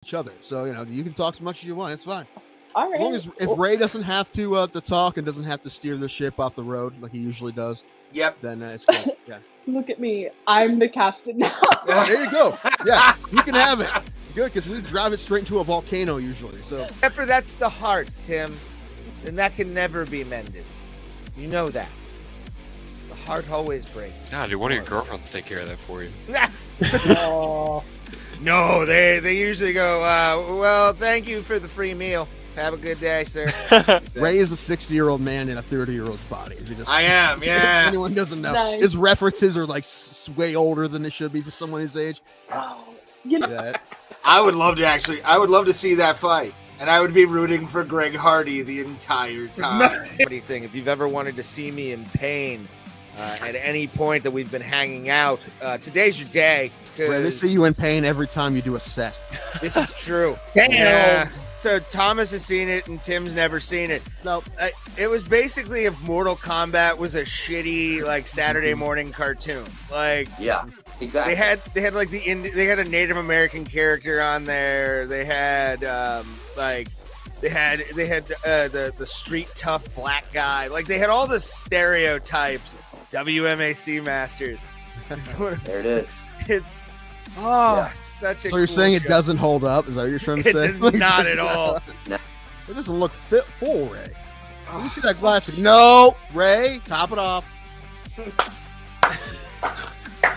each other. So you can talk as much as you want. It's fine. All right. As long as if Ray doesn't have to talk and doesn't have to steer the ship off the road like he usually does, then it's good. Yeah. Look at me. I'm the captain now. There you go. Yeah, you can have it. Good, because we drive it straight into a volcano usually. So Except for that's the heart, Tim, and that can never be mended. You know that. The heart always breaks. Nah, dude, one of your girlfriends take care of that for you. Oh. No, they usually go, well, thank you for the free meal. Have a good day, sir. Ray is a 60-year-old man in a 30-year-old's body. I am, yeah. If anyone doesn't know. Nice. His references are like way older than they should be for someone his age. Oh, you know, Yeah. I would love to see that fight. And I would be rooting for Greg Hardy the entire time. Funny thing, if you've ever wanted to see me in pain at any point that we've been hanging out, today's your day. Ray, they see you in pain every time you do a set. This is true. Damn. Yeah. So Thomas has seen it and Tim's never seen it. No, It was basically if Mortal Kombat was a shitty like Saturday morning cartoon. Like Yeah, exactly. they had like they had a Native American character on there. They had they had the street tough black guy. Like they had all the stereotypes. WMAC masters. There it is. It's such a. so you're cool saying it show. doesn't hold up? Is that what you're trying to It say? does not at all. It doesn't look fit full, Ray. Let me see that glass. No, Ray, top it off.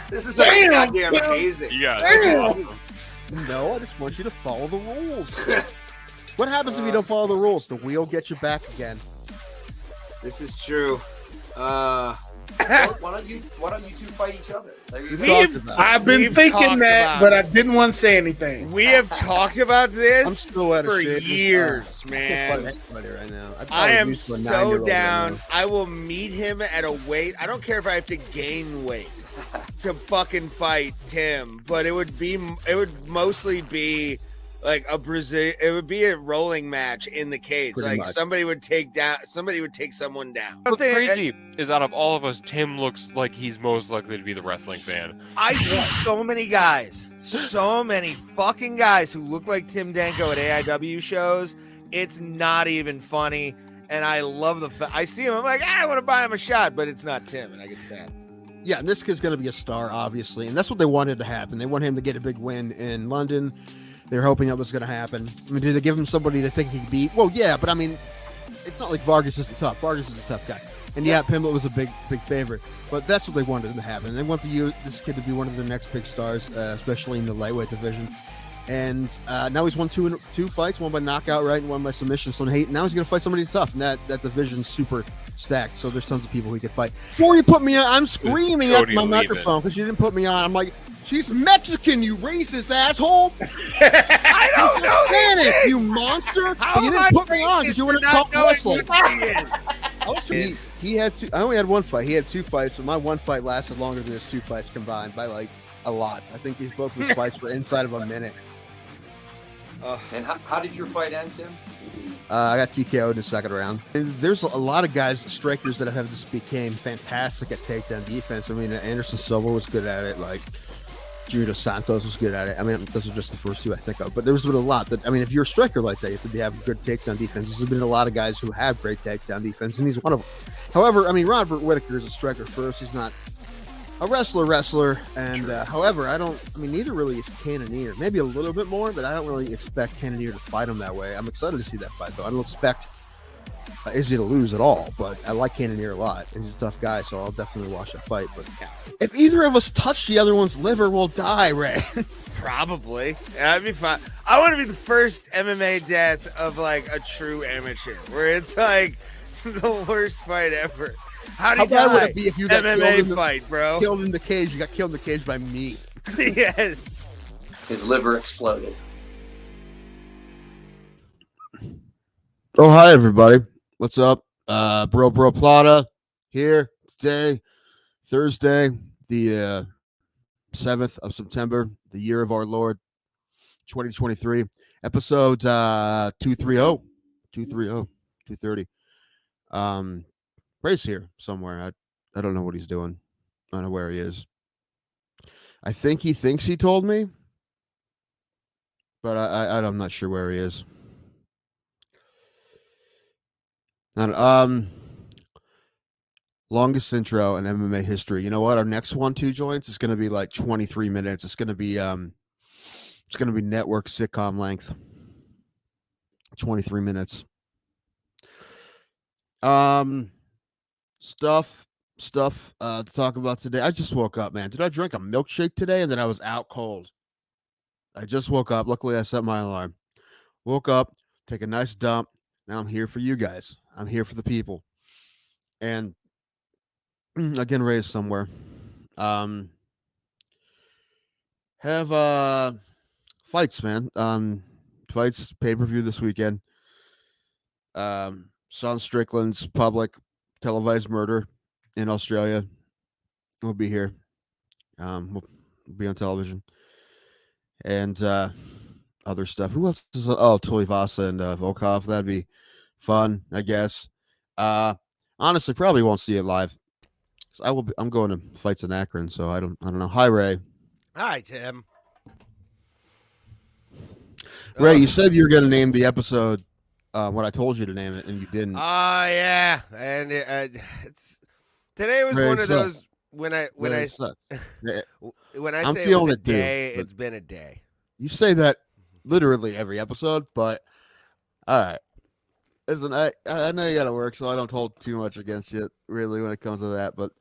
This is like goddamn amazing. You got No, I just want you to follow the rules. What happens if you don't follow the rules? The wheel gets you back again. This is true. Why don't you two fight each other? There you go. Talked about it. I've been We've thinking talked that, about but it. I didn't want to say anything. We have talked about I'm this still out of for shape. years, I can't man. fight anybody right now. I am lose to a so 9-year-old right down. now. I will meet him at a weight. I don't care if I have to gain weight to fucking fight Tim, but it would mostly be like it would be a rolling match in the cage. Pretty like much. somebody would take someone down. What's crazy is out of all of us, Tim looks like he's most likely to be the wrestling fan. I see so many fucking guys who look like Tim Danko at AIW shows. It's not even funny. And I love I see him, I'm like, I want to buy him a shot, but it's not Tim, and I get sad. Yeah, and this kid's going to be a star, obviously. And that's what they wanted to happen. They want him to get a big win in London. They were hoping that was going to happen. I mean, did they give him somebody they think he could beat? Well, yeah, but I mean, it's not like Vargas isn't tough. Vargas is a tough guy. And yeah, Pimblett was a big favorite. But that's what they wanted to happen. They want this kid to be one of their next big stars, especially in the lightweight division. And now he's won two fights, one by knockout, right, and one by submission. So now he's going to fight somebody tough. And that division's super stacked. So there's tons of people he could fight. Before you put me on, I'm screaming at Cody my Lehman. microphone because you didn't put me on. I'm like, she's Mexican, you racist asshole. I don't know Spanish, you monster. How But you am didn't I put me on because you racist were for not not talk knowing wrestling. who he is? He had two. I only had one fight. He had two fights, but my one fight lasted longer than his two fights combined by like a lot. I think both of his fights were inside of a minute. And how did your fight end, Tim? I got TKO'd in the second round. And there's a lot of guys, strikers that have just became fantastic at takedown defense. I mean, Anderson Silva was good at it. Like Junior Santos was good at it. I mean, those are just the first two I think of. But there's been a lot that, I mean, if you're a striker like that, you have to have good takedown defense. There's been a lot of guys who have great takedown defense, and he's one of them. However, I mean, Robert Whittaker is a striker first. He's not a wrestler. And however, neither really is Cannonier. Maybe a little bit more, but I don't really expect Cannonier to fight him that way. I'm excited to see that fight, though. I don't expect Izzy to lose at all, but I like Cannonier a lot. And he's a tough guy, so I'll definitely watch that fight. But if either of us touch the other one's liver, we'll die, Ray. Probably. That'd be fun. I want to be the first MMA death of like a true amateur, where it's like the worst fight ever. How bad would it be if you got MMA fight, bro? killed in the cage? You got killed in the cage by me. Yes. His liver exploded. Oh, hi, everybody. What's up? Bro Plata here today, Thursday, the 7th of September, the year of our Lord, 2023, episode 230. Ray's here somewhere. I don't know what he's doing. I don't know where he is. I think he thinks he told me. but I'm not sure where he is. And, longest intro in MMA history. You know what? Our next one, two joints, is going to be like 23 minutes. It's going to be network sitcom length. 23 minutes. Stuff to talk about today. I just woke up, man. Did I drink a milkshake today? And then I was out cold. I just woke up. Luckily, I set my alarm. Woke up, take a nice dump. Now I'm here for you guys. I'm here for the people. And again, raised somewhere. Have fights, man. Fights, pay-per-view this weekend. Sean Strickland's public televised murder in Australia will be here. We'll be on television. And other stuff. Who else is Tuivasa and Volkov? That'd be fun, I guess. Honestly, probably won't see it live. I'm going to fights in Akron, so I don't know. Hi, Ray. Hi, Tim. Ray, you said you were going to name the episode when I told you to name it, and you didn't. Oh yeah, and today was Ray, one of suck. those when I Ray, say I'm it feeling was a it too, day, but- it's been a day. You say that literally every episode, but all right. Listen, I know you got to work, so I don't hold too much against you, really, when it comes to that. But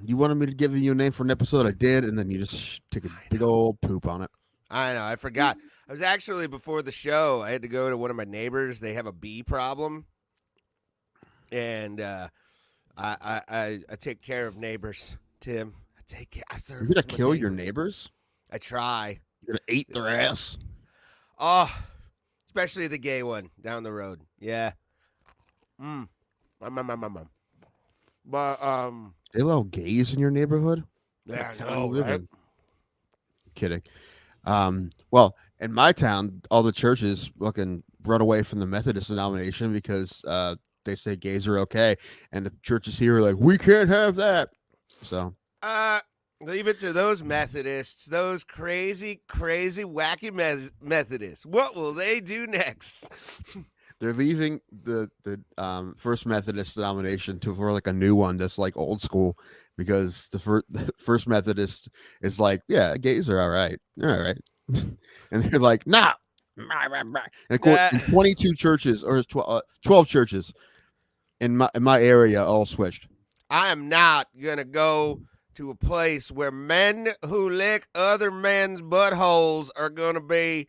you wanted me to give you a name for an episode, I did, and then you just took a big old poop on it. I know, I forgot. I was actually before the show. I had to go to one of my neighbors. They have a bee problem, and I take care of neighbors. Tim, I take care. I serve. You're gonna kill your neighbors? I try. You're gonna eat their ass? Oh, especially the gay one down the road. Yeah. But They allow gays in your neighborhood? yeah, What I town you know, live right? in? Kidding. Well, in my town, all the churches fucking run away from the Methodist denomination because they say gays are okay, and the churches here are like, we can't have that. So Leave it to those Methodists, those crazy, wacky Methodists. What will they do next? they're leaving the First Methodist denomination for like a new one that's like old school, because the First Methodist is like, yeah, gays are all right, and they're like, nah. And of course, in 22 churches or 12 churches in my area all switched. I am not gonna go to a place where men who lick other men's buttholes are gonna be,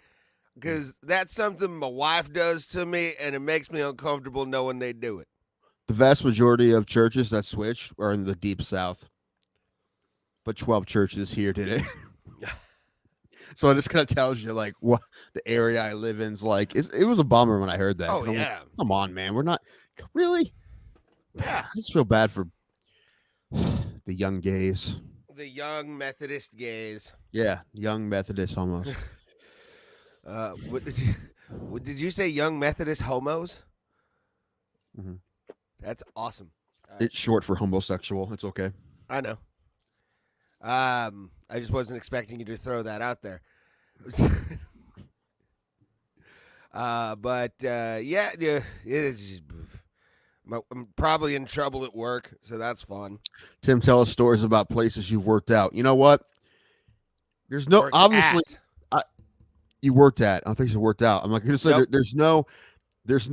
because that's something my wife does to me, and it makes me uncomfortable knowing they do it. The vast majority of churches that switched are in the deep south, but 12 churches here did it. So it just kind of tells you like what the area I live in is like. It was a bummer when I heard that. Oh, I'm like, yeah. come on, man, we're not really. Yeah. I just feel bad for the young gays. The young Methodist gays. Yeah, young Methodist homos. What did you say? Young Methodist homos? Mhm. That's awesome. It's short for homosexual. It's okay. I know. I just wasn't expecting you to throw that out there. Yeah, it's just, I'm probably in trouble at work, so that's fun. Tim, tell us stories about places you've worked out. You know what? There's no Worked obviously at. you worked at. I don't think you worked out. I'm like, gonna say Nope. there's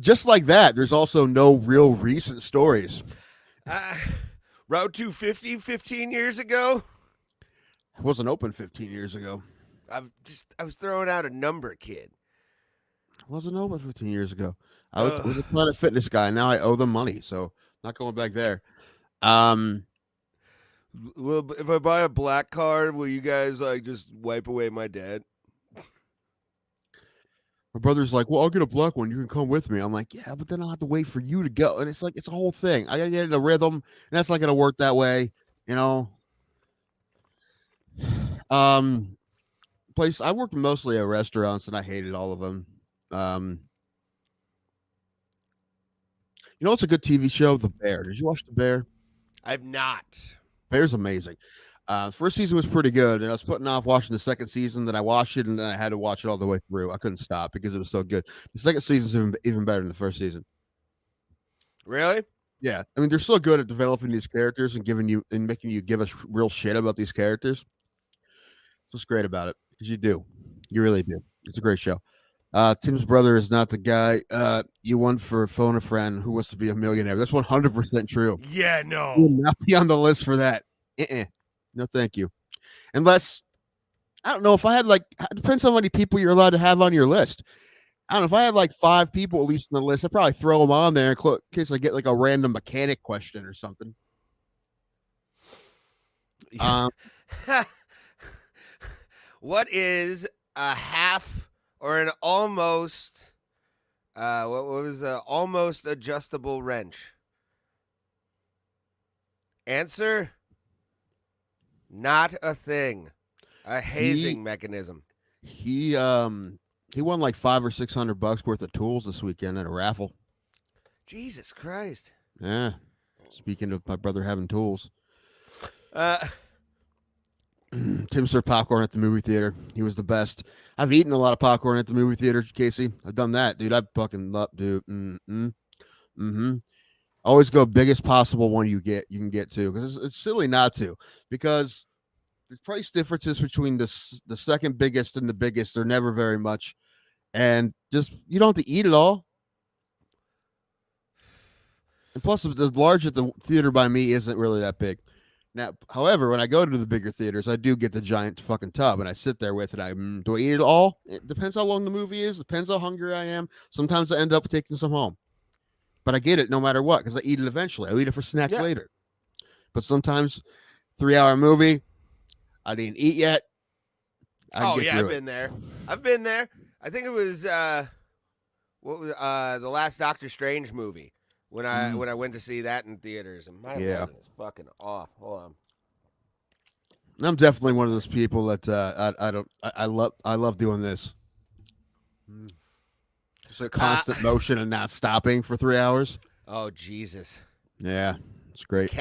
just like that. There's also no real recent stories. Road 250 15 years ago. It wasn't open 15 years ago. I was throwing out a number, kid. It wasn't open 15 years ago. I was a Planet Fitness guy. Now I owe them money, so not going back there. Well, if I buy a black card, will you guys like just wipe away my debt? My brother's like, well, I'll get a black one. You can come with me. I'm like, yeah, but then I'll have to wait for you to go. And it's like, it's a whole thing. I got to get in a rhythm, and that's not going to work that way, you know? Place I worked mostly at restaurants, and I hated all of them. You know what's a good TV show? The Bear. Did you watch The Bear? I've not. Bear's amazing. First season was pretty good, and I was putting off watching the second season. Then I watched it, and then I had to watch it all the way through. I couldn't stop because it was so good. The second season's even better than the first season. Really? Yeah, I mean they're so good at developing these characters and making you give us real shit about these characters. That's what's great about it because you really do. It's a great show. Tim's brother is not the guy you want for phone a friend who wants to be a millionaire. That's 100% true. Yeah, You will no. not be on the list for that. No, thank you. Unless I don't know if I had it depends on how many people you're allowed to have on your list. I don't know if I had like 5 people at least on the list. I'd probably throw them on there in case I get like a random mechanic question or something. What is a half or an almost what was almost adjustable wrench? Answer: not a thing. A hazing mechanism. He won like $500 or $600 worth of tools this weekend at a raffle. Jesus Christ. Yeah. Speaking of my brother having tools. Tim served popcorn at the movie theater. He was the best. I've eaten a lot of popcorn at the movie theater, Casey. I've done that, dude. I fucking love, dude. Always go biggest possible one you can get to, because it's silly not to, because the price differences between the second biggest and the biggest are never very much, and just you don't have to eat it all. And plus, the large at the theater by me isn't really that big. Now, however, when I go to the bigger theaters, I do get the giant fucking tub, and I sit there with it. Do I eat it all? It depends how long the movie is. Depends how hungry I am. Sometimes I end up taking some home. But I get it no matter what, because I eat it eventually. I eat it for snack later. But sometimes, 3-hour movie, I didn't eat yet. I've been there. I've been there. I think it was the last Doctor Strange movie. When I went to see that in theaters, and my volume is fucking off. Hold on. I'm definitely one of those people that I love doing this. Just a constant motion and not stopping for 3 hours. Oh Jesus! Yeah, it's great.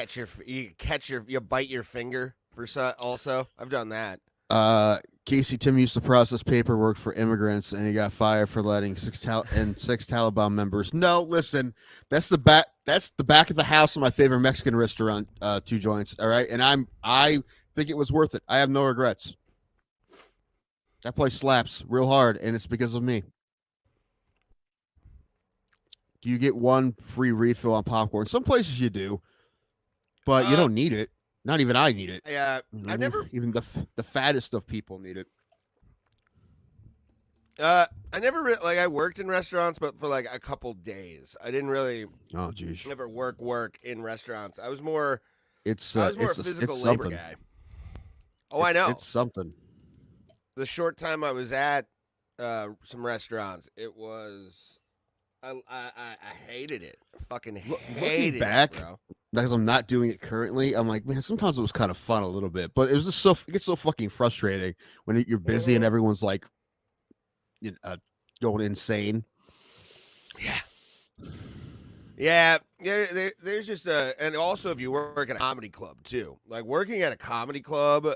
You bite your finger for also. I've done that. Casey Tim used to process paperwork for immigrants, and he got fired for letting 6 Taliban members. No, listen, that's the back of the house of my favorite Mexican restaurant, 2 joints. All right, and I think it was worth it. I have no regrets. That place slaps real hard, and it's because of me. Do you get 1 free refill on popcorn? Some places you do, but you don't need it. Not even I need it. Yeah, I've never. Even the fattest of people need it. I never I worked in restaurants, but for like a couple days. I didn't really. Oh, geez. Never work in restaurants. I was more. It's a physical labor guy. Oh, I know. It's something. The short time I was at some restaurants, it was. I hated it. I fucking hated back, it, bro. Because I'm not doing it currently, I'm like, man, sometimes it was kind of fun a little bit, but it was just it gets so fucking frustrating when you're busy and everyone's like, going insane. Yeah. There's just and also if you work at a comedy club too, like working at a comedy club,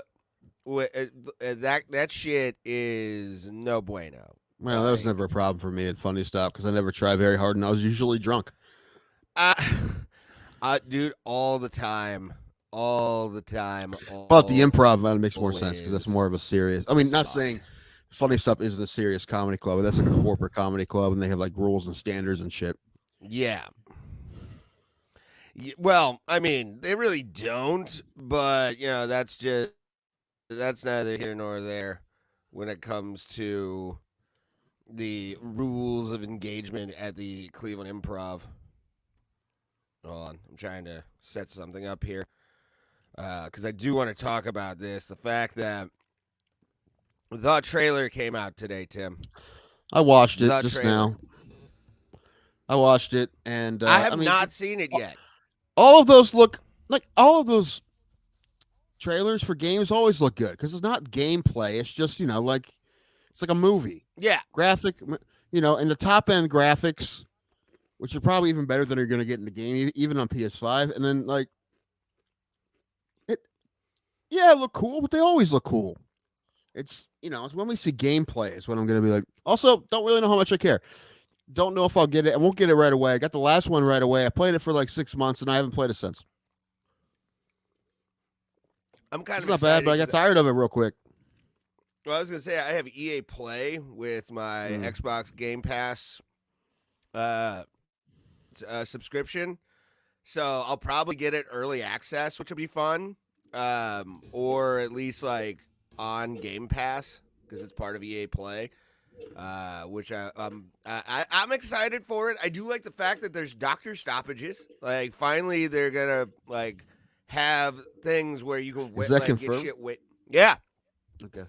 that shit is no bueno. Well, that was never a problem for me at Funny Stop because I never tried very hard and I was usually drunk. Dude, all the time. But the improv man makes more sense because that's more of a serious. I mean, not saying Funny Stuff isn't a serious comedy club, but that's like a corporate comedy club, and they have like rules and standards and shit. Yeah. Well, I mean, they really don't, but that's neither here nor there when it comes to the rules of engagement at the Cleveland Improv. Hold on, I'm trying to set something up here because I do want to talk about this. The fact that the trailer came out today, Tim. I watched it just now. I watched it, and I have not seen it yet. All of those those trailers for games always look good because it's not gameplay. It's just it's like a movie. Yeah, graphic. And the top end graphics, which are probably even better than you're going to get in the game, even on PS5. And then Yeah, look cool, but they always look cool. It's it's when we see gameplay is when I'm gonna be like. Also, don't really know how much I care. Don't know if I'll get it. I won't get it right away. I got the last one right away. I played it for like 6 months, and I haven't played it since. I'm kind It's of not bad, but I got tired of it real quick. Well, I was gonna say I have EA Play with my Xbox Game Pass subscription, so I'll probably get it early access, which will be fun, or at least like on Game Pass because it's part of EA Play. Which I'm excited for it. I do like the fact that there's doctor stoppages. Like finally, they're gonna like have things where you can Is that get confirmed? shit. Yeah. Okay.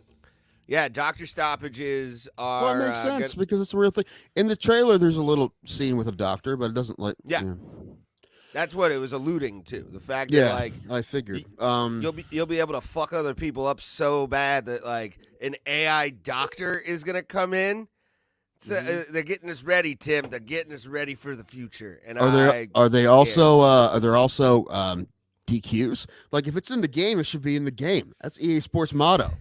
Yeah, doctor stoppages are. Well, it makes sense because it's a real thing. In the trailer, there's a little scene with a doctor, but it doesn't like. Yeah. That's what it was alluding to. The fact that like I figured you'll be able to fuck other people up so bad that like an AI doctor is gonna come in. So, they're getting us ready, Tim. They're getting us ready for the future. And are they also DQs? Like if it's in the game, it should be in the game. That's EA Sports motto.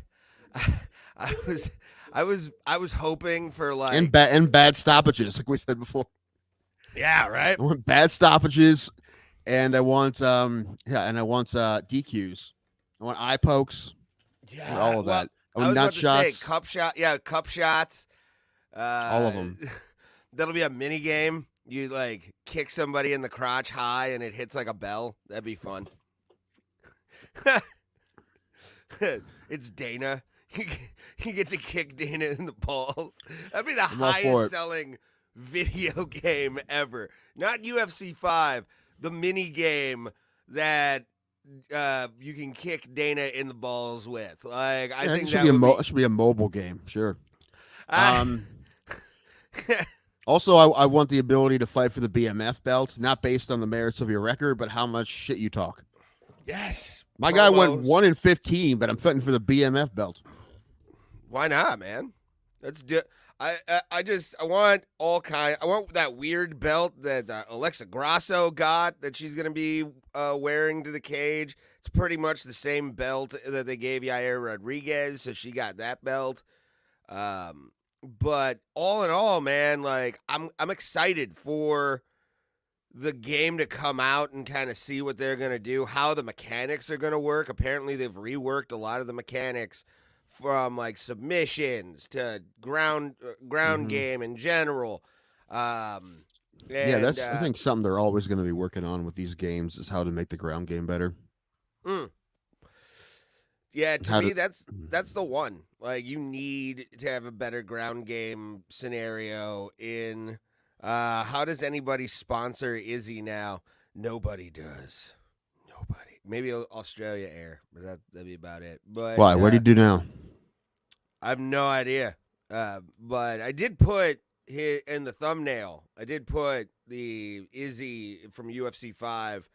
I was hoping for like and bad stoppages, like we said before. Yeah, right. I want bad stoppages, and I want DQs. I want eye pokes. Yeah, all of that. I was nut about to shots. say cup shot. Yeah, cup shots. All of them. That'll be a mini game. You like kick somebody in the crotch high, and it hits like a bell. That'd be fun. It's Dana. You get to kick Dana in the balls. That'd be the highest selling video game ever. Not UFC 5, the mini game that you can kick Dana in the balls with. Like I think it should be a mobile game. Sure. Also, I want the ability to fight for the BMF belt, not based on the merits of your record, but how much shit you talk. Yes. My guy went 1-15, but I'm fighting for the BMF belt. Why not, man? Let's do. I want all kind. I want that weird belt that Alexa Grasso got that she's gonna be wearing to the cage. It's pretty much the same belt that they gave Yair Rodriguez, so she got that belt. But all in all, man, like I'm excited for the game to come out and kind of see what they're gonna do, how the mechanics are gonna work. Apparently, they've reworked a lot of the mechanics from like submissions to ground game in general. Yeah, that's I think something they're always going to be working on with these games is how to make the ground game better. Yeah, to me that's the one. Like you need to have a better ground game scenario in how does anybody sponsor Izzy now? Nobody does. Nobody. Maybe Australia Air, but that'd be about it. But why? What do you do now? I have no idea. But I did put in the thumbnail. I did put the Izzy from UFC 5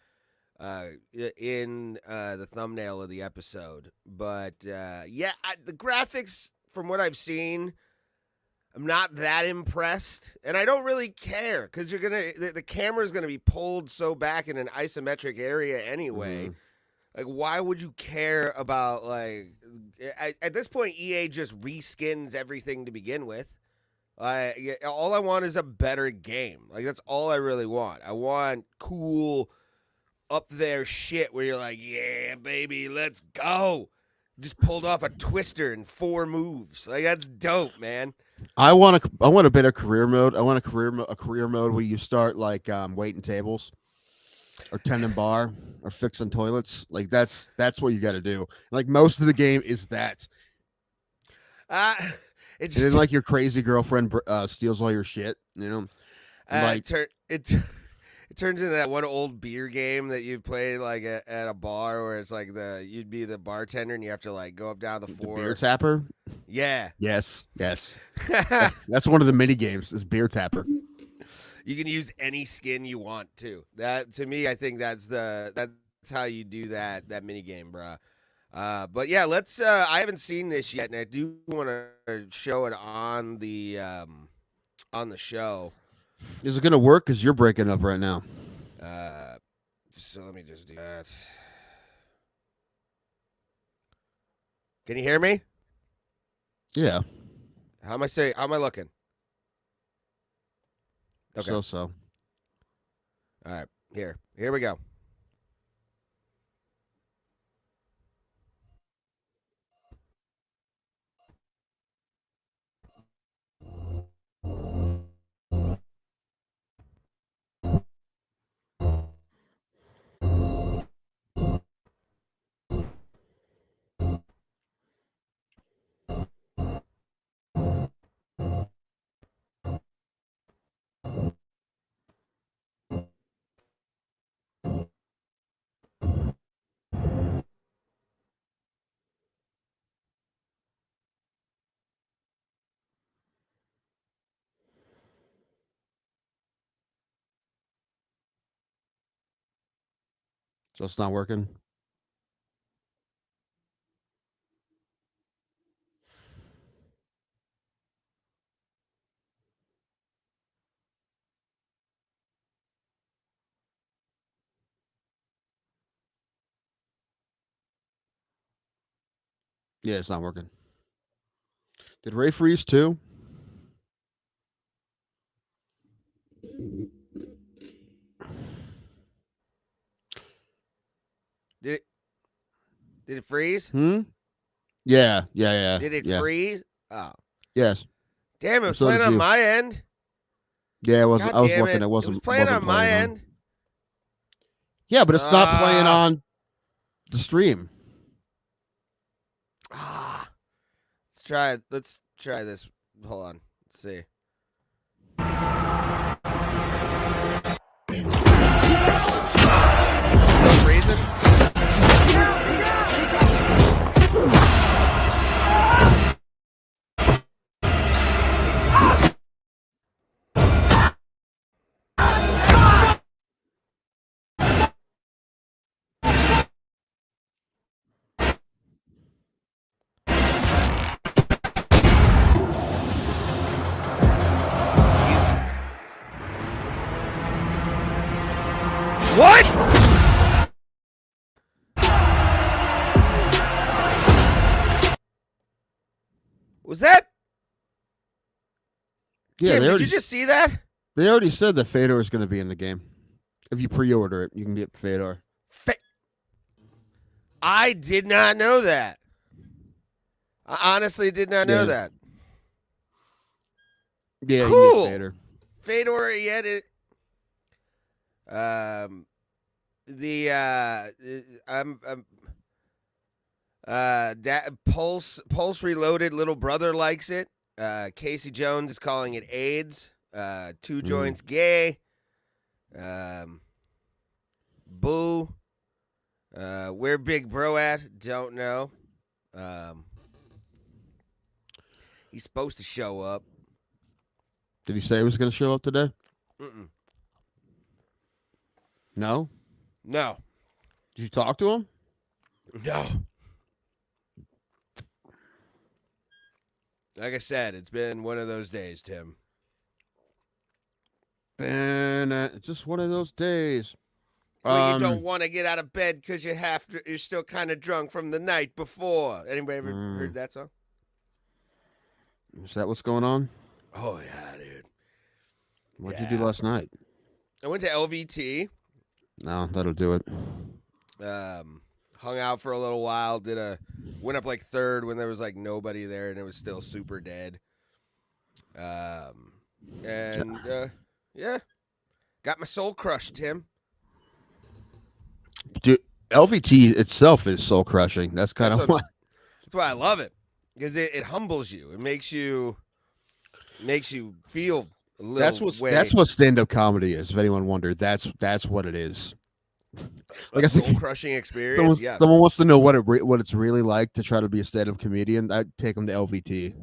in the thumbnail of the episode. But the graphics from what I've seen, I'm not that impressed, and I don't really care because the camera's gonna be pulled so back in an isometric area anyway. Like, why would you care about like? At this point, EA just reskins everything to begin with. All I want is a better game. Like that's all I really want. I want cool, up there shit where you're like, yeah, baby, let's go. Just pulled off a twister in 4 moves. Like that's dope, man. I want a better career mode. I want a career mode where you start like waiting tables, or tending bar, or fixing toilets. Like that's what you got to do. Like most of the game is that. It's then like your crazy girlfriend steals all your shit. You know, it turns into that one old beer game that you've played like at a bar where it's like you'd be the bartender and you have to like go up down the floor. The beer tapper. Yeah. Yes. That's one of the mini games. Is beer tapper. You can use any skin you want to. That to me, I think that's how you do that mini game, bruh. But yeah, let's. I haven't seen this yet, and I do want to show it on the show. Is it gonna work? Because you're breaking up right now. So let me just do that. Can you hear me? Yeah. How am I looking? Okay. So. All right. Here we go. So it's not working. Yeah, it's not working. Did Ray freeze too? Did it freeze? Yeah. Did it yeah. freeze? Oh. Yes. Damn, it was So playing did on you. my end. Yeah, it was. God I was damn looking. It was wasn't playing wasn't on my playing end. Yeah, but it's not playing on the stream. Let's try this. Hold on. Let's see. No reason? What? Was that? Yeah, Tim, did you just see that? They already said that Fedor is going to be in the game. If you pre-order it, you can get Fedor. I did not know that. I honestly did not know that. Yeah, cool. you can get Fedor. Fedor, yeah. Pulse Reloaded little brother likes it. Casey Jones is calling it AIDS. Two joints gay. Boo. Where Big Bro at? Don't know. He's supposed to show up. Did he say he was going to show up today? Mm-mm. No? No. Did you talk to him? No. Like I said, it's been one of those days, Tim. It's just one of those days. Well, you don't want to get out of bed because you're still kind of drunk from the night before. Anybody ever heard that song? Is that what's going on? Oh, yeah, dude. What'd you do last night? I went to LVT. No, that'll do it. Hung out for a little while. Went up like third when there was like nobody there and it was still super dead. Yeah, got my soul crushed, Tim. Dude, LVT itself is soul crushing. That's kind of why. That's why I love it because it humbles you. It makes you feel a little. That's what stand-up comedy is. If anyone wondered, that's what it is. Like a soul-crushing experience. Someone wants to know what it's really like to try to be a stand-up comedian. I'd take them to LVT.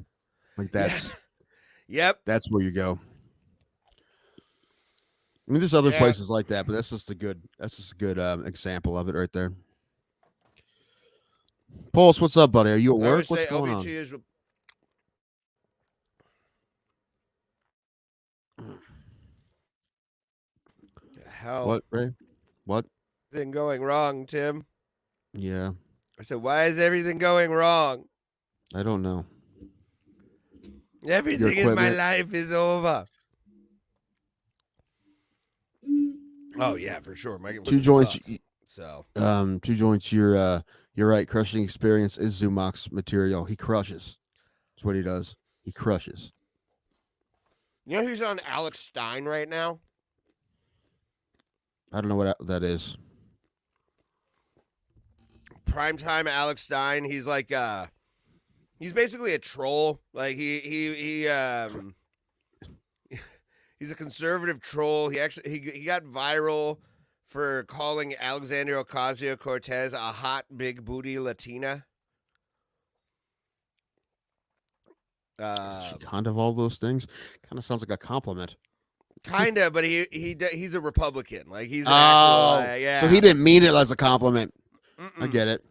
Like that's. Yep. That's where you go. I mean, there's other places like that, but that's just a good example of it right there. Pulse, what's up, buddy? Are you at work? What's going on? What, Ray? What? Everything going wrong, Tim? Yeah. I said, why is everything going wrong? I don't know. Everything in my equipment. life is over. Oh yeah, for sure. My Two equipment joints. sucks, so 2 joints. You're right. Crushing experience is Zumach's material. He crushes. That's what he does. He crushes. you know who's on Alex Stein right now? I don't know what that is. Primetime Alex Stein. He's like he's basically a troll. Like he he's a conservative troll. He got viral for calling Alexandria Ocasio-Cortez a hot big booty Latina. She kind of all those things. Kind of sounds like a compliment. Kinda, but he's a Republican. Like he's an Oh, actual yeah. so he didn't mean it as a compliment. Mm-mm. I get it.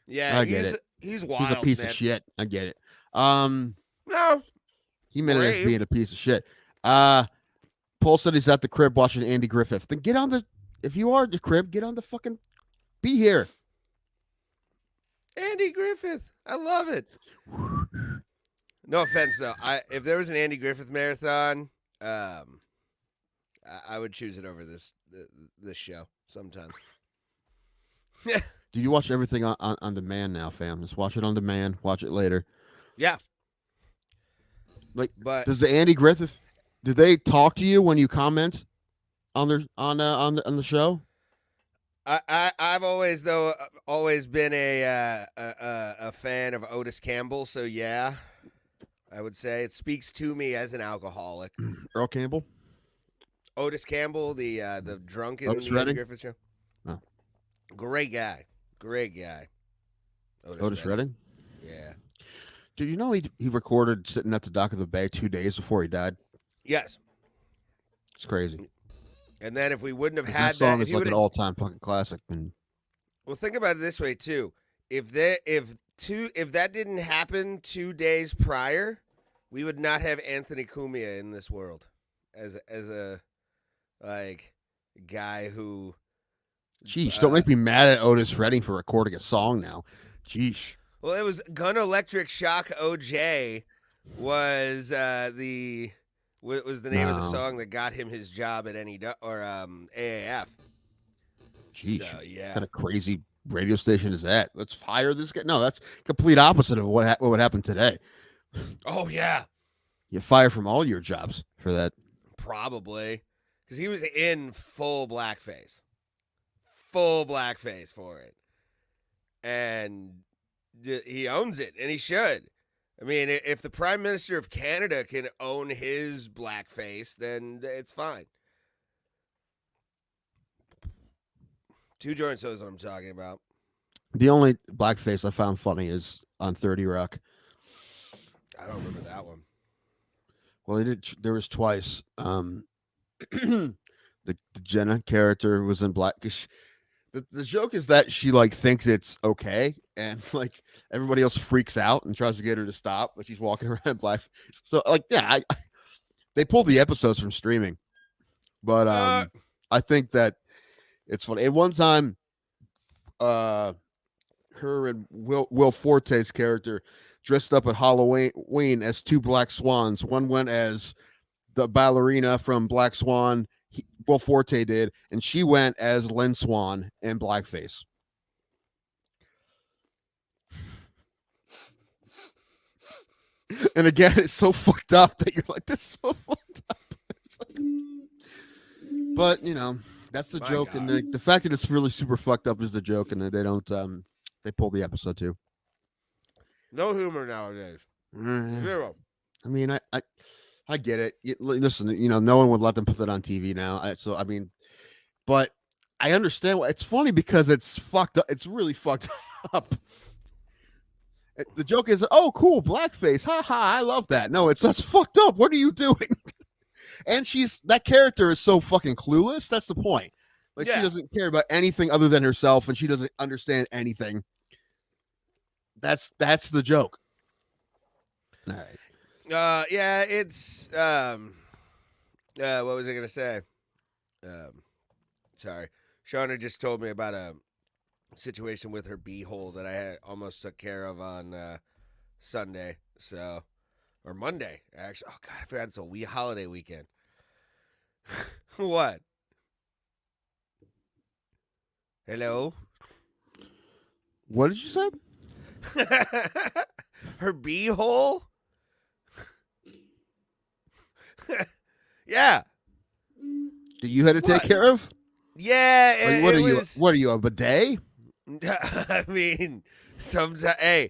Yeah, I get it. He's wild. He's a piece man. of shit. I get it. No, He meant it as Brave. being a piece of shit. Paul said he's at the crib watching Andy Griffith. Then get on the. If you are at the crib, get on the fucking. Be here. Andy Griffith. I love it. No offense though. If there was an Andy Griffith marathon, I would choose it over this show sometimes. Do you watch everything on demand now, fam? Just watch it on demand. Watch it later. Yeah. Like, But does the Andy Griffith? Did they talk to you when you comment on their on the show? I've always been a fan of Otis Campbell, so yeah, I would say it speaks to me as an alcoholic. Earl Campbell. Otis Campbell, the drunk in Otis the Andy Redding? Griffith show. Oh. Great guy. Otis Redding. Yeah. Did you know he recorded sitting at the dock of the bay 2 days before he died? Yes. It's crazy. And then if we wouldn't have That had song that, is like an all-time fucking classic. And well, think about it this way too. If that didn't happen 2 days prior, we would not have Anthony Cumia in this world as a like guy who. Sheesh, don't make me mad at Otis Redding for recording a song now. Sheesh. Well, it was Gun Electric Shock OJ was the name of the No. song that got him his job at AAF. Sheesh. So, yeah. What kind of crazy radio station is that? Let's fire this guy. No, that's complete opposite of what would happen today. Oh yeah, You fire from all your jobs for that. probably because he was in full blackface for it, and he owns it, and he should. I mean, if the Prime Minister of Canada can own his blackface, then it's fine. Two joints is what I'm talking about. The only blackface I found funny is on 30 Rock. I don't remember that one. Well, they did. There was twice. The Jenna character was in black. The joke is that she like thinks it's okay, and like everybody else freaks out and tries to get her to stop, but she's walking around in black. So like, yeah, they pulled the episodes from streaming, but I think that it's funny. And one time, her and Will Forte's character dressed up at Halloween as two black swans. One went as the ballerina from Black Swan. Will Forte did, and she went as Lynn Swan in blackface. And again, it's so fucked up that you're like, this is so fucked up. But you know, that's the My joke, God. and the fact that it's really super fucked up is the joke, and that they don't they pull the episode too. No humor nowadays. Zero. I mean, I get it. Listen, you know, no one would let them put that on TV now. So I mean, but I understand. It's funny because it's fucked up. It's really fucked up. The joke is, oh, cool, blackface, ha ha, I love that. No, that's fucked up. What are you doing? And that character is so fucking clueless. That's the point. Like, Yeah. she doesn't care about anything other than herself, and she doesn't understand anything. That's the joke. All right. Yeah, it's what was I gonna say? Sorry, Shauna just told me about a situation with her beehole that I almost took care of on Sunday, so or Monday actually. Oh God, I forgot it's a holiday weekend. What? Hello. What did you say? Her beehole. Yeah. That you had to take What? care of? Yeah. Like, what are you? What are you, a bidet? I mean, sometimes. Hey,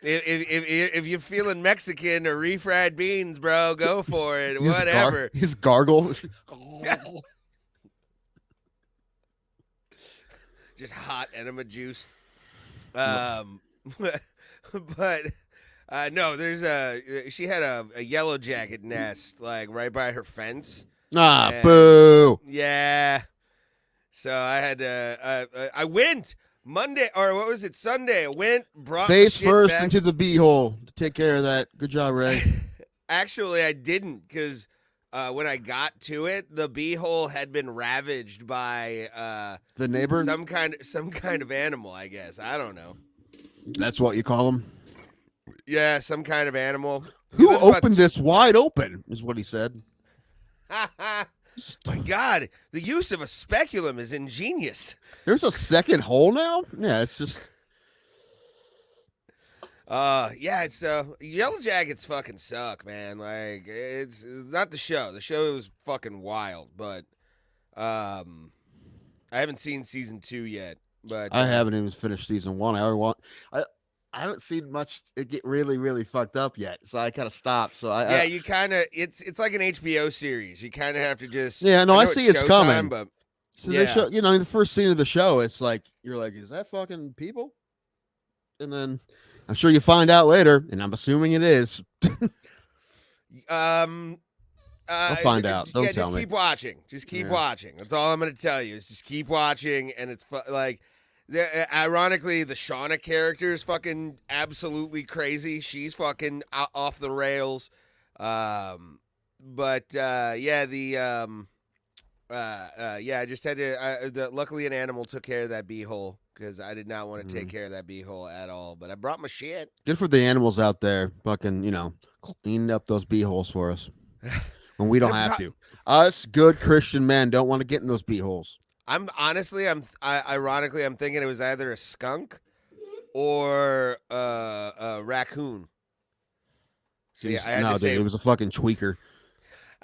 if you're feeling Mexican or refried beans, bro, go for it. Whatever. His gargle. Just hot enema juice. But no, she had a yellow jacket nest like right by her fence. And, Boo. Yeah. So I had to. I went Monday or what was it? Sunday. I went, brought Face my shit first back. into the beehole. Take care of that. Good job, Ray. Actually, I didn't because when I got to it, the beehole had been ravaged by The neighbor. some kind of animal. I guess I don't know. That's what you call him. Yeah, some kind of animal. Who opened this wide open? Is what he said. My God, the use of a speculum is ingenious. There's a second hole now. Yeah, it's just. Yeah, it's Yellow Jackets fucking suck, man. Like it's not the show. The show was fucking wild, but I haven't seen season 2 yet. But I haven't even finished season 1. I haven't seen much it get really, really fucked up yet, so I kind of stopped. So yeah, you kind of it's like an HBO series. You kind of have to just I see it's coming. But so they show, in the first scene of the show, it's like you're like, is that fucking people? And then I'm sure you find out later, and I'm assuming it is. I'll find out. Don't tell just me. keep watching. Just keep watching. That's all I'm gonna tell you. Is just keep watching, and it's like. Ironically, the Shauna character is fucking absolutely crazy. She's fucking off the rails. I just had to. Luckily, an animal took care of that beehole because I did not want to take care of that beehole at all. But I brought my shit. Good for the animals out there, fucking, cleaning up those beeholes for us when we don't have to. Us good Christian men don't want to get in those beeholes. Ironically, I'm thinking it was either a skunk or a raccoon. So yeah, I had to say, dude, it was a fucking tweaker.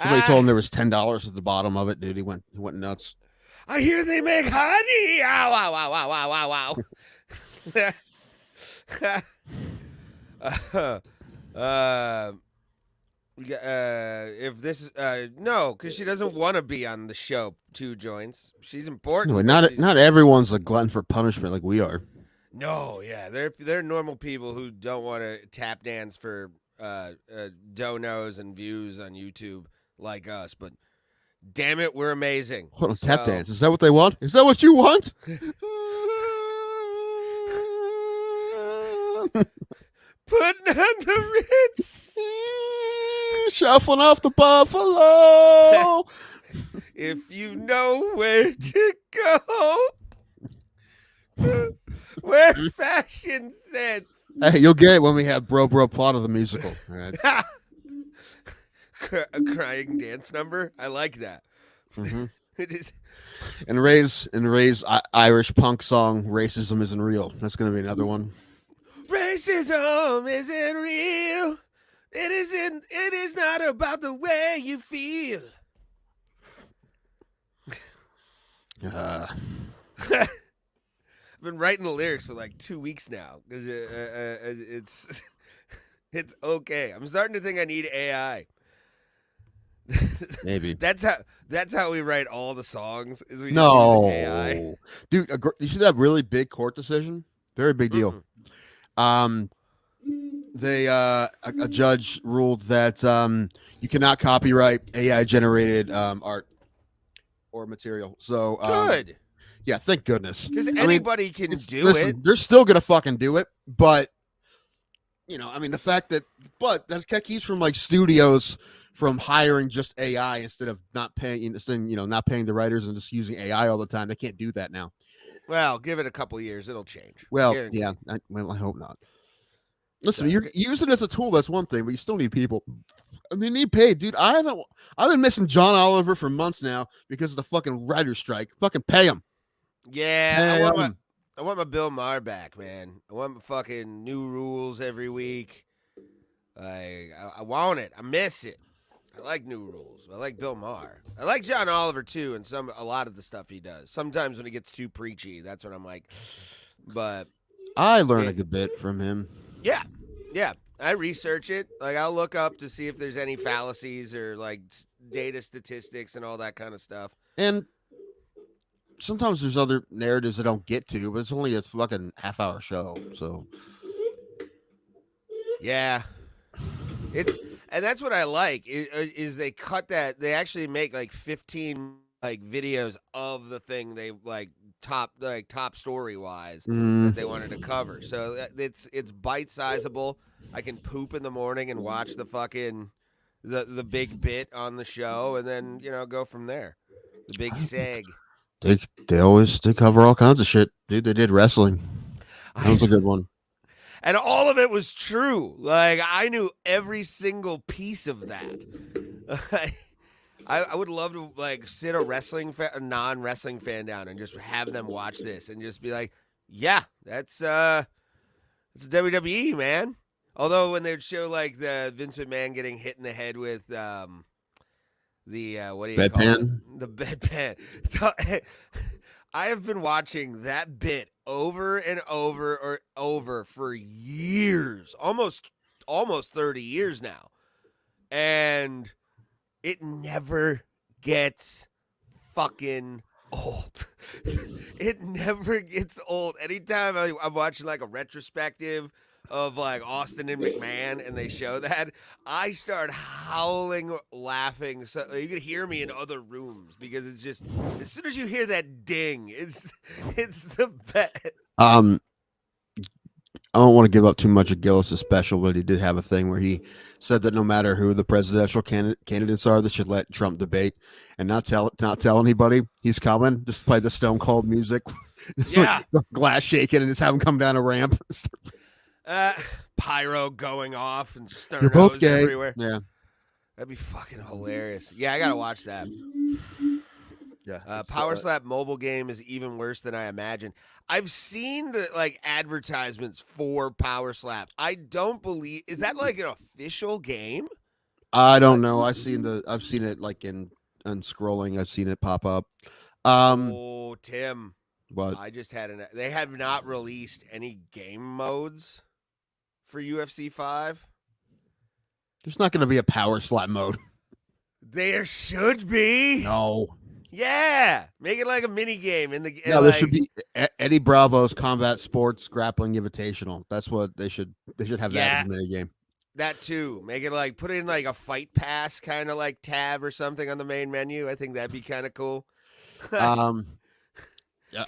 Somebody told him there was $10 at the bottom of it, dude. He went nuts. I hear they make honey. Ow, wow, wow, wow, wow, wow, wow. If this no, because she doesn't want to be on the show. 2 joints. She's important. No, not everyone's a glutton for punishment like we are. No, yeah, they're normal people who don't want to tap dance for donos and views on YouTube like us. But damn it, we're amazing. Hold on, tap dance. Is that what they want? Is that what you want? Putting on the Ritz. Shuffling off the buffalo. If you know where to go, where fashion sets. Hey, you'll get it when we have Bro Plot of the musical. All right. A crying dance number. I like that. Mm-hmm. It is. And Ray's Irish punk song, "Racism Isn't Real." That's going to be another one. Racism isn't real. It isn't. It is not about the way you feel. I've been writing the lyrics for like 2 weeks now because it's okay. I'm starting to think I need AI. Maybe that's how we write all the songs. Is we just no use AI. Dude. You see that really big court decision? Very big deal. A judge ruled that you cannot copyright AI generated art or material. So Good. Yeah, thank goodness. Because anybody can do it. They're still gonna fucking do it, but the fact that that keeps from like studios from hiring just AI instead of not paying the writers and just using AI all the time. They can't do that now. Well, give it a couple years, it'll change. Well, Guaranteed. yeah. I hope not. Listen, you're using it as a tool. That's one thing, but you still need people. And they need paid, dude. I've been missing John Oliver for months now because of the fucking writer's strike. Fucking pay him. Yeah, Pay I want my Bill Maher back, man. I want my fucking new rules every week. I want it. I miss it. I like new rules. I like Bill Maher. I like John Oliver too, and a lot of the stuff he does. Sometimes when he gets too preachy, that's when I'm like, but I learned a good bit from him. Yeah. I research it. Like I'll look up to see if there's any fallacies or like data statistics and all that kind of stuff. And sometimes there's other narratives I don't get to, but it's only a fucking half-hour show. So yeah, and that's what I like is they cut that. They actually make like 15 like videos of the thing they like top story wise that they wanted to cover. So it's bite sizable. I can poop in the morning and watch the fucking the big bit on the show, and then go from there. The big seg. They cover all kinds of shit, dude. They did wrestling. That was a good one. And all of it was true. Like I knew every single piece of that. I would love to like sit a non-wrestling fan down and just have them watch this and just be like, yeah, that's WWE, man. Although when they would show like the Vince McMahon getting hit in the head with the what do you call Bedpan? it? The bedpan. So, I have been watching that bit over and over for years, almost 30 years now, and it never gets fucking old. It never gets old. Anytime I'm watching like a retrospective of like Austin and McMahon and they show that, I start howling, laughing. So you can hear me in other rooms because it's just as soon as you hear that ding, it's the best. I don't want to give up too much of Gillis' special, but he did have a thing where he said that no matter who the presidential candidates are, they should let Trump debate and not tell anybody he's coming. Just play the Stone Cold music. Yeah. Glass shaking and just have him come down a ramp. Pyro going off and You're both sternos gay. everywhere. Yeah. That'd be fucking hilarious. Yeah, I gotta watch that. Yeah. Power Slap mobile game is even worse than I imagined. I've seen the like advertisements for Power Slap. I don't believe is that like an official game? I don't know. I've seen it like in scrolling. I've seen it pop up. Tim. What? I just had they have not released any game modes for UFC 5. There's not going to be a Power Slap mode. There should be. No. Yeah, make it like a mini game in the. No, there should be Eddie Bravo's Combat Sports Grappling Invitational. That's what they should have that as a mini game. That too. Make it like put in like a Fight Pass kind of like tab or something on the main menu. I think that'd be kind of cool. Yeah,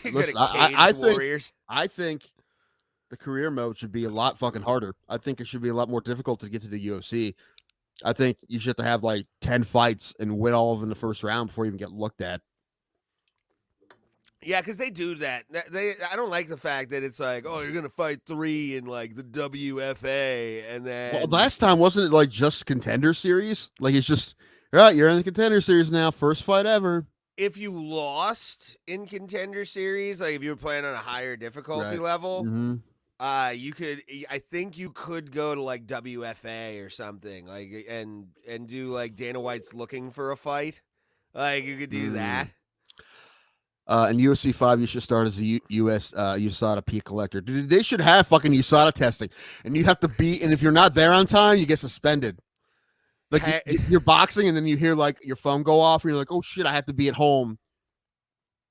listen, I think the career mode should be a lot fucking harder. I think it should be a lot more difficult to get to the UFC. I think you should have to have like 10 fights and win all of them in the first round before you even get looked at. Yeah, because they do that. I don't like the fact that it's like, oh, you're gonna fight 3 in like the WFA, and then last time wasn't it like just Contender Series? Like it's just all right, you're in the Contender Series now, first fight ever. If you lost in Contender Series, like if you were playing on a higher difficulty level, you could. I think you could go to like WFA or something, like and do like Dana White's looking for a fight. Like you could do that. In UFC 5, you should start as a US USADA P collector. Dude, they should have fucking USADA testing, and you have to be. And if you're not there on time, you get suspended. Like you're boxing, and then you hear like your phone go off, and you're like, "Oh shit, I have to be at home."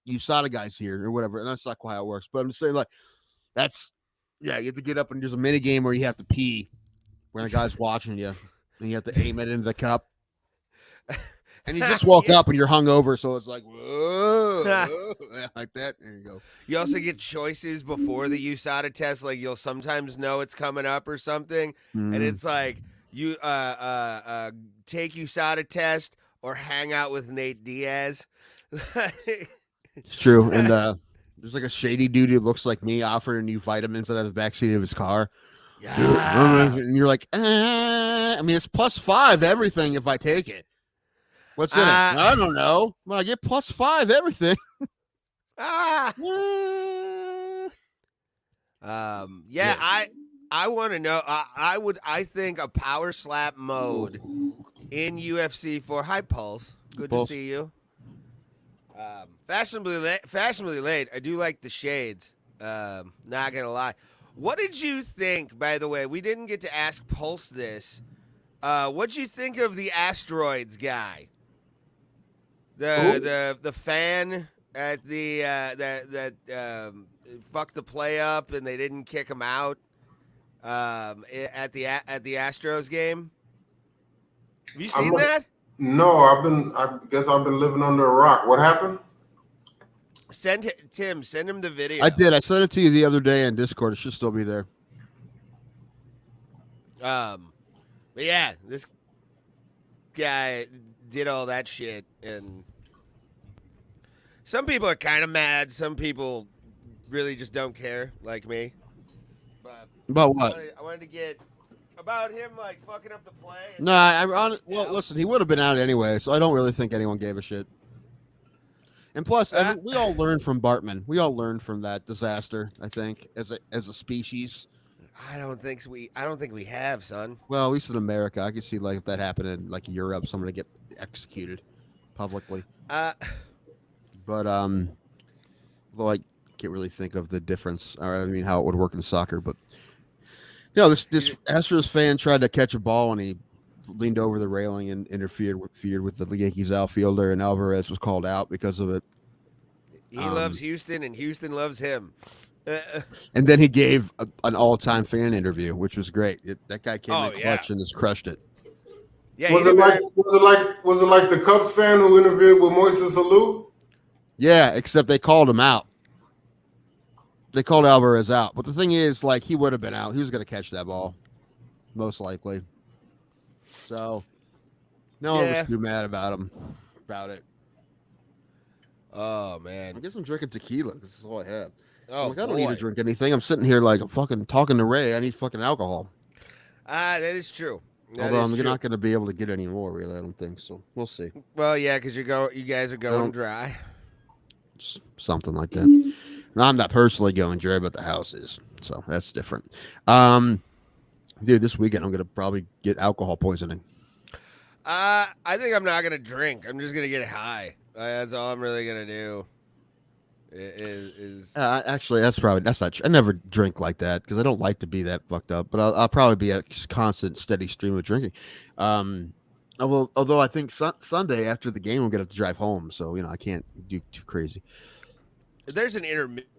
USADA guys here or whatever, and that's not quite how it works. But I'm just saying, like, you have to get up and there's a mini game where you have to pee when the guy's watching you, and you have to aim it into the cup. And you just walk up and you're hungover, so it's like, whoa, like that. There you go. You also get choices before the USADA test. Like you'll sometimes know it's coming up or something, and it's like you take USADA test or hang out with Nate Diaz. It's true, and there's like a shady dude who looks like me offering you vitamins out of the backseat of his car. And you're like, I mean, it's +5 everything if I take it. What's in it? I don't know. Well, I get +5 everything. I want to know. I think a power slap mode in UFC for Hi Pulse. Good Pulse. to see you. Fashionably late. I do like the shades. Not gonna lie. What did you think? By the way, we didn't get to ask Pulse this. What'd you think of the asteroids guy? The fan at the that fucked the play up and they didn't kick him out at the Astros game. Have you seen that? No, I guess I've been living under a rock. What happened? Send him the video. I did. I sent it to you the other day in Discord. It should still be there. But yeah, this guy did all that shit, and some people are kind of mad. Some people really just don't care, like me. But About what? I wanted to get about him like fucking up the play. No, listen, he would have been out anyway, so I don't really think anyone gave a shit. And plus, I mean, we all learned from Bartman. We all learned from that disaster, I think, as a species. I don't think we have, son. Well, at least in America, I could see like if that happened in like Europe, somebody get executed publicly. But although I can't really think of the difference, or I mean how it would work in soccer. But this Astros fan tried to catch a ball and he leaned over the railing and interfered with the Yankees outfielder, and Alvarez was called out because of it. He loves Houston, and Houston loves him. And then he gave an all-time fan interview, which was great. That guy came in clutch and just crushed it. Yeah, was it like the Cubs fan who interviewed with Moises Alou? Yeah, except they called him out. They called Alvarez out, but the thing is, like, he would have been out. He was going to catch that ball, most likely. So, no one was too mad about it. Oh man, I guess I'm drinking tequila. This is all I have. Oh, I don't need to drink anything. I'm sitting here like I'm fucking talking to Ray. I need fucking alcohol. That is true. Although I'm not going to be able to get any more, really. I don't think so. We'll see. Well, yeah, because you guys are going dry. Something like that. No, I'm not personally going dry, but the house is, so that's different. Dude, this weekend I'm going to probably get alcohol poisoning. I think I'm not going to drink. I'm just going to get high. That's all I'm really going to do. Actually, that's not true. I never drink like that because I don't like to be that fucked up. But I'll probably be a constant, steady stream of drinking. Although I think Sunday after the game, I'm gonna have to drive home, so I can't do too crazy. There's an intermission.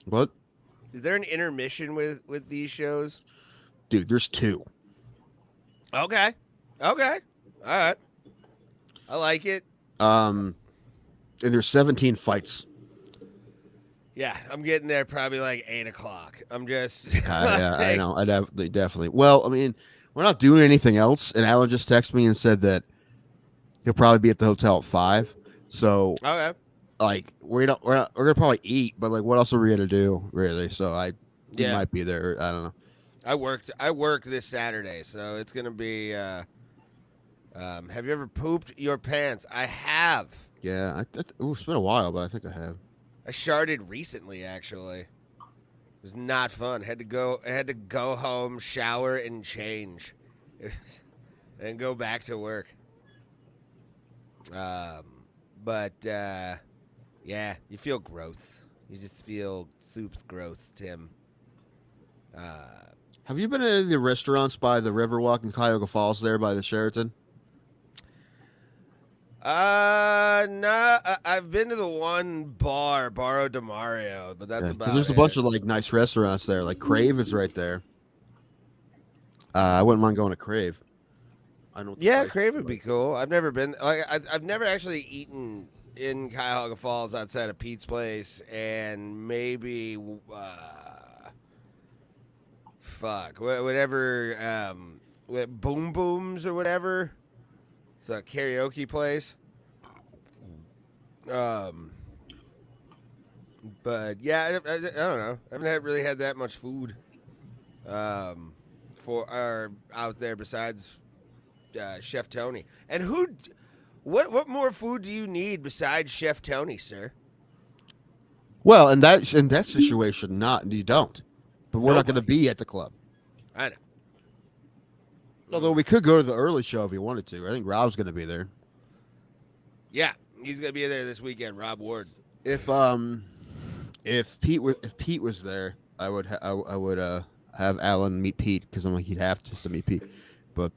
What? Is there an intermission with these shows? Dude, there's 2. Okay. All right. I like it. And there's 17 fights. Yeah, I'm getting there probably like 8:00. I'm just. Yeah, I know. I definitely. Well, I mean, we're not doing anything else, and Alan just texted me and said that he'll probably be at the hotel at 5. So, okay. Like we're gonna probably eat, but like, what else are we gonna do, really? So we might be there. I don't know. I work this Saturday, so it's gonna be. Have you ever pooped your pants? I have. Yeah, it's been a while, but I think I have. I sharded recently, actually. It was not fun. I had to go home, shower, and change, and go back to work. But yeah, you feel growth. You just feel soup's growth, Tim. Have you been in any of the restaurants by the Riverwalk in Cuyahoga Falls there by the Sheraton? No, I've been to the one bar, Baro de Mario, but that's about there's a bunch of like nice restaurants there. Like Crave is right there. I wouldn't mind going to Crave. Crave would be cool. I've never been. Like, I've never actually eaten in Cuyahoga Falls outside of Pete's Place, and maybe whatever Boom Booms or whatever. It's a karaoke place. But yeah, I don't know. I haven't really had that much food for out there besides Chef Tony. And what more food do you need besides Chef Tony, sir? Well, in that situation, not you don't. But we're not going to Nobody. be at the club. I know. Although we could go to the early show if you wanted to. I think Rob's going to be there. Yeah, he's gonna be there this weekend. Rob Ward. If Pete was there, I would have Alan meet Pete because I'm like he'd have to meet Pete. But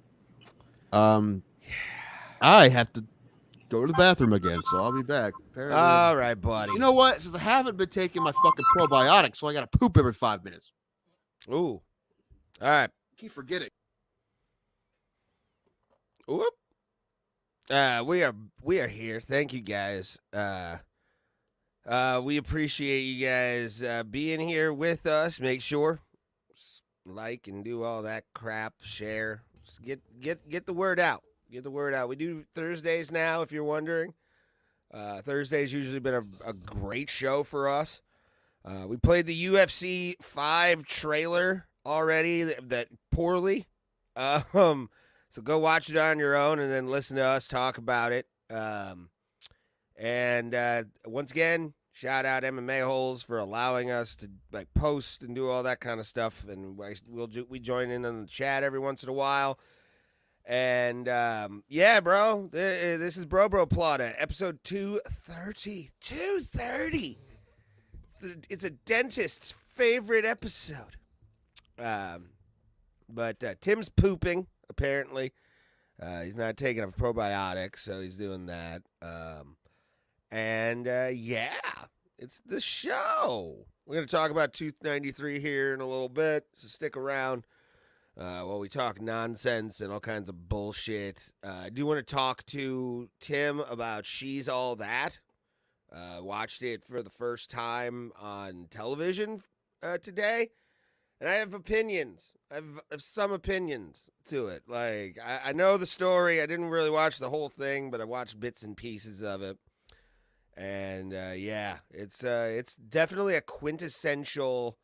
I have to go to the bathroom again, so I'll be back. Apparently. All right, buddy. You know what? Since I haven't been taking my fucking probiotics, so I got to poop every 5 minutes. Ooh. All right. Keep forgetting. Whoop. We are here. Thank you guys. We appreciate you guys being here with us. Make sure like and do all that crap. Share. Just get the word out. Get the word out. We do Thursdays now, if you're wondering. Thursday's usually been a great show for us. We played the UFC 5 trailer already that poorly. So go watch it on your own and then listen to us talk about it. And once again, shout out MMA Holes for allowing us to like post and do all that kind of stuff. And we join in on the chat every once in a while. And yeah, bro, this is Bro Plata, episode 230. 230. It's a dentist's favorite episode. But Tim's pooping. Apparently, he's not taking a probiotic, so he's doing that. Yeah, it's the show. We're going to talk about 293 here in a little bit, so stick around while we talk nonsense and all kinds of bullshit. I do want to talk to Tim about She's All That. Watched it for the first time on television today. And I have opinions. I have some opinions to it. Like, I know the story. I didn't really watch the whole thing, but I watched bits and pieces of it. And, yeah, it's definitely a quintessential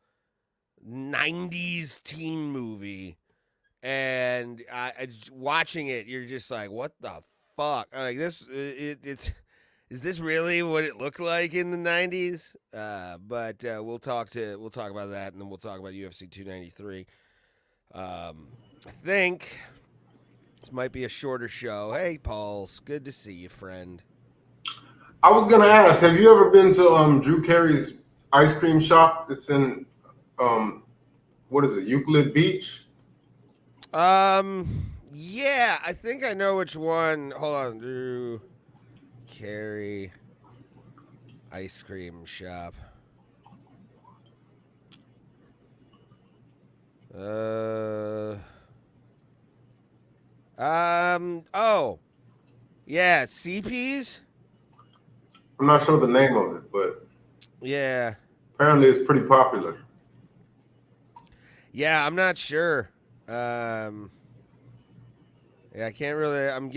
90s teen movie. And watching it, you're just like, what the fuck? Like, is this really what it looked like in the 90s? But we'll talk about that, and then we'll talk about UFC 293. I think this might be a shorter show. Hey, Pauls, good to see you, friend. I was gonna ask, have you ever been to Drew Carey's ice cream shop? It's in what is it, Euclid Beach? Yeah, I think I know which one. Hold on, Drew Carey ice cream shop. Oh, yeah, CP's. I'm not sure the name of it, but yeah, apparently it's pretty popular. Yeah, I'm not sure. Yeah, I can't really. I'm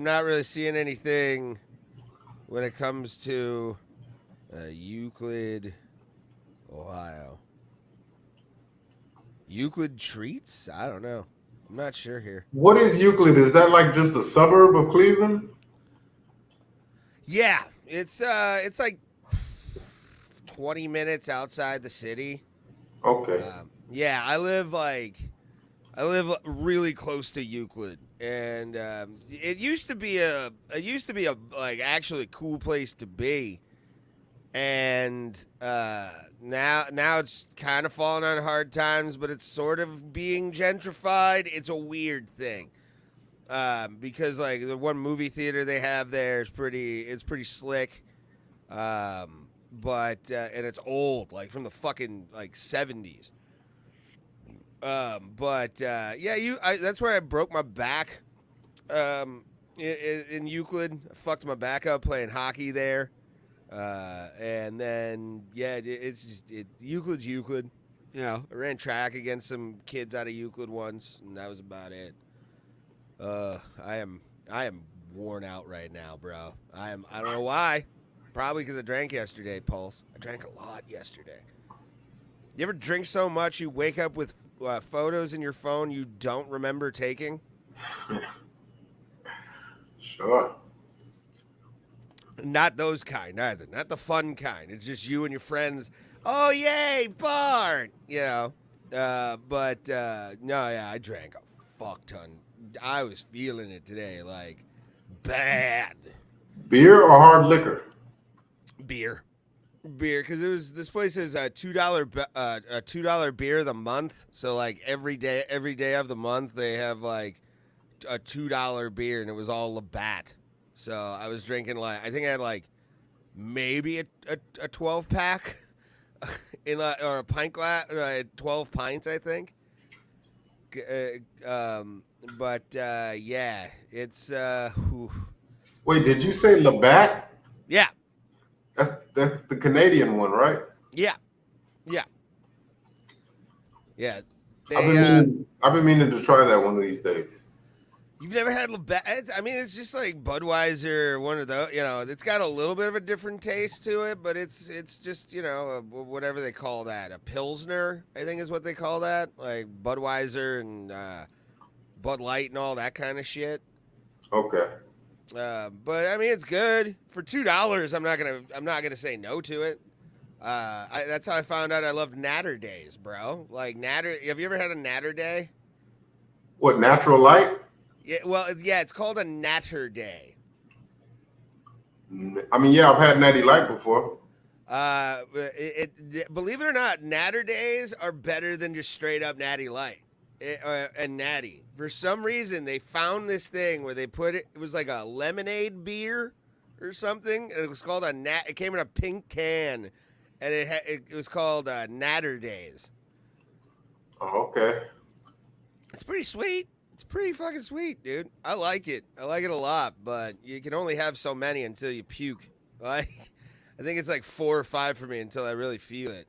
not really seeing anything when it comes to Euclid, Ohio. Euclid Treats? I don't know. I'm not sure here. What is Euclid? Is that like just a suburb of Cleveland? Yeah, it's like 20 minutes outside the city. Okay. Yeah, I live really close to Euclid, and it used to be a like actually cool place to be, and now it's kind of falling on hard times, but it's sort of being gentrified. It's a weird thing, because like the one movie theater they have there is pretty slick, but and it's old, like from the fucking like 70s. That's where I broke my back. In Euclid, I fucked my back up playing hockey there. And then Euclid's Euclid. You know, I ran track against some kids out of Euclid once, and that was about it. I am worn out right now, bro. I don't know why. Probably because I drank yesterday, Pulse. I drank a lot yesterday. You ever drink so much you wake up with photos in your phone you don't remember taking? Sure. Not those kind, either. Not the fun kind. It's just you and your friends. Oh, yay, Bart! You know. No, yeah, I drank a fuck ton. I was feeling it today, like, bad. Beer or hard liquor? Beer, because this place is a $2 beer of the month. So like every day of the month they have like a $2 beer, and it was all Labatt. So I was drinking I think I had like maybe a 12 pack or a pint glass, 12 pints I think. Yeah, it's Wait, did you say Labatt? yeah. That's the Canadian one, right? Yeah. I've been meaning to try that one of these days. You've never had Labatt? I mean, it's just like Budweiser, one of those. It's got a little bit of a different taste to it, but it's just whatever they call that, a Pilsner, I think is what they call that, like Budweiser and Bud Light and all that kind of shit. Okay. But I mean, it's good for $2. I'm not gonna say no to it. That's how I found out I love Natter Days, bro. Like Natter. Have you ever had a Natter Day? What, Natural Light? Yeah. Well, yeah, it's called a Natter Day. I mean, yeah, I've had Natty Light before. Believe it or not, Natter Days are better than just straight up Natty Light and Natty. For some reason, they found this thing where they put it. It was like a lemonade beer or something, and it was called It came in a pink can, and it was called Natter Days. Oh, okay. It's pretty sweet. It's pretty fucking sweet, dude. I like it. I like it a lot, but you can only have so many until you puke. Like, I think it's like 4 or 5 for me until I really feel it.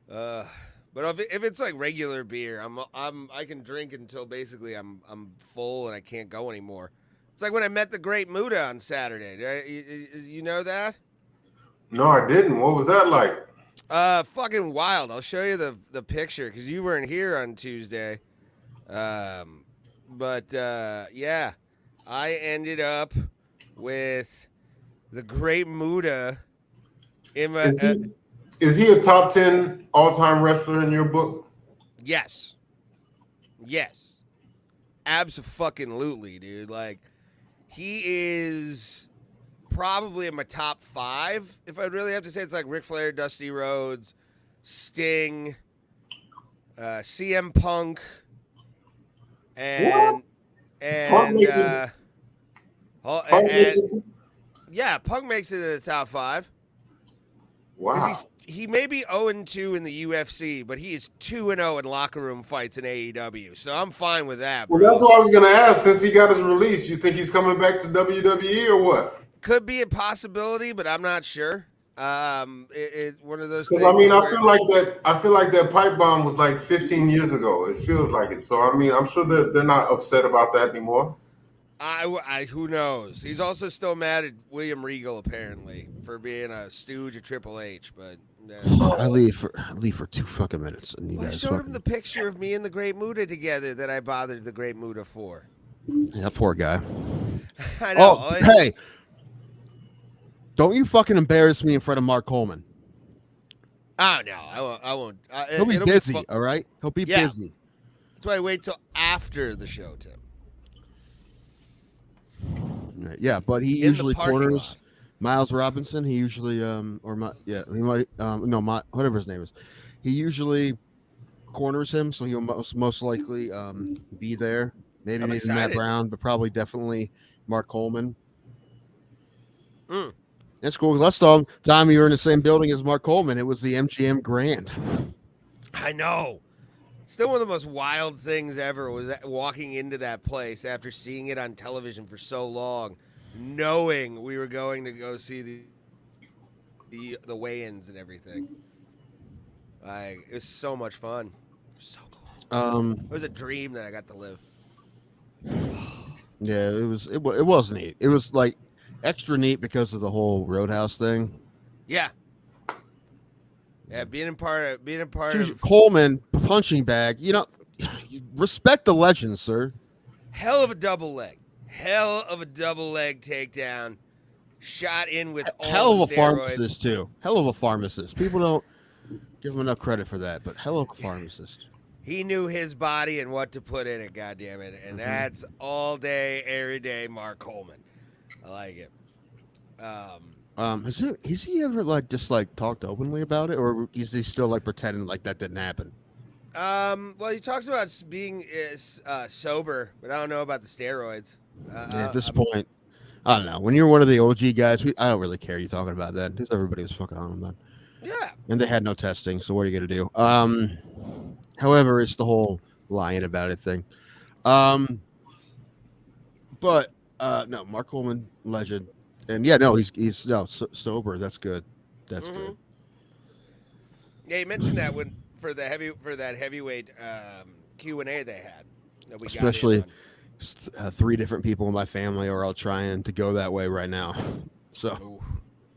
But if it's like regular beer, I can drink until basically I'm full and I can't go anymore. It's like when I met the Great Muda on Saturday. You know that? No, I didn't. What was that like? Fucking wild. I'll show you the picture because you weren't here on Tuesday. Yeah, I ended up with the Great Muda in my. Is he a top 10 all-time wrestler in your book? Yes. Abso-fucking-lutely, dude. Like, he is probably in my top 5. If I really have to say, it's like Ric Flair, Dusty Rhodes, Sting, CM Punk, and Punk makes it. Yeah, Punk makes it in the top 5. Wow. He may be 0-2 in the UFC, but he is 2-0 in locker room fights in AEW. So I'm fine with that, bro. Well, that's what I was going to ask. Since he got his release, you think he's coming back to WWE or what? Could be a possibility, but I'm not sure. One of those things. Because I mean, I feel like that pipe bomb was like 15 years ago. It feels like it. So I mean, I'm sure they're not upset about that anymore. Who knows? He's also still mad at William Regal apparently for being a stooge of Triple H. But I leave for 2 fucking minutes, and you I guys showed him the picture of me and the Great Muda together that I bothered the Great Muda for. Yeah, poor guy. I know. Oh, hey. Don't you fucking embarrass me in front of Mark Coleman. Oh, no. I won't. He'll be busy, all right? He'll be busy. That's why I wait till after the show, Tim. Yeah, but he usually corners Miles Robinson. He usually, whatever his name is. He usually corners him, so he'll most likely be there. Maybe Matt Brown, but probably definitely Mark Coleman. That's cool. Last time you were in the same building as Mark Coleman, it was the MGM Grand. I know. Still one of the most wild things ever was walking into that place after seeing it on television for so long, knowing we were going to go see the weigh-ins and everything. It was so much fun. So cool. It was a dream that I got to live. Yeah, it was neat. It was like extra neat because of the whole Roadhouse thing. Yeah. Yeah, being a part Dude, of Coleman punching bag. You know, respect the legend, sir. hell of a double leg takedown, shot in with all Hell of the a steroids. pharmacist too. Hell of a pharmacist. People don't give him enough credit for that, but hell of a pharmacist. He knew his body and what to put in it, goddammit. And that's all day, every day, Mark Coleman. I like it. Has he ever like just like talked openly about it, or is he still like pretending like that didn't happen? Well, he talks about being sober, but I don't know about the steroids. At this point, I don't know. When you're one of the OG guys, I don't really care you talking about that because everybody was fucking on him then. Yeah. And they had no testing, so what are you gonna do? However, it's the whole lying about it thing. But no, Mark Coleman, legend. And yeah, no, he's sober. That's good. That's good. Yeah, he mentioned that for that heavyweight Q&A they had. That we Especially got in on. 3 different people in my family are all trying to go that way right now. So Ooh.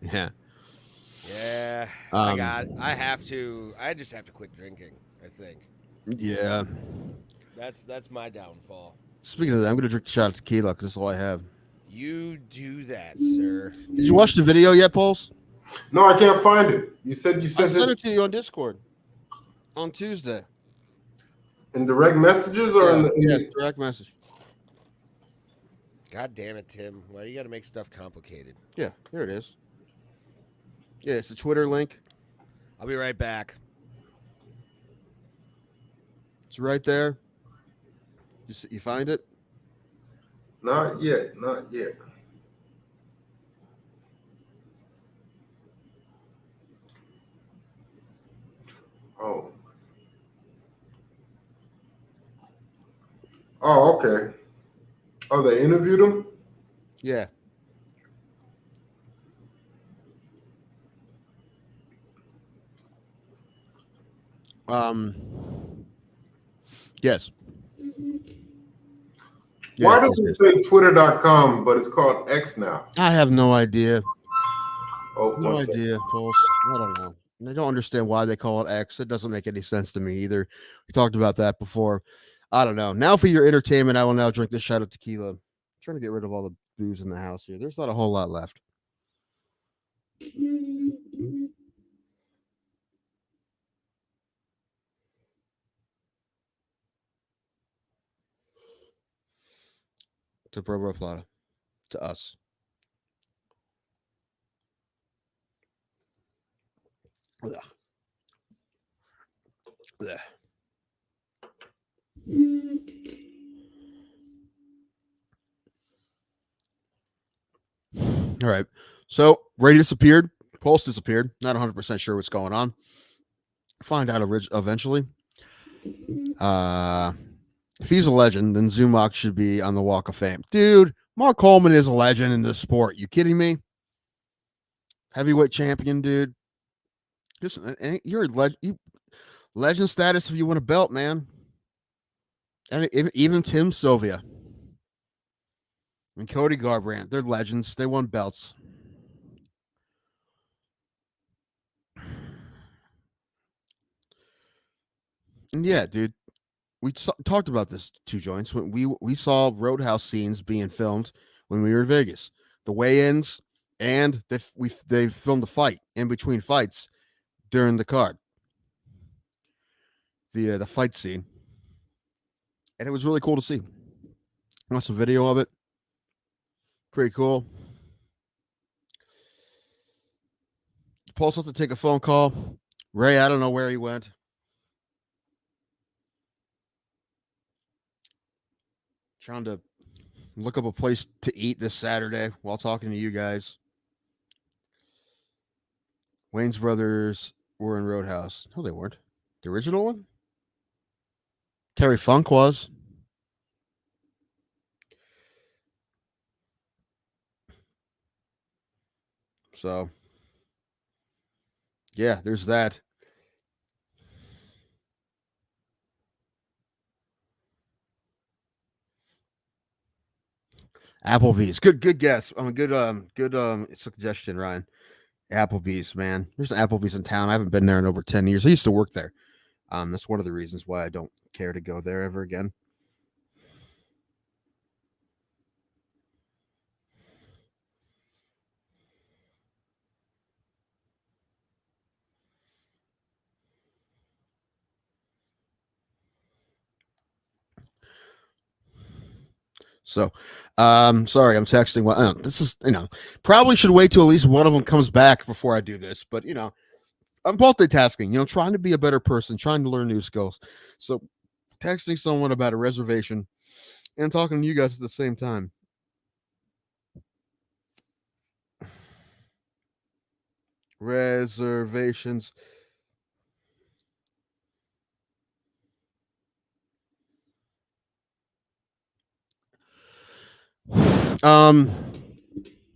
yeah. Yeah. I just have to quit drinking, I think. Yeah. That's my downfall. Speaking of that, I'm gonna drink a shot of tequila because that's all I have. You do that, sir. Did you watch the video yet, Pulse? No, I can't find it. You said you I sent sent it it to you on Discord on Tuesday. in direct messages or in the direct message. God damn it, Tim. Why you got to make stuff complicated? Yeah, here it is. Yeah, it's a Twitter link. I'll be right back. It's right there. You find it? Not yet. Not yet. Oh. Oh, okay. Oh, they interviewed him? Yeah. Yes. Why does it say twitter.com, but it's called X now? I have no idea. Oh, no idea, Pulse. I don't know. I don't understand why they call it X. It doesn't make any sense to me either. We talked about that before. I don't know. Now for your entertainment, I will now drink this shot of tequila. I'm trying to get rid of all the booze in the house here. There's not a whole lot left. To Bro Plata. To us. Ugh. Ugh. All right. So Ray disappeared. Pulse disappeared. Not 100% sure what's going on. Find out eventually. If he's a legend, then Zumach should be on the Walk of Fame. Dude, Mark Coleman is a legend in this sport. You kidding me? Heavyweight champion, dude. Just you're a legend status if you win a belt, man. And even Tim Sylvia and Cody Garbrandt, they're legends. They won belts. And yeah, dude, we talked about this 2 joints when we saw Roadhouse scenes being filmed when we were in Vegas. The weigh-ins, and they filmed the fight in between fights during the card. The fight scene. And it was really cool to see. I want some video of it. Pretty cool. Paul's have to take a phone call. Ray, I don't know where he went. Trying to look up a place to eat this Saturday while talking to you guys. Wayne's brothers were in Roadhouse. No, they weren't. The original one? Terry Funk was. So, yeah, there's that. Applebee's. Good guess. Good suggestion, Ryan. Applebee's, man. There's an Applebee's in town. I haven't been there in over 10 years. I used to work there. That's one of the reasons why I don't care to go there ever again. So, sorry, I'm texting. Well, this is, probably should wait till at least one of them comes back before I do this. But, I'm multitasking, trying to be a better person, trying to learn new skills. So, texting someone about a reservation and talking to you guys at the same time. Reservations.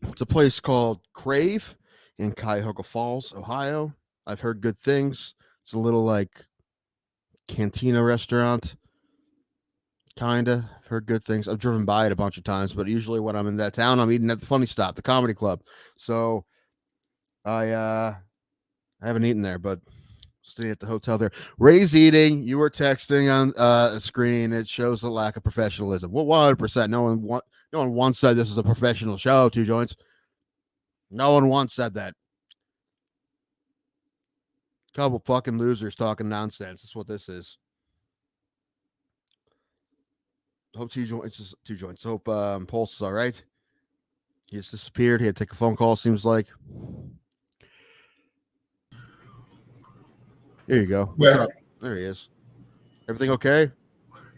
It's a place called Crave in Cuyahoga Falls, Ohio. I've heard good things. It's a little like cantina restaurant, kinda. I've heard good things. I've driven by it a bunch of times, but usually when I'm in that town, I'm eating at the Funny Stop, the comedy club. So I haven't eaten there, but stay at the hotel there. Ray's eating. You were texting on a screen. It shows a lack of professionalism. Well, 100%. No one once said this is a professional show. Two joints. No one once said that. Couple fucking losers talking nonsense. That's what this is. Hope two joints. Hope Pulse is all right. He just disappeared. He had to take a phone call. Seems like. There you go. What's up? There he is. Everything okay?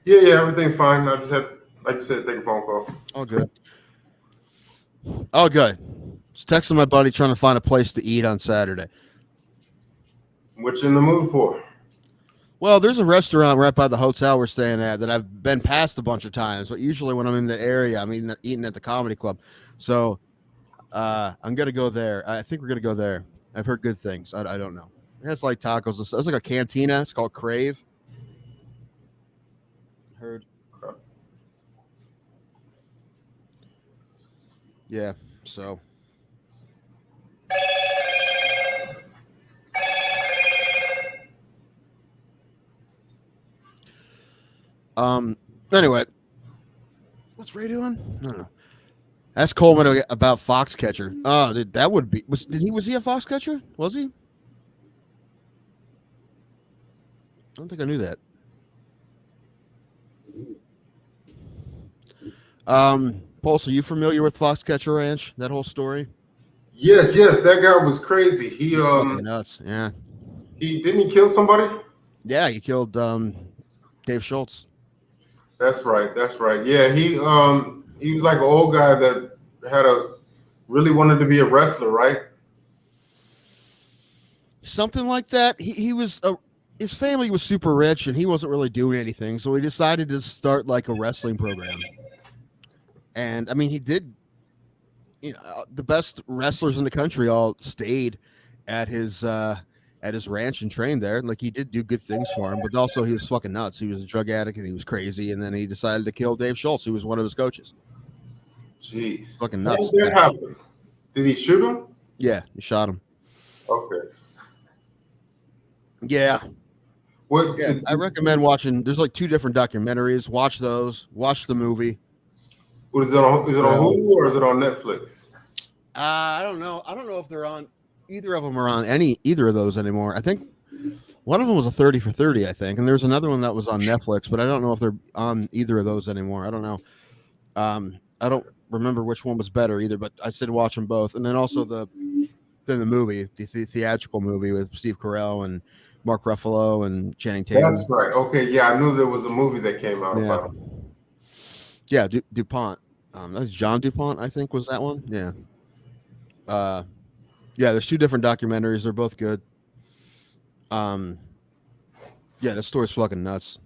Yeah, everything's fine. I just had, like you said, take a phone call. All good. All good. Just texting my buddy trying to find a place to eat on Saturday. What you in the mood for? Well, there's a restaurant right by the hotel we're staying at that I've been past a bunch of times, but usually when I'm in the area, I'm eating at the comedy club. So I'm going to go there. I think we're going to go there. I've heard good things. I don't know. It has like tacos. It's like a cantina. It's called Crave. Heard. Yeah, so. Anyway. What's Ray doing? No. Ask Coleman about Foxcatcher. Oh, that would be was he a Foxcatcher? Was he? I don't think I knew that. Pulse, are you familiar with Foxcatcher Ranch? That whole story? Yes, that guy was crazy. He nuts. Yeah. Didn't he kill somebody? Yeah, he killed Dave Schultz. That's right. Yeah, he was like an old guy that really wanted to be a wrestler, right? Something like that. He was his family was super rich and he wasn't really doing anything, so he decided to start like a wrestling program. And I mean, he did. The best wrestlers in the country all stayed at his ranch and trained there. Like, he did do good things for him, but also he was fucking nuts. He was a drug addict and he was crazy. And then he decided to kill Dave Schultz, who was one of his coaches. Jeez, fucking nuts. What did that happen? Did he shoot him? Yeah, he shot him. Okay. Yeah. I recommend watching. There's like 2 different documentaries. Watch those. Watch the movie. What is it on? Is it on Hulu or is it on Netflix? I don't know. I don't know if they're on. Either of them are on either of those anymore. I think one of them was a 30 for 30, I think, and there's another one that was on Netflix, but I don't know if they're on either of those anymore. I don't know. I don't remember which one was better either, but I said watch them both, and then also the movie, the theatrical movie with Steve Carell and Mark Ruffalo and Channing Tatum. That's right. Okay, yeah, I knew there was a movie that came out about him. Yeah, DuPont. That's John DuPont, I think, was that one. Yeah. Yeah, there's 2 different documentaries. They're both good. Yeah, the story's fucking nuts.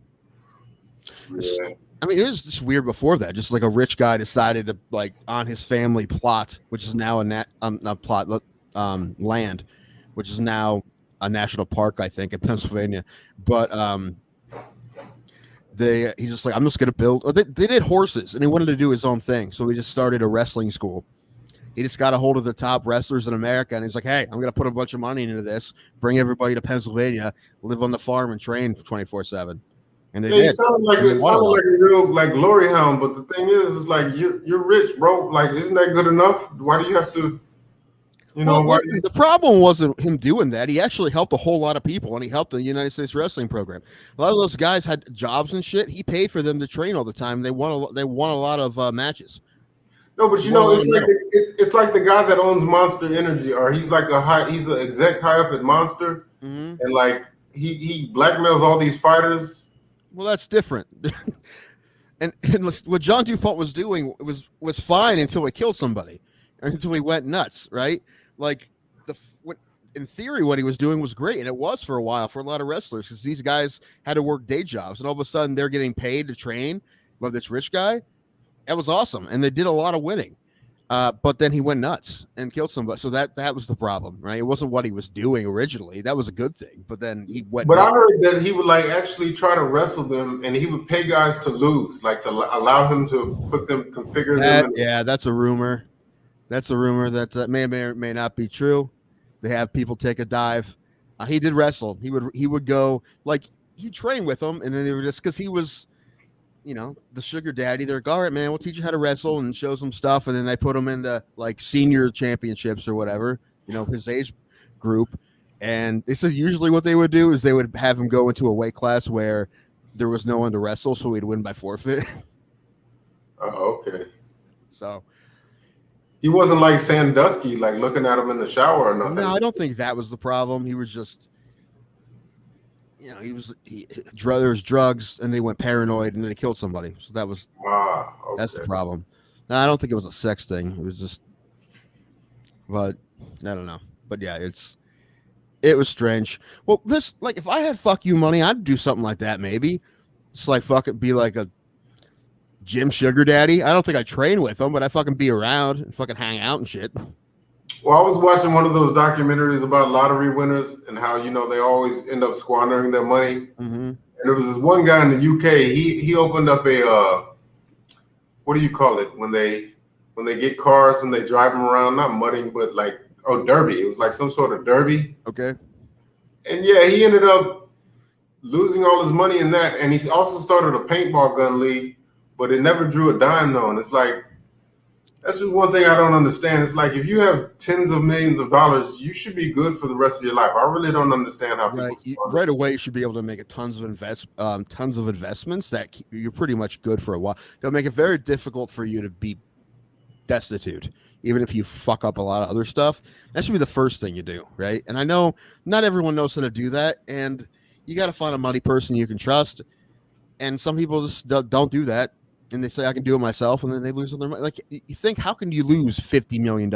Yeah. I mean, it was just weird before that. Just like a rich guy decided to, like, on his family plot, which is now land, which is now a national park, I think, in Pennsylvania. But he's just like, I'm just gonna build. They did horses, and he wanted to do his own thing, so he just started a wrestling school. He just got a hold of the top wrestlers in America, and he's like, hey, I'm gonna put a bunch of money into this, bring everybody to Pennsylvania, live on the farm, and train 24/7. And they did. It sounded like a real like glory hound, but the thing is like you're rich, bro. Like, isn't that good enough? Why do you have to? The problem wasn't him doing that. He actually helped a whole lot of people, and he helped the United States Wrestling Program. A lot of those guys had jobs and shit. He paid for them to train all the time. They won a lot of matches. No, but it's like the guy that owns Monster Energy, or he's like he's an exec high up at Monster, and like he blackmails all these fighters. Well, that's different. and what John DuPont was doing was fine until he killed somebody, or until he went nuts, right? Like in theory, what he was doing was great, and it was for a while for a lot of wrestlers, because these guys had to work day jobs, and all of a sudden they're getting paid to train by this rich guy. That was awesome, and they did a lot of winning. But then he went nuts and killed somebody, so that was the problem, right? It wasn't what he was doing originally. That was a good thing, but then he went. But nuts. I heard that he would like actually try to wrestle them, and he would pay guys to lose, like to allow him to put them, configure them. Yeah, that's a rumor. That's a rumor that may or may not be true. They have people take a dive. He did wrestle. He would go, like, he'd train with them, and then they were just, because he was, the sugar daddy. They're like, all right, man, we'll teach you how to wrestle, and show some stuff, and then they put him into like senior championships or whatever, his age group. And they said usually what they would do is they would have him go into a weight class where there was no one to wrestle, so he'd win by forfeit. Oh, okay. So he wasn't like Sandusky, like looking at him in the shower or nothing. No, I don't think that was the problem. He was just, there was drugs, and they went paranoid, and then he killed somebody. So that was that's the problem. No, I don't think it was a sex thing. It was just, but I don't know. But yeah, it was strange. Well, if I had fuck you money, I'd do something like that. Maybe just like fucking be like a gym sugar daddy. I don't think I train with him, but I fucking be around and fucking hang out and shit. Well, I was watching one of those documentaries about lottery winners and how, they always end up squandering their money. Mm-hmm. And there was this one guy in the UK. He opened up a what do you call it when they get cars and they drive them around? Not mudding, but like derby. It was like some sort of derby. Okay. And yeah, he ended up losing all his money in that, and he also started a paintball gun league, but it never drew a dime though. And it's like, that's just one thing I don't understand. It's like, if you have tens of millions of dollars, you should be good for the rest of your life. I really don't understand how people right away you should be able to make tons of investments that you're pretty much good for a while. They'll make it very difficult for you to be destitute, even if you fuck up a lot of other stuff. That should be the first thing you do, right? And I know not everyone knows how to do that, and you got to find a money person you can trust. And some people just don't do that. And they say, I can do it myself, and then they lose their money. Like, you think, how can you lose $50 million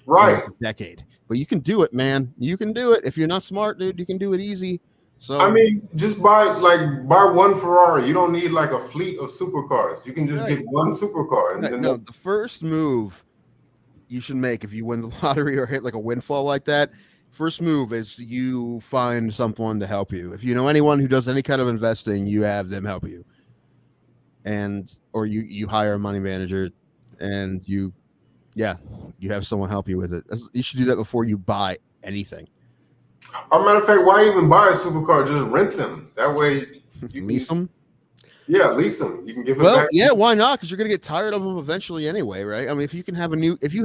right in a decade? But you can do it, man. You can do it. If you're not smart, dude, you can do it easy. So I mean, just buy one Ferrari. You don't need like a fleet of supercars. You can just get one supercar. And the first move you should make if you win the lottery or hit like a windfall like that, first move is you find someone to help you. If you know anyone who does any kind of investing, you have them help you. Or you hire a money manager, and you have someone help you with it. You should do that before you buy anything. As a matter of fact, why even buy a supercar? Just rent them. That way you lease them. Yeah, lease them. You can give it back. Well, yeah, why not? Because you're gonna get tired of them eventually anyway, right? I mean, if you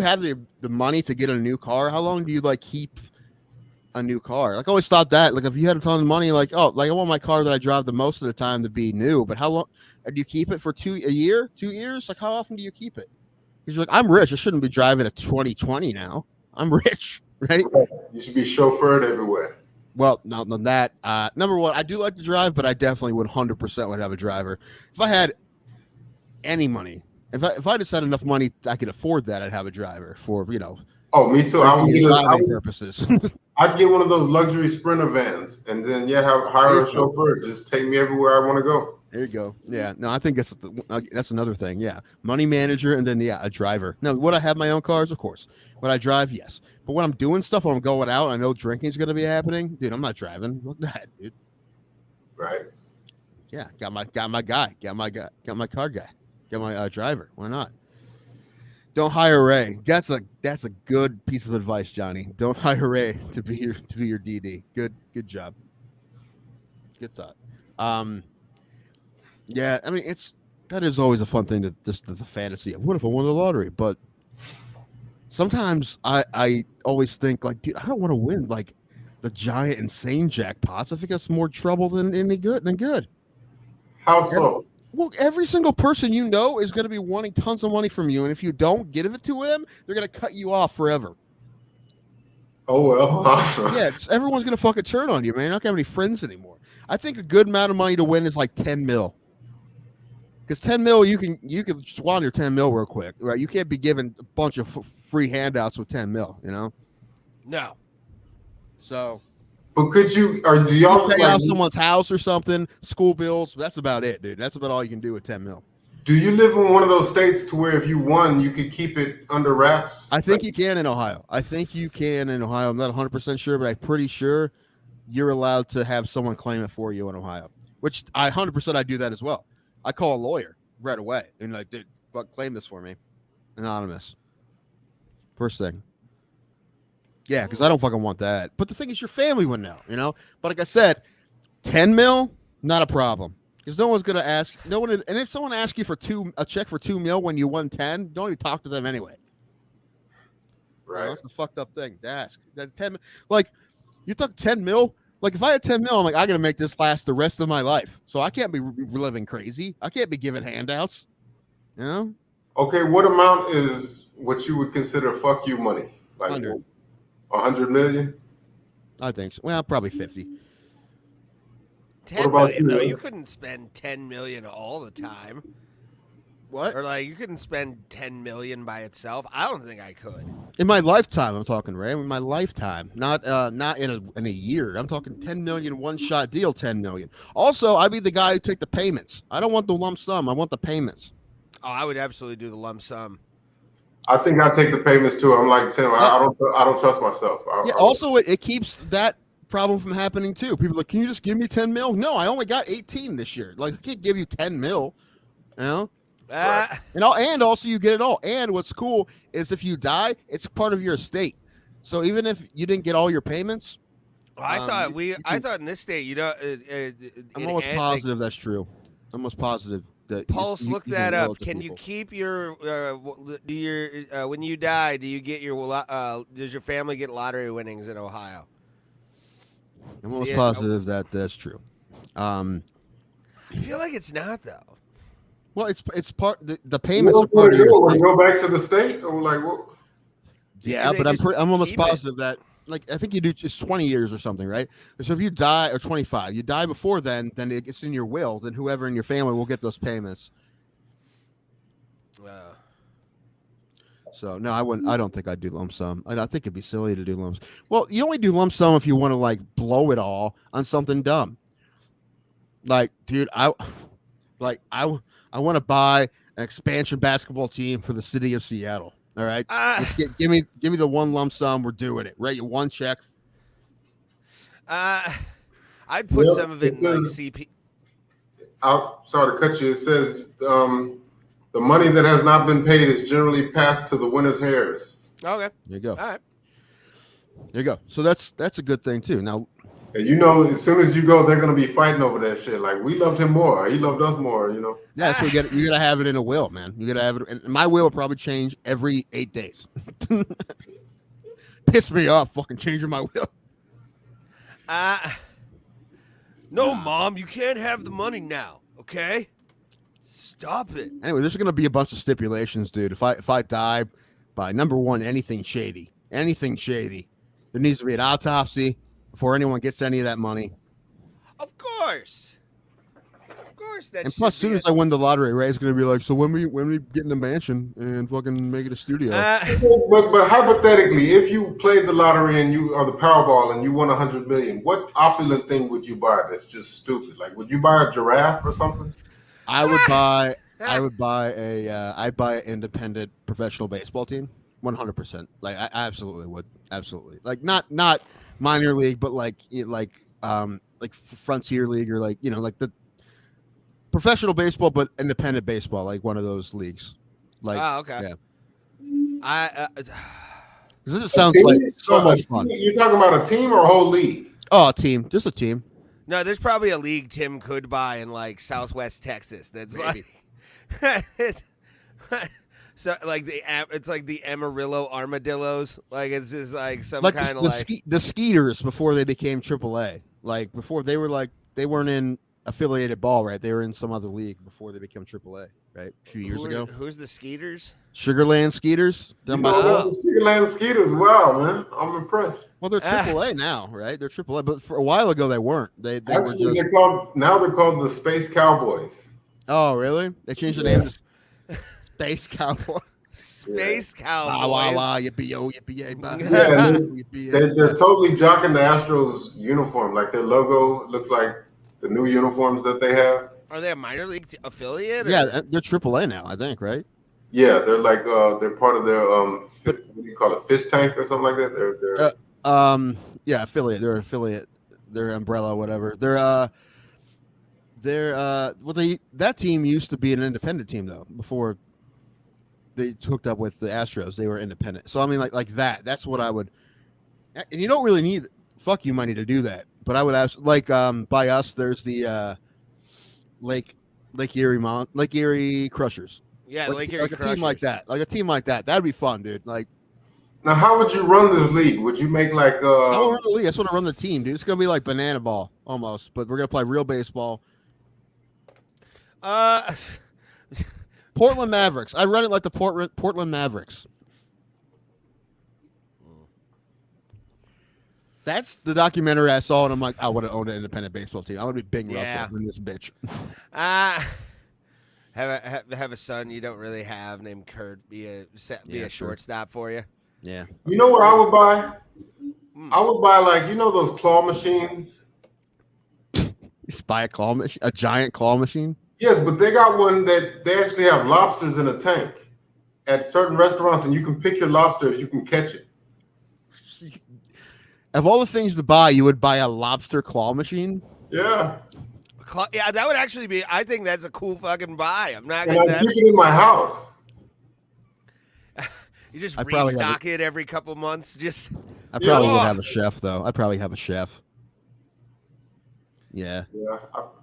have the money to get a new car, how long do you keep a new car? I always thought that, if you had a ton of money, I want my car that I drive the most of the time to be new, but how long do you keep it for? 2 years? How often do you keep it? Because you're I'm rich, I shouldn't be driving a 2020 now. I'm rich, right? You should be chauffeured everywhere. Well, not that. Number one, I do like to drive, but I definitely 100% would have a driver. If I had any money, if I just had enough money I could afford that, I'd have a driver for, Oh, me too. I would get driving purposes. I'd get one of those luxury Sprinter vans, and then hire a chauffeur. Just take me everywhere I want to go. There you go. Yeah. No, I think that's another thing. Yeah. Money manager, and then a driver. Now, would I have my own cars? Of course. Would I drive? Yes. But when I'm doing stuff, when I'm going out, I know drinking is going to be happening. Dude, I'm not driving. Look at that, dude. Right. Yeah, got my guy, got my car guy, got my driver. Why not? Don't hire Ray. That's a good piece of advice, Johnny. Don't hire Ray to be your DD. Good job. Good thought. Yeah, I mean that is always a fun thing to just the fantasy of what if I won the lottery, but sometimes I always think like, dude, I don't want to win like the giant insane jackpots. I think that's more trouble than good. How so? Well, every single person you know is going to be wanting tons of money from you, and if you don't give it to them, they're going to cut you off forever. Oh well. Yeah, everyone's going to fucking turn on you, man. You're not going to have any friends anymore. I think a good amount of money to win is like 10 mil. Because 10 mil, you can squander 10 mil real quick, right? You can't be given a bunch of free handouts with 10 mil, you know? No. So, But could you, or do y'all pay off someone's house or something, school bills? That's about it, dude. That's about all you can do with 10 mil. Do you live in one of those states to where if you won, you could keep it under wraps? I think you can in Ohio. I'm not 100% sure, but I'm pretty sure you're allowed to have someone claim it for you in Ohio, which I 100% I do that as well. I call a lawyer right away and like, dude, claim this for me, anonymous. First thing. Yeah, because I don't fucking want that. But the thing is, your family would know, you know. But like I said, 10 mil, not a problem, because no one's gonna ask. No one, and if someone asks you for a check for 2 mil when you won 10, don't even talk to them anyway. Right. You know, that's a fucked up thing to ask. That 10, like you took 10 mil. Like if I had 10 mil, I'm like, I gotta make this last the rest of my life. So I can't be living crazy. I can't be giving handouts. You know. Okay, what amount is what you would consider fuck you money? Like 100. 100 million? I think so. Well, probably 50. 10 What about million, you? though. You couldn't spend 10 million all the time. What? Or like you couldn't spend 10 million by itself. I don't think I could. In my lifetime, I'm talking, Ray. In my lifetime, not in a year. I'm talking 10 million one shot deal. 10 million. Also, I'd be the guy who take the payments. I don't want the lump sum. I want the payments. Oh, I would absolutely do the lump sum. I think I take the payments too. I'm like Tim. I don't trust myself. Also, it keeps that problem from happening too. People are like, can you just give me 10 mil? No, I only got 18 this year. Like, I can't give you 10 mil. You know. And also you get it all. And what's cool is if you die, it's part of your estate. So even if you didn't get all your payments, I thought in this state, you know, I'm almost positive that's true. I'm almost positive that. Pulse, look that up. Can you keep your when you die? Do you get does your family get lottery winnings in Ohio? I'm almost positive that that's true. I feel like it's not though. Well, it's part the payments. What else would it do? Would it go back to the state or like what? Yeah, but I'm almost positive that like I think you do just 20 years or something, right? So if you die or 25, you die before then it's in your will. Then whoever in your family will get those payments. So no, I wouldn't. I don't think I'd do lump sum. I think it'd be silly to do lumps. Well, you only do lump sum if you want to like blow it all on something dumb. Like, dude, I want to buy an expansion basketball team for the city of Seattle. All right, give me the one lump sum. We're doing it. Write you one check. I'd put some of it in like CP. Sorry to cut you. It says the money that has not been paid is generally passed to the winner's heirs. Okay, there you go. All right, there you go. So that's a good thing too. Now. And you know, as soon as you go, they're gonna be fighting over that shit. Like we loved him more, he loved us more. You know. Yeah, so you gotta have it in a will, man. You gotta have it, and my will will probably change every 8 days. Piss me off, fucking changing my will. No, Mom, you can't have the money now. Okay, stop it. Anyway, there's gonna be a bunch of stipulations, dude. If I die by number one, anything shady, there needs to be an autopsy before anyone gets any of that money. Of course. That. And plus, as soon as I win the lottery, Ray's gonna be like, "So when we get in a mansion and fucking make it a studio?" But hypothetically, if you played the lottery and you or the Powerball and you won 100 million, what opulent thing would you buy? That's just stupid. Like, would you buy a giraffe or something? I'd buy an independent professional baseball team, 100%. Like I absolutely would, absolutely. Like not minor league, but like Frontier League or like, you know, like professional baseball, but independent baseball, like one of those leagues. Like, okay. yeah. This A sounds team? like so much fun. You're talking about a team or a whole league? Oh, a team, just a team. No, there's probably a league Tim could buy in like Southwest Texas. That's Maybe. like, so like it's like the Amarillo Armadillos. Like it's just like some Like kind of the Skeeters before they became AAA. Like before they weren't in affiliated ball, right? They were in some other league before they became AAA, right? A few years ago. Who's the Skeeters? Sugarland Skeeters. Done by The Strickland Skeeters. Wow, man, I'm impressed. Well, they're AAA now, right? They're AAA, but for a while ago they weren't. They Actually, were just. they're called the Space Cowboys. Oh, really? They changed the name to Space Cowboy. Space Cowboys. Wah wah wah! Yippee-yo, yippee-yay, bye. Yeah, they're totally jocking the Astros uniform. Like their logo looks like the new uniforms that they have. Are they a minor league affiliate? Or? Yeah, they're AAA now, I think, right? Yeah, they're like they're part of their what do you call it, fish tank or something like that. They're yeah, affiliate. They're an affiliate. They're umbrella, whatever. That team used to be an independent team though. Before they hooked up with the Astros, they were independent. So I mean, like that. That's what I would. And you don't really need fuck you money to do that. But I would ask, like, by us, there's the Lake Erie Crushers. Yeah, like Erie a team like that. Like a team like that. That'd be fun, dude. Like, now, how would you run this league? Would you make like I don't run the league. I just want to run the team, dude. It's gonna be like banana ball almost, but we're gonna play real baseball. Portland Mavericks. I run it like the Portland Mavericks. That's the documentary I saw, and I'm like, I want to own an independent baseball team. I want to be Bing Russell in this bitch. Have a son you don't really have named Kurt be a shortstop for you. Yeah. You know what I would buy? I would buy like those claw machines. You buy a claw machine, a giant claw machine. Yes, but they got one that they actually have lobsters in a tank at certain restaurants, and you can pick your lobster if you can catch it. Of all the things to buy, you would buy a lobster claw machine? Yeah. Yeah, that would actually be. I think that's a cool fucking buy. I'm not And gonna. I keep it in my house. You just I'd probably restock it every couple months. Just. I probably would have a chef though. I'd probably have a chef. Yeah.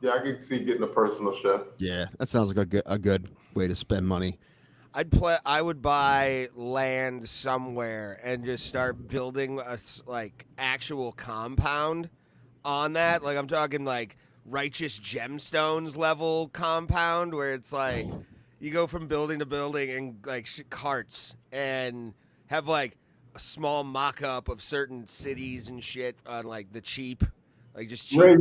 Yeah, I can see getting a personal chef. Yeah, that sounds like a good way to spend money. I would buy land somewhere and just start building a actual compound on that. Like I'm talking like Righteous Gemstones level compound where it's like you go from building to building and like carts and have like a small mock-up of certain cities and shit on like the cheap, like just cheap. Ray,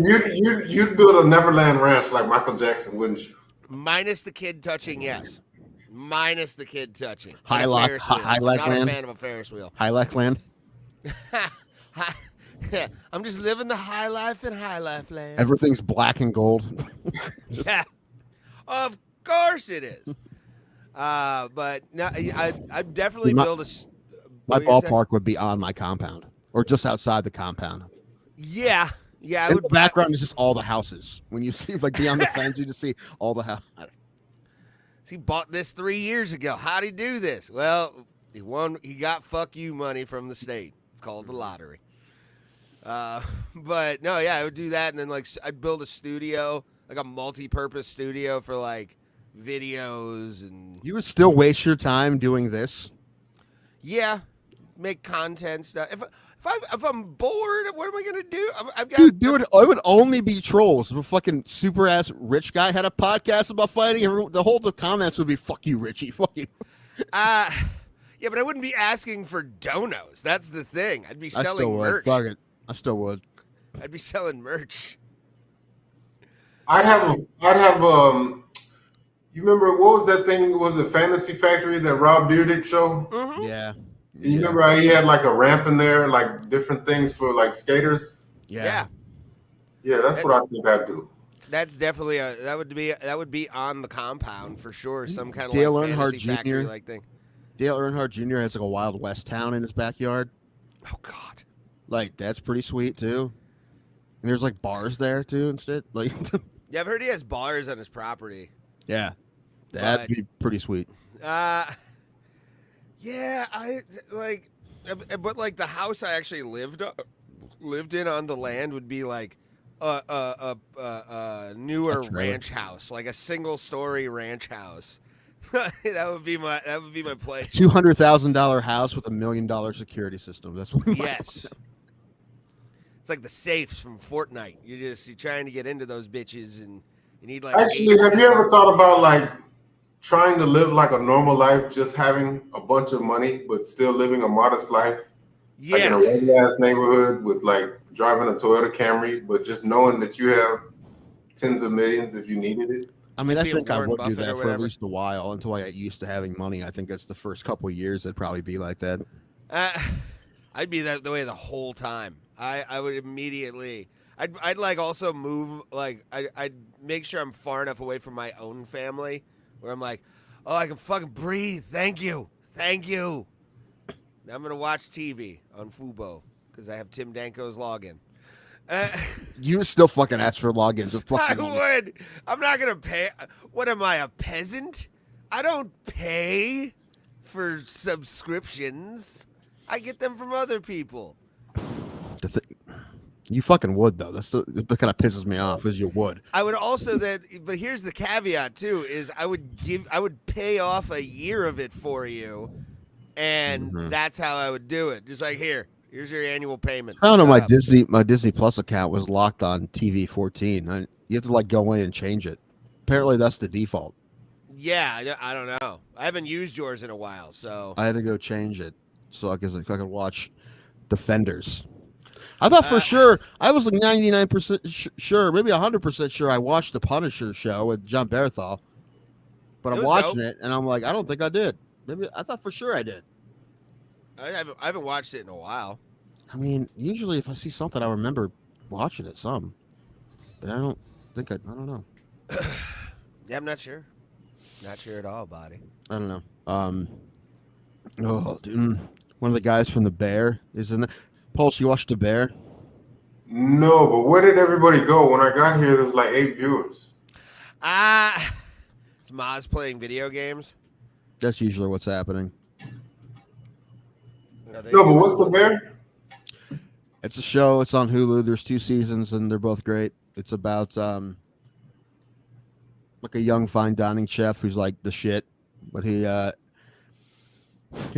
you'd build a Neverland ranch like Michael Jackson, wouldn't you? Minus the kid touching, yes. Minus the kid touching. Highlight Not land. a fan of a Ferris wheel. Highlight land. I'm just living the high life in high life land. Everything's black and gold. Yeah, of course it is. But no, I'd definitely build a. My ballpark would be on my compound or just outside the compound. Yeah. And the background is just all the houses. When you see like beyond the fence, you just see all the houses. He bought this 3 years ago. How'd he do this? Well, he got fuck you money from the state. It's called the lottery. But no, yeah, I would do that, and then like I'd build a studio, like a multi-purpose studio for like videos and. You would still waste your time doing this? Yeah, make content stuff. If I'm bored, what am I gonna do? I've got Dude, it would only be trolls. If a fucking super ass rich guy had a podcast about fighting, the comments would be "fuck you, Richie, fuck you." Yeah, but I wouldn't be asking for donos. That's the thing. I'd be selling merch. Fuck it. I still would. I'd be selling merch. I'd have you remember what was that thing? Was it Fantasy Factory, that Rob Dyrdek show? Mm-hmm. Yeah. And you remember how he had like a ramp in there, like different things for like skaters? Yeah. Yeah, that's what I think I'd do. That's definitely that would be on the compound for sure. Some kind of Dale like Earnhardt Fantasy Jr. Factory like thing. Dale Earnhardt Jr. has like a Wild West town in his backyard. Oh God. Like that's pretty sweet too. And there's like bars there too instead. Like Yeah, I've heard he has bars on his property. Yeah, that'd be pretty sweet. Yeah, I like, but like the house I actually lived in on the land would be like a newer ranch house, like a single story ranch house. that would be my place. $200,000 house with $1 million security system. That's what. Yes. It's like the safes from Fortnite. You're trying to get into those bitches, and you need like. Actually, have you ever thought about like trying to live like a normal life, just having a bunch of money, but still living a modest life? Yeah. Like in a regular ass neighborhood with like driving a Toyota Camry, but just knowing that you have tens of millions if you needed it. I mean, I think I Warren would do Buffett that or for at whatever. least a while until I got used to having money. I think that's the first couple of years. It'd probably be like that. I'd be that the way the whole time. I would immediately. I'd like also move like I'd make sure I'm far enough away from my own family where I'm like, oh, I can fucking breathe. Thank you. Now I'm gonna watch TV on Fubo because I have Tim Danko's login. You would still fucking ask for logins. I would. I'm not gonna pay. What am I, a peasant? I don't pay for subscriptions. I get them from other people. You fucking would though. That kind of pisses me off. Is you would. I would also but here's the caveat too: is I would pay off a year of it for you, and that's how I would do it. Just like here's your annual payment. I don't know. My Disney Plus account was locked on TV 14. You have to like go in and change it. Apparently, that's the default. Yeah, I don't know. I haven't used yours in a while, so I had to go change it so I could watch Defenders. I thought for sure, I was like 99% sure, maybe 100% sure I watched the Punisher show with John Bernthal. But I'm watching it, and I'm like, I don't think I did. Maybe I thought for sure I did. I haven't watched it in a while. I mean, usually if I see something, I remember watching it some. But I don't think I don't know. Yeah, I'm not sure. Not sure at all, buddy. I don't know. Oh, dude. One of the guys from The Bear is in it. Pulse, you watched The Bear? No, but where did everybody go? When I got here, there was like 8 viewers. Is Maz playing video games? That's usually what's happening. No, but what's The Bear? It's a show. It's on Hulu. There's 2 seasons, and they're both great. It's about like a young fine dining chef who's like the shit, but his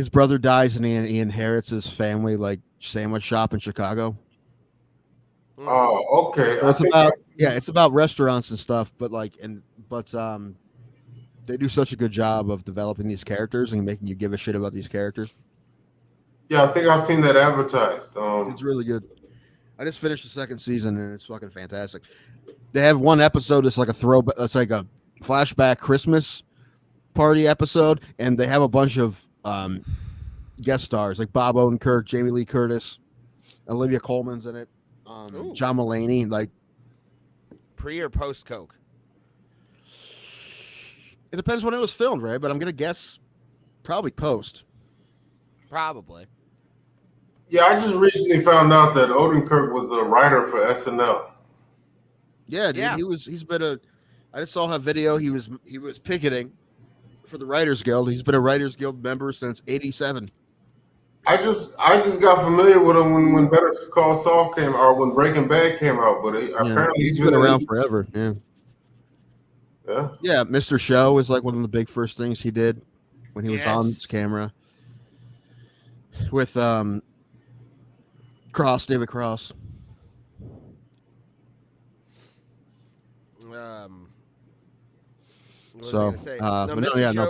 brother dies and he inherits his family like sandwich shop in Chicago. Oh, okay. So it's about restaurants and stuff, but they do such a good job of developing these characters and making you give a shit about these characters. Yeah, I think I've seen that advertised. It's really good. I just finished the 2nd season and it's fucking fantastic. They have one episode that's like a throwback. That's like a flashback Christmas party episode, and they have a bunch of guest stars like Bob Odenkirk, Jamie Lee Curtis, Olivia Colman's in it, John Mulaney. Like pre or post Coke? It depends when it was filmed, right? But I'm gonna guess probably post. Probably. Yeah, I just recently found out that Odenkirk was a writer for SNL. Yeah, dude. Yeah. He's been I just saw a video. He was picketing for the Writers Guild. He's been a Writers Guild member since '87. I just got familiar with him when Better Call Saul came out, or when Breaking Bad came out. But apparently he's been around forever. Yeah. Yeah. Mr. Show was like one of the big first things he did when he was on camera with David Cross.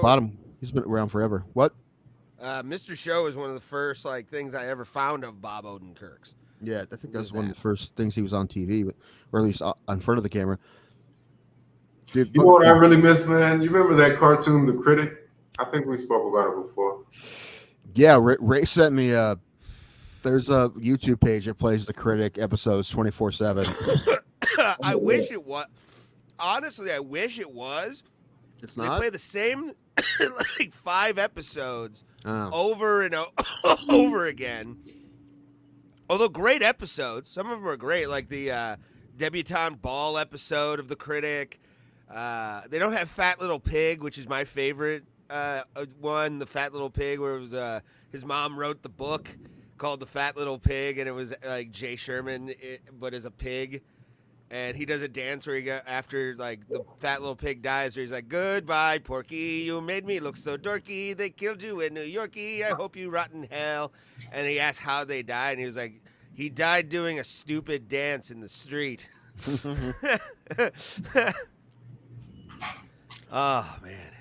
Bottom. He's been around forever. What? Mr. Show is one of the first things I ever found of Bob Odenkirk's. Yeah, I think that's one of the first things he was on TV, or at least in front of the camera. Dude, you know what I really miss, man? You remember that cartoon, The Critic? I think we spoke about it before. Yeah, Ray sent me there's a YouTube page that plays The Critic episodes 24/7. I wish it was. Honestly, I wish it was. It's They not. play the same 5 episodes over and over again. Although great episodes, some of them are great. Like the debutante ball episode of The Critic. They don't have Fat Little Pig, which is my favorite one. The Fat Little Pig, where it was his mom wrote the book called The Fat Little Pig, and it was like Jay Sherman, but as a pig. And he does a dance where he got after like the fat little pig dies, where he's like, "Goodbye, Porky, you made me look so dorky. They killed you in New Yorkie. I hope you rot in hell." And he asked how they died, and he was like, "He died doing a stupid dance in the street." Oh man,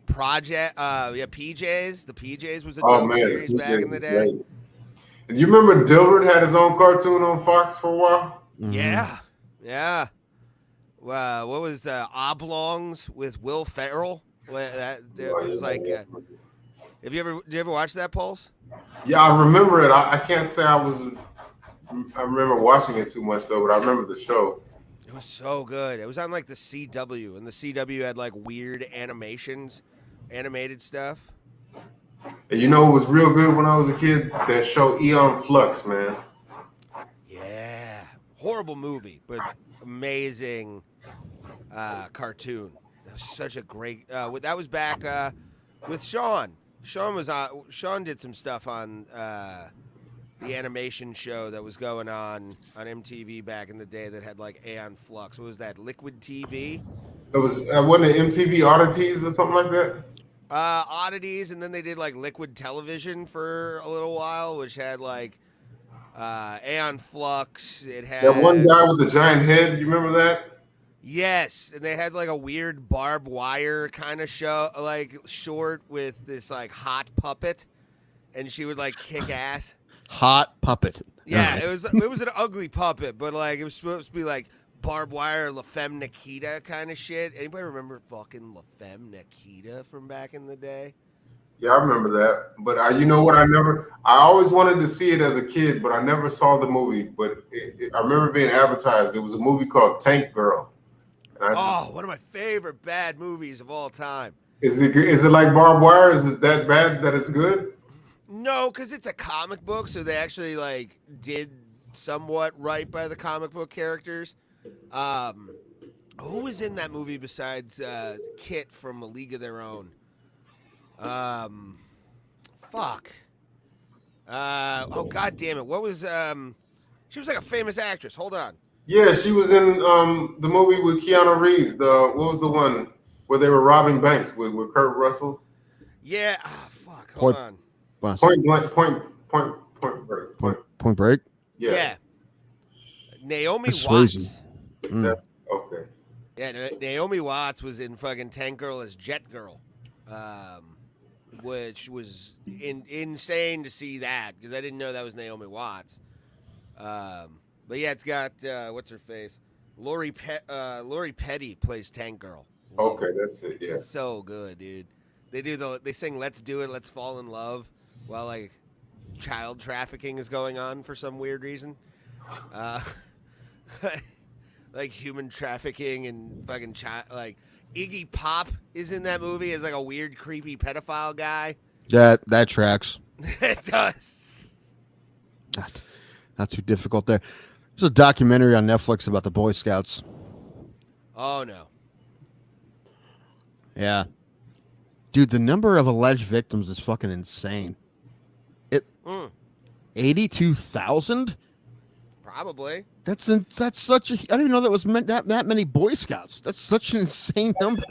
PJs. The PJs was a dope series back in the day. Great. And you remember Dilbert had his own cartoon on Fox for a while? Mhm. Yeah. What was Oblongs with Will Ferrell? It was like. Did you ever watch that, Pulse? Yeah, I remember it. I can't say I remember watching it too much though, but I remember the show. It was so good. It was on like the CW, and the CW had like weird animated stuff. And you know it was real good when I was a kid? That show Eon Flux, man. Yeah. Horrible movie, but amazing cartoon. That was such a great. That was back with Sean. Sean did some stuff on the animation show that was going on MTV back in the day that had like Aeon Flux. What was that? Liquid TV? It was wasn't it MTV Oddities or something like that? Oddities, and then they did like Liquid Television for a little while, which had like Aeon Flux. It had That one guy with the giant head. You remember that? Yes, and they had like a weird barbed wire kind of show, like short with this like hot puppet, and she would like kick ass. Hot puppet. Yeah, it was an ugly puppet, but like it was supposed to be like barbed wire La Femme Nikita kind of shit. Anybody remember fucking La Femme Nikita from back in the day? Yeah, I remember that. But you know what? I always wanted to see it as a kid, but I never saw the movie. But I remember being advertised. It was a movie called Tank Girl. One of my favorite bad movies of all time. Is it like barbed wire? Is it that bad that it's good? No, because it's a comic book, so they actually like did somewhat right by the comic book characters. Who was in that movie besides Kit from A League of Their Own? Fuck. God damn it! What was She was like a famous actress. Hold on. Yeah, she was in the movie with Keanu Reeves. What was the one where they were robbing banks with Kurt Russell? Yeah. Fuck. Hold on. Point Break. Yeah. Naomi Persuasion. Watts. That's okay. Yeah, Naomi Watts was in fucking Tank Girl as Jet Girl, which was insane to see that because I didn't know that was Naomi Watts. But yeah, it's got what's her face, Lori Petty plays Tank Girl. Okay, that's it. Yeah, so good, dude. They sing "Let's Do It, Let's Fall in Love" while like child trafficking is going on for some weird reason. Like human trafficking and fucking like Iggy Pop is in that movie as like a weird, creepy pedophile guy. That tracks. It does. Not too difficult there. There's a documentary on Netflix about the Boy Scouts. Oh no. Yeah. Dude, the number of alleged victims is fucking insane. 82,000? Probably. That's such a. I didn't even know that was that many Boy Scouts. That's such an insane number.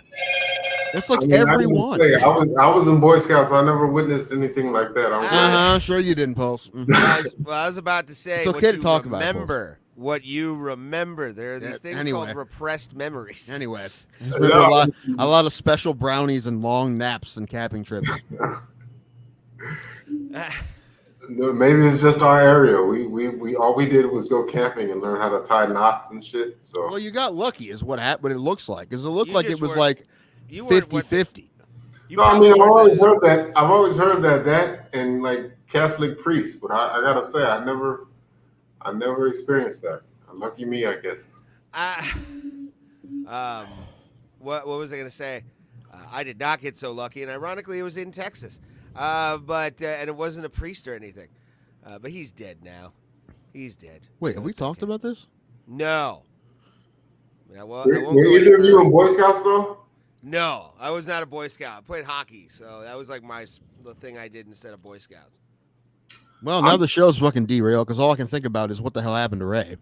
That's like everyone. I was in Boy Scouts. I never witnessed anything like that. Sure you didn't, Pulse. I was about to say. It's okay to talk about it, what you remember. There are these things called repressed memories. Anyway, remember a lot of special brownies and long naps and camping trips. Maybe it's just our area. We all we did was go camping and learn how to tie knots and shit. So well, you got lucky, is what happened. What it looks like. Does it look like it was like 50-50? No, I mean I've always heard that and like Catholic priests, but I gotta say I never experienced that. Lucky me, I guess. What was I gonna say? I did not get so lucky, and ironically, it was in Texas. And it wasn't a priest or anything. But he's dead now. He's dead. Wait, have we talked about this? No. I mean, I won't Were go any either of you further. in Boy Scouts though? No, I was not a Boy Scout. I played hockey, so that was like the thing I did instead of Boy Scouts. Well, now the show's fucking derailed because all I can think about is what the hell happened to Ray.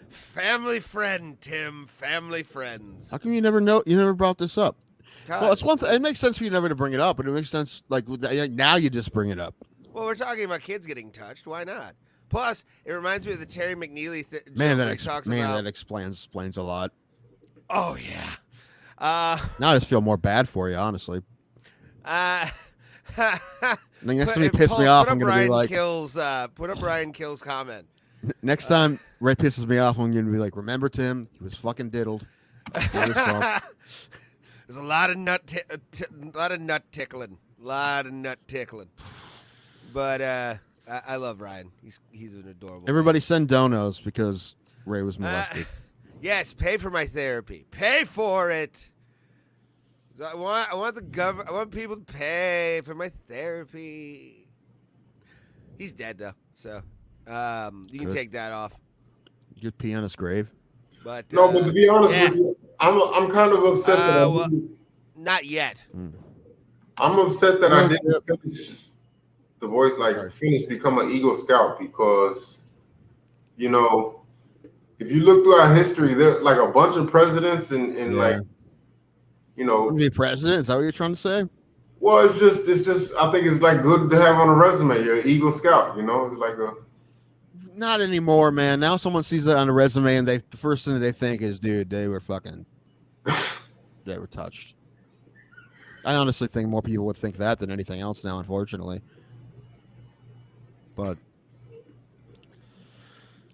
Family friend, Tim. Family friends. How come you never brought this up? Well, it's one thing. It makes sense for you never to bring it up, but it makes sense like now you just bring it up. Well, we're talking about kids getting touched. Why not? Plus, it reminds me of the Terry McNeely Man, joke that about. explains a lot. Oh yeah. Now I just feel more bad for you, honestly. Next time he pissed me off, I'm gonna be like, put up Ryan Kill's comment. Next time Ray pisses me off, I'm gonna be like, remember Tim? He was fucking diddled. There's a lot of nut tickling. But I love Ryan. He's an adorable. Everybody send donos because Ray was molested. Yes, pay for my therapy. Pay for it. So I want people to pay for my therapy. He's dead though, so you can take that off. Good pee on his grave. But No, but to be honest with you, I'm kind of upset that not yet. I'm upset that I didn't finish the voice, finish become an Eagle Scout because, you know, if you look throughout history, there like a bunch of presidents and like, you know, to be president. Is that what you're trying to say? Well, it's just. I think it's like good to have on a resume. You're an Eagle Scout, you know. It's like a. Not anymore, man. Now someone sees that on a resume, and the first thing they think is, dude, they were fucking, they were touched. I honestly think more people would think that than anything else now, unfortunately. But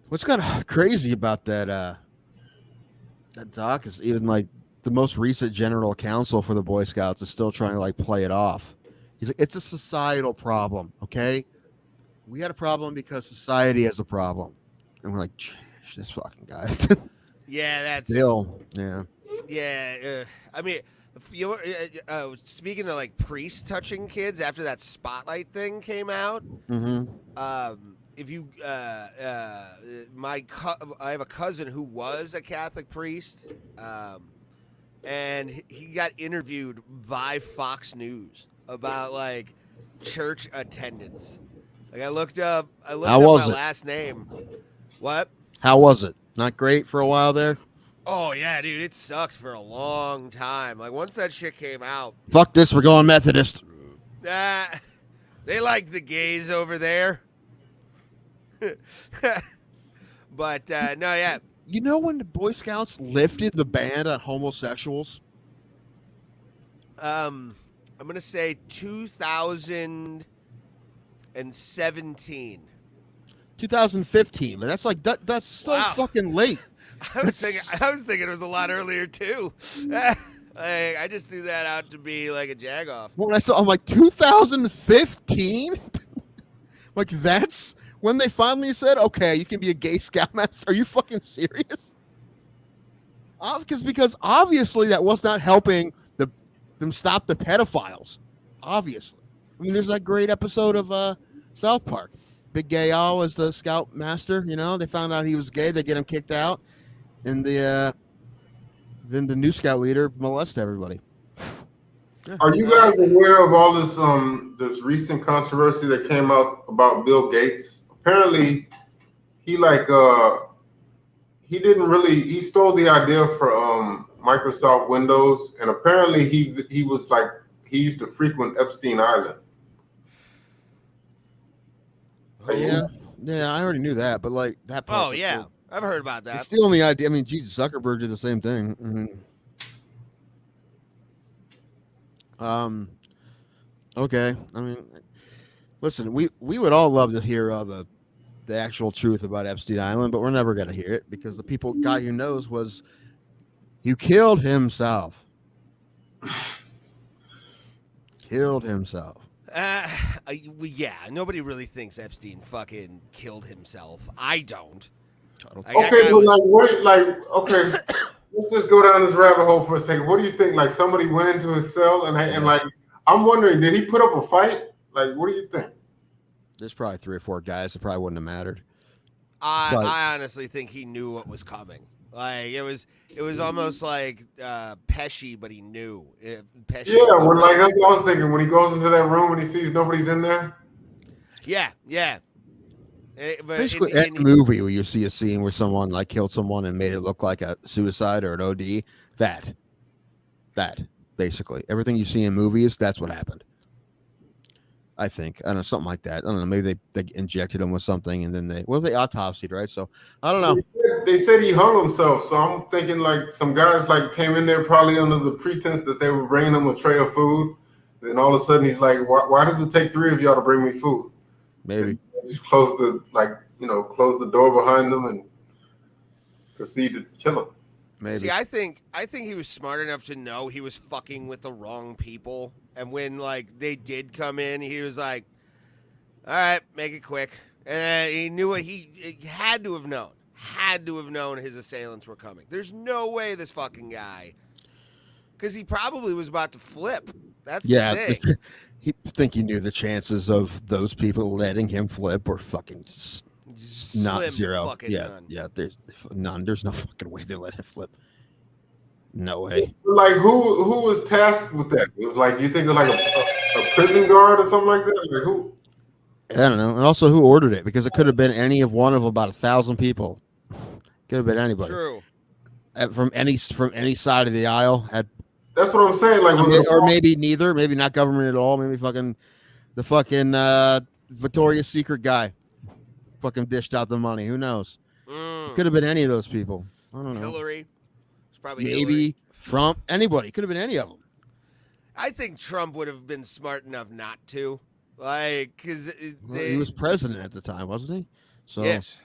what's kind of crazy about that doc is even like the most recent general counsel for the Boy Scouts is still trying to like play it off. He's like, it's a societal problem, okay? We had a problem because society has a problem. And we're like, this fucking guy. Yeah, that's still, yeah. Yeah, I mean, speaking of like priests touching kids after that Spotlight thing came out, if you, I have a cousin who was a Catholic priest, and he got interviewed by Fox News about like church attendance. Like I looked up my last name. What? How was it? Not great for a while there? Oh yeah, dude, it sucked for a long time. Like once that shit came out. Fuck this, we're going Methodist. They like the gays over there. But no, yeah. You know when the Boy Scouts lifted the ban on homosexuals? I'm gonna say 2017. 2015, but that's like that's so fucking late. I was thinking it was a lot earlier too. I just threw that out to be like a jagoff. When I'm like 2015, like that's when they finally said, "Okay, you can be a gay scoutmaster." Are you fucking serious? Because obviously that was not helping them stop the pedophiles. Obviously, I mean, there's that great episode of South Park. Big Gay Al was the scoutmaster. You know, they found out he was gay. They get him kicked out, and then the new scout leader molested everybody. Yeah. Are you guys aware of all this this recent controversy that came out about Bill Gates? Apparently, he stole the idea for Microsoft Windows, and apparently he used to frequent Epstein Island. Yeah, I already knew that, but like that. Oh yeah, I've heard about that. It's the only idea. I mean, Jesus, Zuckerberg did the same thing. Okay. I mean, listen, we would all love to hear the actual truth about Epstein Island, but we're never gonna hear it because the guy who knows he killed himself. Killed himself. Yeah, nobody really thinks Epstein fucking killed himself. I don't. Okay, but okay, let's just go down this rabbit hole for a second. What do you think? Like somebody went into his cell and like, I'm wondering, did he put up a fight? Like, what do you think? There's probably 3 or 4 guys that probably wouldn't have mattered. I honestly think he knew what was coming. Like it was almost like Pesci, but he knew. Pesci Yeah, when like that's what I was thinking. When he goes into that room and he sees nobody's in there. Yeah. But Basically, any movie where you see a scene where someone like killed someone and made it look like a suicide or an OD, that basically everything you see in movies, that's what happened. I think I don't know, something like that. I don't know. Maybe they injected him with something and then they autopsied, right? So I don't know. They said he hung himself. So I'm thinking like some guys like came in there probably under the pretense that they were bringing him a tray of food. Then all of a sudden he's like, why does it take 3 of y'all to bring me food? Maybe just close the door behind them and proceed to kill him. Maybe. See, I think he was smart enough to know he was fucking with the wrong people, and when like they did come in, he was like, "All right, make it quick." And he knew what he had to have known. Had to have known his assailants were coming. There's no way this fucking guy, because he probably was about to flip. That's the thing. He think he knew the chances of those people letting him flip were fucking not zero. None. Yeah. There's none. There's no fucking way they let him flip. No way. Like who was tasked with that? Was like you think of like a prison guard or something like that? Like who? I don't know. And also, who ordered it? Because it could have been any of one of about 1,000 people. Could have been anybody. True. From any side of the aisle. That's what I'm saying. Like, or maybe neither. Maybe not government at all. Maybe the fucking Victoria's Secret guy fucking dished out the money. Who knows? Could have been any of those people. I don't know. Hillary. It's probably maybe Hillary. Trump. Anybody. Could have been any of them. I think Trump would have been smart enough not to. Like, because he was president at the time, wasn't he? So yes.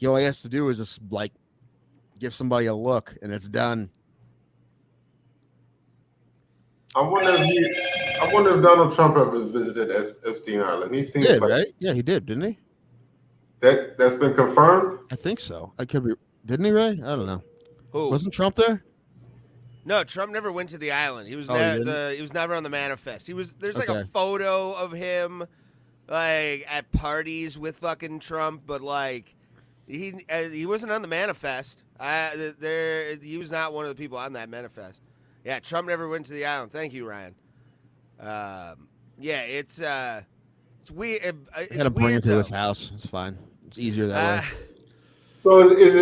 All he has to do is just like give somebody a look, and it's done. I wonder if Donald Trump ever visited Epstein Island. He seems did, right? Yeah, he did, didn't he? That's been confirmed? I think so. I could be. Didn't he, Ray? I don't know. Who? Wasn't Trump there? No, Trump never went to the island. He was there. He was never on the manifest. There's like a photo of him, like at parties with fucking Trump, but like he wasn't on the manifest. He was not one of the people on that manifest. Yeah, Trump never went to the island. Thank you, Ryan. Yeah, it's weird. Had to bring him to his house. It's fine. It's easier that way. So is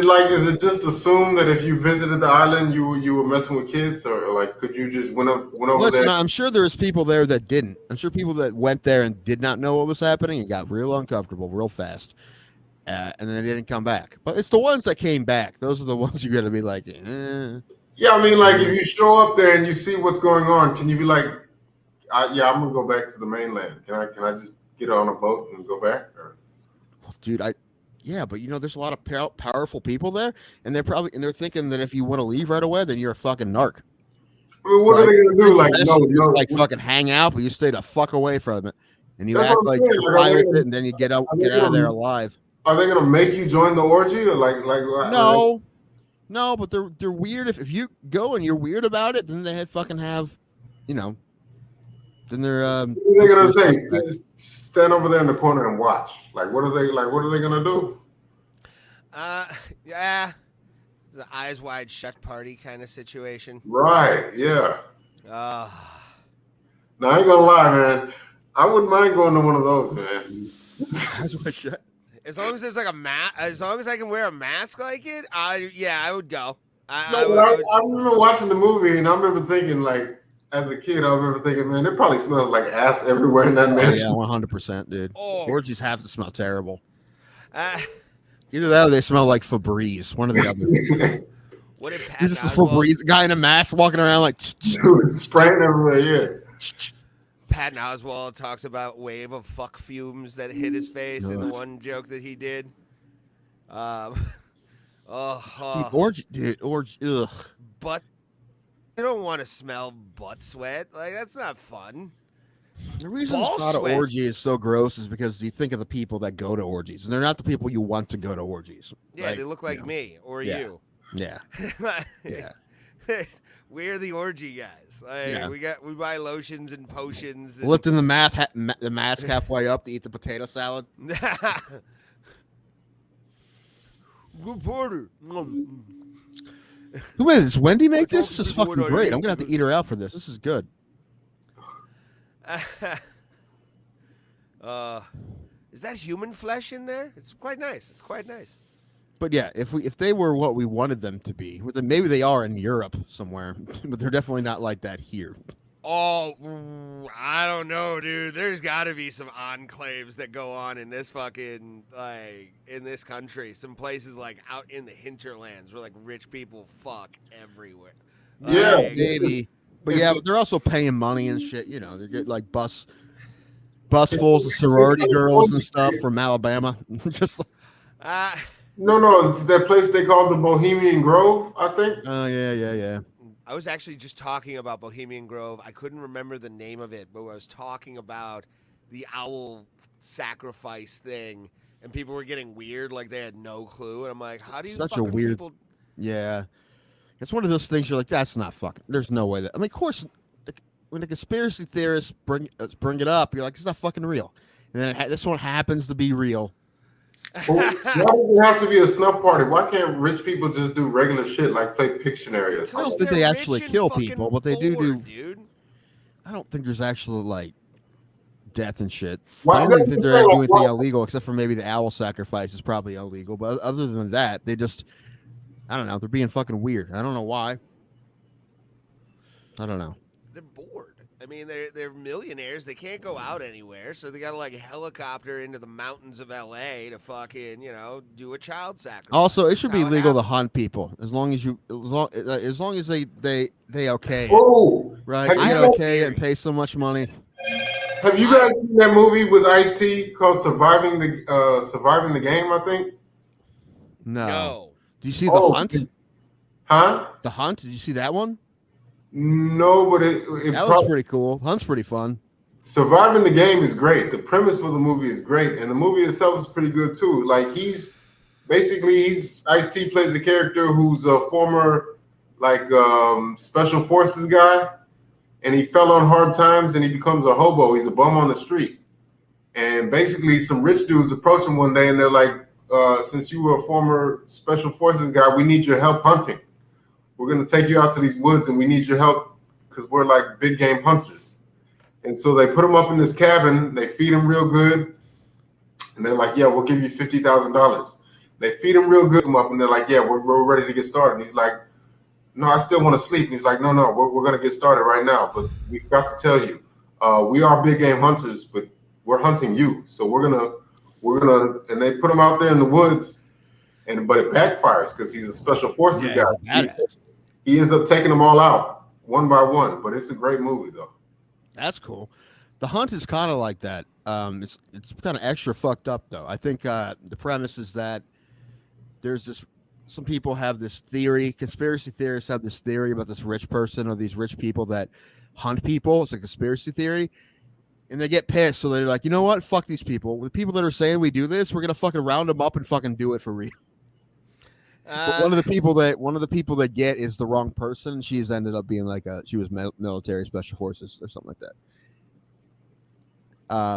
it just assumed that if you visited the island, you were messing with kids, or like could you just went over there? I'm sure there's people there that didn't. I'm sure people that went there and did not know what was happening and got real uncomfortable real fast, and then they didn't come back. But it's the ones that came back. Those are the ones you're gonna be like, Yeah, I mean, like if you show up there and you see what's going on, can you be like, I'm gonna go back to the mainland? Can I just get on a boat and go back? Or? Dude, yeah, but there's a lot of powerful people there, and they're thinking that if you want to leave right away, then you're a fucking narc. I mean, what are they gonna do? Like, like fucking hang out, but you stay the fuck away from it, and you act like you're fine with it, and then you get out of there alive. Are they gonna make you join the orgy, or like? No, but they're weird. If you go and you're weird about it, then they fucking have, then they're. What are they gonna say? Stand over there in the corner and watch. Like, what are they gonna do? Yeah, it's an eyes wide shut party kind of situation. Right. Yeah. Now I ain't gonna lie, man. I wouldn't mind going to one of those, man. Eyes wide shut. As long as there's like a mask, as long as I can wear a mask like it, I would go. I remember watching the movie and I remember thinking, like, as a kid, I remember thinking, man, it probably smells like ass everywhere in that mess. Yeah, 100%, dude. Oh. Orgies have to smell terrible. Either that or they smell like Febreze. One or the other. What if Pat just a Febreze guy in a mask walking around like spraying everywhere? Yeah. Patton Oswalt talks about wave of fuck fumes that hit his face in the one joke that he did. Orgy, dude, ugh. But I don't want to smell butt sweat. Like, that's not fun. The reason I thought an orgy is so gross is because you think of the people that go to orgies, and they're not the people you want to go to orgies. Yeah, like, they look like me or you. Yeah. Yeah. We're the orgy guys. Like, we buy lotions and potions. And... Lifting the mask halfway up to eat the potato salad. Good porter. Who made this? Wendy make I this? talked This is to the fucking boy great. already. I'm gonna have to eat her out for this. This is good. Is that human flesh in there? It's quite nice. It's quite nice. But yeah, if they were what we wanted them to be, then maybe they are in Europe somewhere, but they're definitely not like that here. Oh, I don't know, dude. There's got to be some enclaves that go on in this fucking, like, in this country. Some places, like, out in the hinterlands where, like, rich people fuck everywhere. Yeah, Like, Maybe. But yeah, they're also paying money and shit. You know, they get like busfuls of sorority girls and stuff from Alabama. Just like, No, it's that place they call the Bohemian Grove, I think. oh yeah. I was actually just talking about Bohemian Grove. I couldn't remember the name of it, but I was talking about the owl sacrifice thing, and people were getting weird, like they had no clue. And I'm like, how do you? Such a fucking weird. People... Yeah, it's one of those things. You're like, that's not fucking. There's no way that. I mean, of course, when the conspiracy theorists bring it up, you're like, it's not fucking real. And then this one happens to be real. Why does it have to be a snuff party? Why can't rich people just do regular shit like play Pictionary or I something? don't think they actually kill people, but they do. Dude. I don't think there's actual like death and shit. Why- I don't that's even think the they're thing, doing like, anything why- illegal, except for maybe the owl sacrifice is probably illegal. But other than that, they just, I don't know, they're being fucking weird. I don't know why. I don't know. They're bored. I mean, they're millionaires. They can't go out anywhere, so they got to like helicopter into the mountains of L.A. to fucking do a child sacrifice. Also, it should That's be how legal to happens. hunt people as long as they okay it, Oh, right? have You you get guys- okay it and pay so much money. Have you guys seen that movie with Ice-T called Surviving the Game, I think? No. Did you see Oh, the hunt? Huh? The hunt? Did you see that one? No, but it That was probably, pretty cool. Hunt's pretty fun. Surviving the Game is great. The premise for the movie is great, and the movie itself is pretty good too. Like he's Ice-T plays a character who's a former special forces guy, and he fell on hard times and he becomes a hobo. He's a bum on the street, and basically some rich dudes approach him one day and they're like, "Since you were a former special forces guy, we need your help hunting. We're going to take you out to these woods and we need your help because we're like big game hunters." And so they put him up in this cabin. They feed him real good. And they're like, "Yeah, we'll give you $50,000. They feed him real good. Come up and they're like, "Yeah, we're ready to get started." And he's like, "No, I still want to sleep." And he's like, no, we're going to get started right now. But we forgot to tell you, we are big game hunters, but we're hunting you. So we're going to, and they put him out there in the woods. But it backfires because he's a special forces guy. He ends up taking them all out one by one. But it's a great movie, though. That's cool. The hunt is kind of like that. It's kind of extra fucked up though. I think the premise is that there's this. Some people have this theory. Conspiracy theorists have this theory about this rich person or these rich people that hunt people. It's a conspiracy theory, and they get pissed. So they're like, you know what? Fuck these people. The people that are saying we do this, we're gonna fucking round them up and fucking do it for real. But one of the people that get is the wrong person. She's ended up being like she was military special forces or something like that.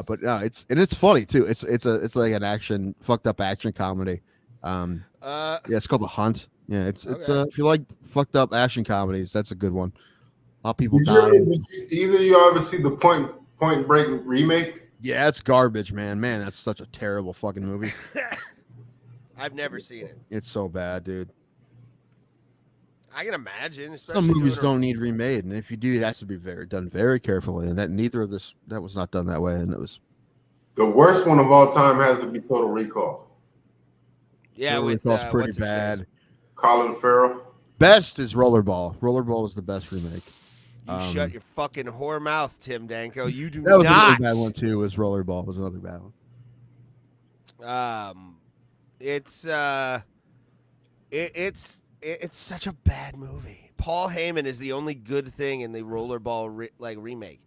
But no, it's funny too. It's like an fucked up action comedy. Yeah, it's called The Hunt. Yeah, it's if you like fucked up action comedies, that's a good one. A lot of people die. Did either of you ever see the Point Break remake? Yeah, it's garbage, man. Man, that's such a terrible fucking movie. I've never seen it. It's so bad, dude. I can imagine. Especially Some movies doing don't need remade, and if you do, it has to be done very carefully. And that was not done that way, and it was. The worst one of all time has to be Total Recall. Yeah, Total with Recall's pretty what's his bad. face? Colin Farrell. Best is Rollerball. Rollerball was the best remake. You shut your fucking whore mouth, Tim Danko. You do That was not. another bad one too. Was Rollerball was another bad one. It's such a bad movie. Paul Heyman is the only good thing in the Rollerball remake.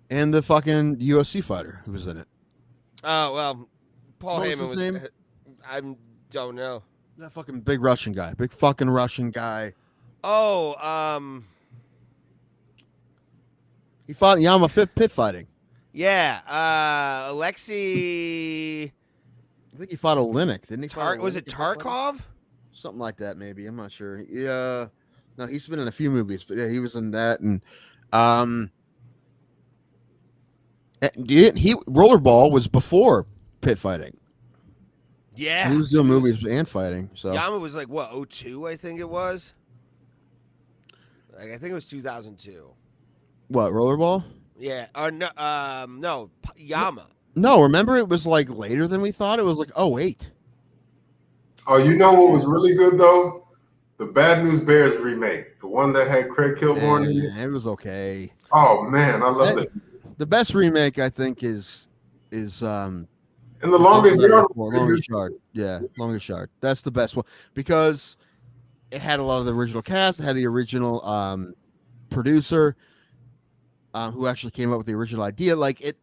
And the fucking UFC fighter who was in it. Oh well, Paul What was Heyman his name? I don't know. That fucking big Russian guy. Big fucking Russian guy. Oh, He fought Yama pit fighting. yeah, Alexei. think he fought Olenek, didn't he? Was it Tarkov? Something like that, maybe. I'm not sure. Yeah. No, he's been in a few movies, but yeah, he was in that. And Rollerball was before pit fighting. Yeah. So he was doing movies and fighting. So Yama was like, what, 02, I think it was? Like, I think it was 2002. what, Rollerball? Yeah. Or no, Yama. No, remember it was like later than we thought. It was like 08. Oh, you know what was really good though? The Bad News Bears remake, the one that had Craig Kilborn in it. It was okay. Oh man, I love it. The best remake, I think, is And the Longest Yard. Longest Yard. Yeah, Longest Yard. That's the best one because it had a lot of the original cast. It had the original producer who actually came up with the original idea. Like it,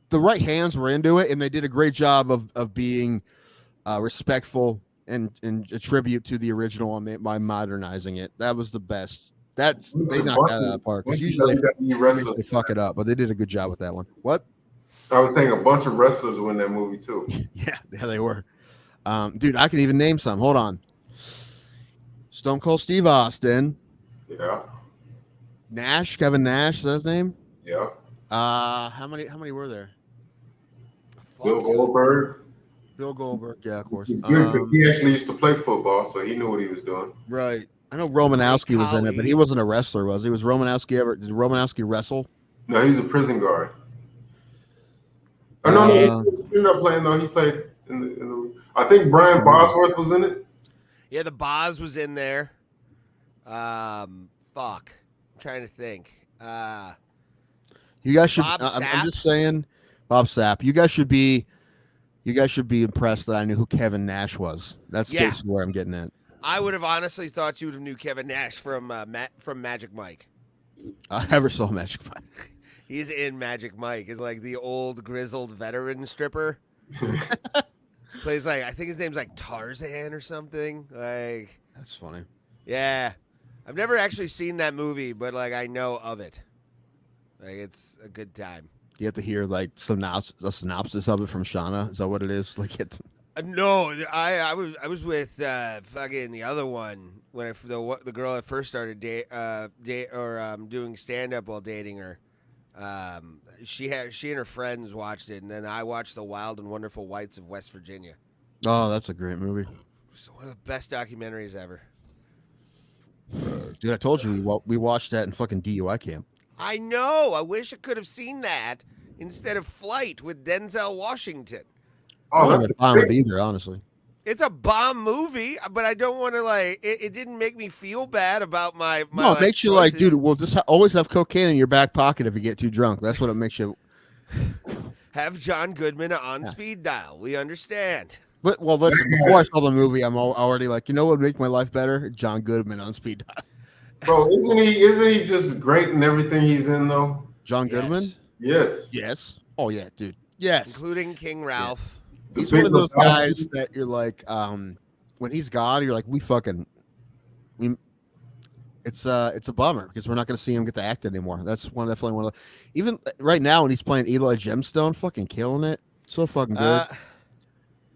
the right hands were into it, and they did a great job of being respectful and a tribute to the original by modernizing it. That was the best. They knocked that out of the park. Because usually they fuck it up, but they did a good job with that one. What? I was saying a bunch of wrestlers were in that movie too. Yeah, they were. Dude, I can even name some. Hold on. Stone Cold Steve Austin. Yeah. Nash, Kevin Nash, is that his name? Yeah. How many were there? Bill Goldberg. Bill Goldberg, yeah, of course. He's good because he actually used to play football, so he knew what he was doing. Right. I know Romanowski was in it, but he wasn't a wrestler, was he? Was Romanowski ever? Did Romanowski wrestle? No, he was a prison guard. Oh, no, he ended up playing though. He played in the I think Brian Bosworth was in it. Yeah, the Boz was in there. Fuck. I'm trying to think. You guys should. Bob I'm just saying, Bob Sapp. You guys should be impressed that I knew who Kevin Nash was. That's basically where I'm getting at. I would have honestly thought you would have knew Kevin Nash from Magic Mike. I never saw Magic Mike. He's in Magic Mike. He's like the old grizzled veteran stripper. Plays like I think his name's like Tarzan or something. Like that's funny. Yeah, I've never actually seen that movie, but like I know of it. Like it's a good time. You have to hear like a synopsis of it from Shauna. Is that what it is? Like it's. No, I was with fucking the other one when the girl I first started doing stand up while dating her. She and her friends watched it, and then I watched The Wild and Wonderful Whites of West Virginia. Oh, that's a great movie. It's one of the best documentaries ever. Dude, I told you we watched that in fucking DUI camp. I know. I wish I could have seen that instead of Flight with Denzel Washington. Oh, that's a bomb either, honestly. It's a bomb movie, but I don't want to like. It didn't make me feel bad about my. No, it makes you like, dude. Well, just always have cocaine in your back pocket if you get too drunk. That's what it makes you. Have John Goodman on speed dial. We understand. But well, listen. Before I saw the movie, I'm already like, you know what would make my life better? John Goodman on speed dial. Bro, isn't he just great in everything he's in though? John Goodman. Yes. Yes. Oh yeah, dude. Yes. Including King Ralph. He's one of those guys that you're like, when he's gone, you're like, it's a bummer because we're not going to see him get to act anymore. That's definitely one of the, even right now when he's playing Eli Gemstone, fucking killing it. So fucking good.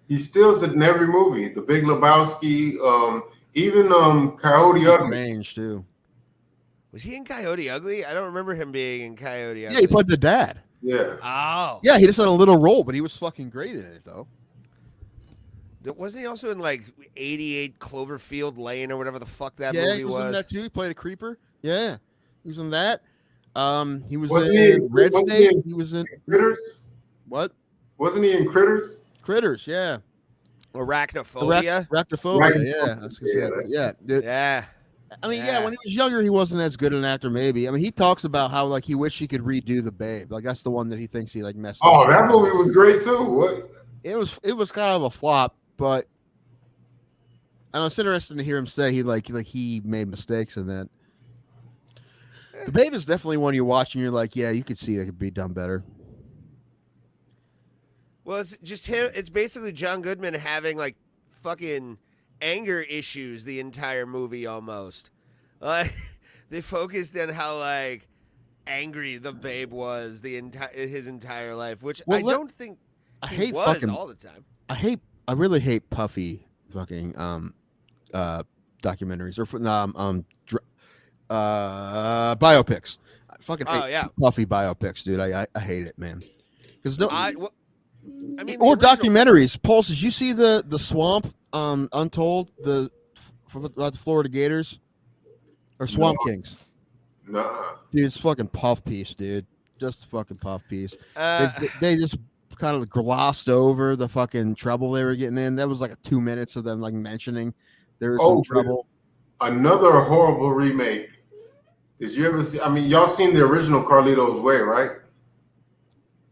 He steals it in every movie. The Big Lebowski, even Coyote Ugly. Range too. Was he in Coyote Ugly? I don't remember him being in Coyote Ugly. Yeah, he played the dad. Yeah. Oh. Yeah, he just had a little role, but he was fucking great in it, though. Wasn't he also in, like, 88 Cloverfield Lane or whatever the fuck that movie was? Yeah, he was in that, too. He played a creeper. Yeah, he was in that. He was Wasn't in Red State. He was in Critters. What? Wasn't he in Critters? Critters, yeah. Arachnophobia? Arachnophobia, yeah. Dude. Yeah. I mean, yeah, when he was younger, he wasn't as good an actor, maybe. I mean, he talks about how, like, he wished he could redo The Babe. Like, that's the one that he thinks he, like, messed up. Oh, that movie was great, too. What? It was kind of a flop, but I know it's interesting to hear him say he made mistakes in that. The Babe is definitely one you watch and you're like, yeah, you could see it could be done better. Well, it's just him. It's basically John Goodman having, like, fucking anger issues the entire movie almost. Like they focused on how like angry the Babe was his entire life, which I don't think I he hate was fucking all the time. I really hate puffy fucking documentaries or biopics. I fucking hate puffy biopics, dude. I hate it, man. Because well, I mean, or documentaries. Pulse, did you see the Swamp Untold about the Florida Gators or Swamp Kings? Nah. Dude, it's fucking puff piece, dude. Just a fucking puff piece. They just kind of glossed over the fucking trouble they were getting in. That was like 2 minutes of them like mentioning there was some trouble. Another horrible remake. Did you ever see? I mean, y'all seen the original Carlito's Way, right?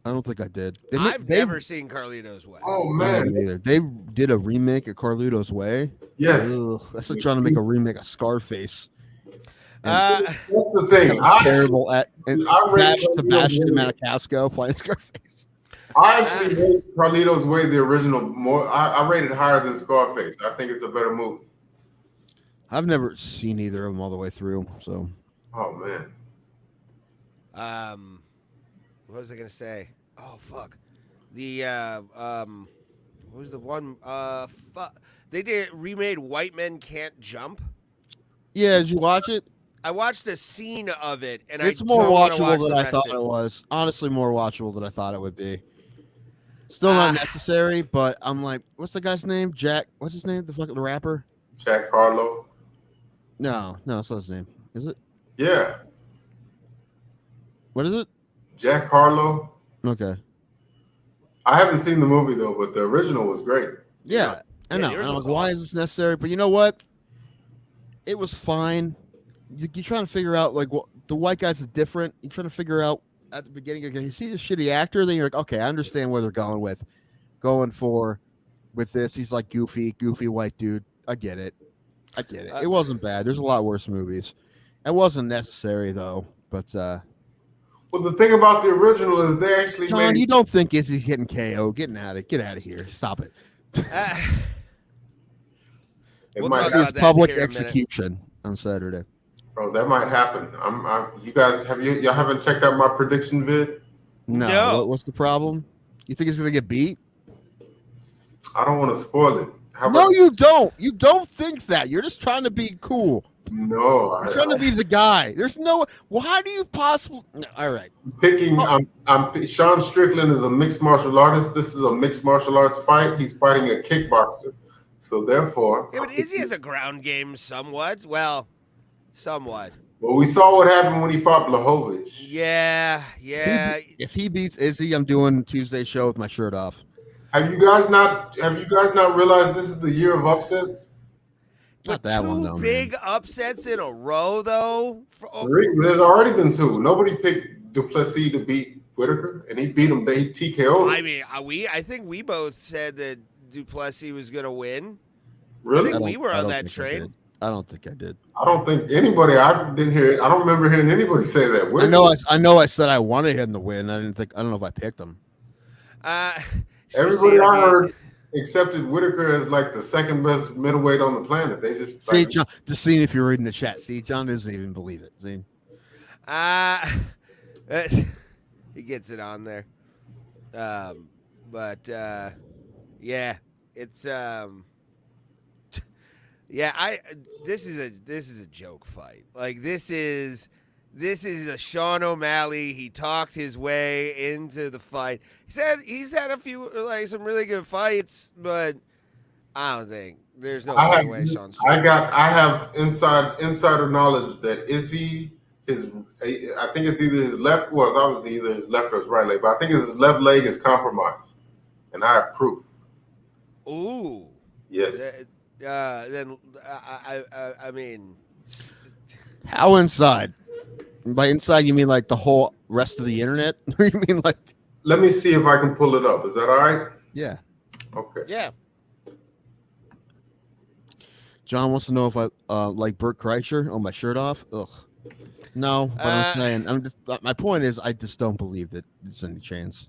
I don't think I did. I've never seen Carlito's Way. Oh man, they did a remake of Carlito's Way. Yes, that's like trying to make a remake of Scarface. That's the thing. Terrible at Sebastian Maniscalco playing Scarface. I actually rate Carlito's Way, the original, more. I rate it higher than Scarface. I think it's a better movie. I've never seen either of them all the way through. So. Oh man. What was I gonna say? Oh fuck. The what was the one? They remade White Men Can't Jump. Yeah, did you watch it? I watched a scene of it, and it's more watchable than I thought it was. Honestly, more watchable than I thought it would be. Still not necessary, but I'm like, what's the guy's name? Jack. What's his name? The fucking rapper. Jack Harlow. No, that's not his name. Is it? Yeah. What is it? Jack Harlow. Okay. I haven't seen the movie though, but the original was great. Yeah, I know. And I was like, why is this necessary? But you know what? It was fine. You're trying to figure out like what the white guys is different. You're trying to figure out at the beginning. You see this shitty actor, then you're like, okay, I understand where they're going for with this. He's like goofy white dude. I get it. It wasn't bad. There's a lot worse movies. It wasn't necessary though. But well, the thing about the original is they actually John, you don't think Izzy's getting KO? Get out of here. Stop it. We'll might see his public execution on Saturday. Bro, that might happen. You guys y'all haven't checked out my prediction vid? No. What's the problem? You think he's gonna get beat? I don't want to spoil it. No, you don't. You don't think that. You're just trying to be cool. No, you're trying to be the guy. There's no. Why do you possibly? No, all right. I'm Sean Strickland is a mixed martial artist. This is a mixed martial arts fight. He's fighting a kickboxer. So therefore, yeah, but Izzy has a ground game somewhat. Well, somewhat. Well, we saw what happened when he fought Blachowicz. Yeah. If he beats Izzy, I'm doing Tuesday show with my shirt off. Have you guys not realized this is the year of upsets? Not that one though. Two big upsets in a row, though. There's already been two. Nobody picked Duplessis to beat Whitaker, and he beat him. They TKO'd. I mean, I think we both said that Duplessis was going to win. Really? I think we were on that train. I don't think I did. I don't think anybody. I didn't hear. I don't remember hearing anybody say that. Whitaker, I know. I said I wanted him to win. I don't know if I picked him. Everybody I heard accepted Whitaker as like the second best middleweight on the planet. They just John, just seeing if you're reading the chat. See, John doesn't even believe it. See, he gets it on there. Yeah, it's this is a joke fight. Like this is a Sean O'Malley. He talked his way into the fight. He said he's had a few some really good fights, but I don't think there's no way Sean's. I have insider knowledge that Izzy is. I think it's either his left. Well, it's obviously either his left or his right leg, but I think his left leg is compromised, and I have proof. Ooh. Yes. Then I mean, how inside? By inside, you mean like the whole rest of the internet? Or you mean like? Let me see if I can pull it up. Is that all right? Yeah. Okay. Yeah. John wants to know if I like Bert Kreischer on my shirt off. Ugh. No, but I'm saying my point is I just don't believe that there's any chance.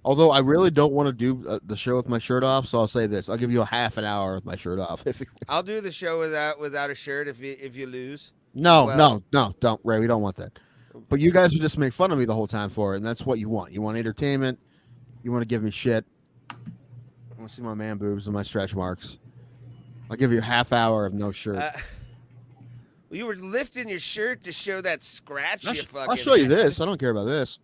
Although I really don't want to do the show with my shirt off, so I'll say this: I'll give you a half an hour with my shirt off. I'll do the show without a shirt if you lose. No, don't, Ray. We don't want that. But you guys would just make fun of me the whole time for it, and that's what you want. You want entertainment. You want to give me shit. I want to see my man boobs and my stretch marks. I'll give you a half hour of no shirt. Well, you were lifting your shirt to show that scratch you fucking I'll show you had. this. I don't care about this.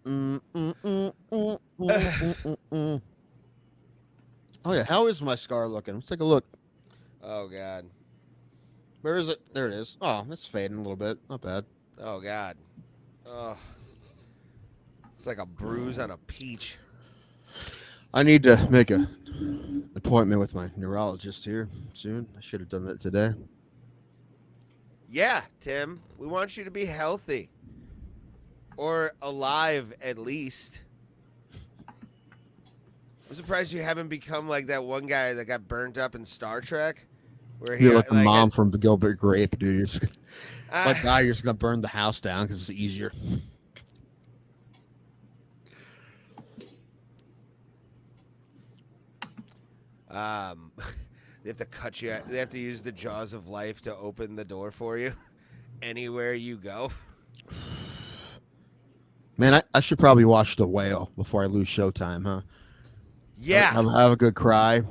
Oh, yeah. How is my scar looking? Let's take a look. Oh, God. Where is it? There it is. Oh, it's fading a little bit. Not bad. Oh, God. Oh. It's like a bruise on a peach. I need to make an appointment with my neurologist here soon. I should have done that today. Yeah, Tim. We want you to be healthy. Or alive, at least. I'm surprised you haven't become like that one guy that got burnt up in Star Trek. Where he You're like the mom from the Gilbert Grape, dude. You're just like, you're just going to burn the house down because it's easier. They have to cut you. They have to use the jaws of life to open the door for you anywhere you go. Man, I should probably watch The Whale before I lose Showtime, huh? Yeah. Have a good cry. You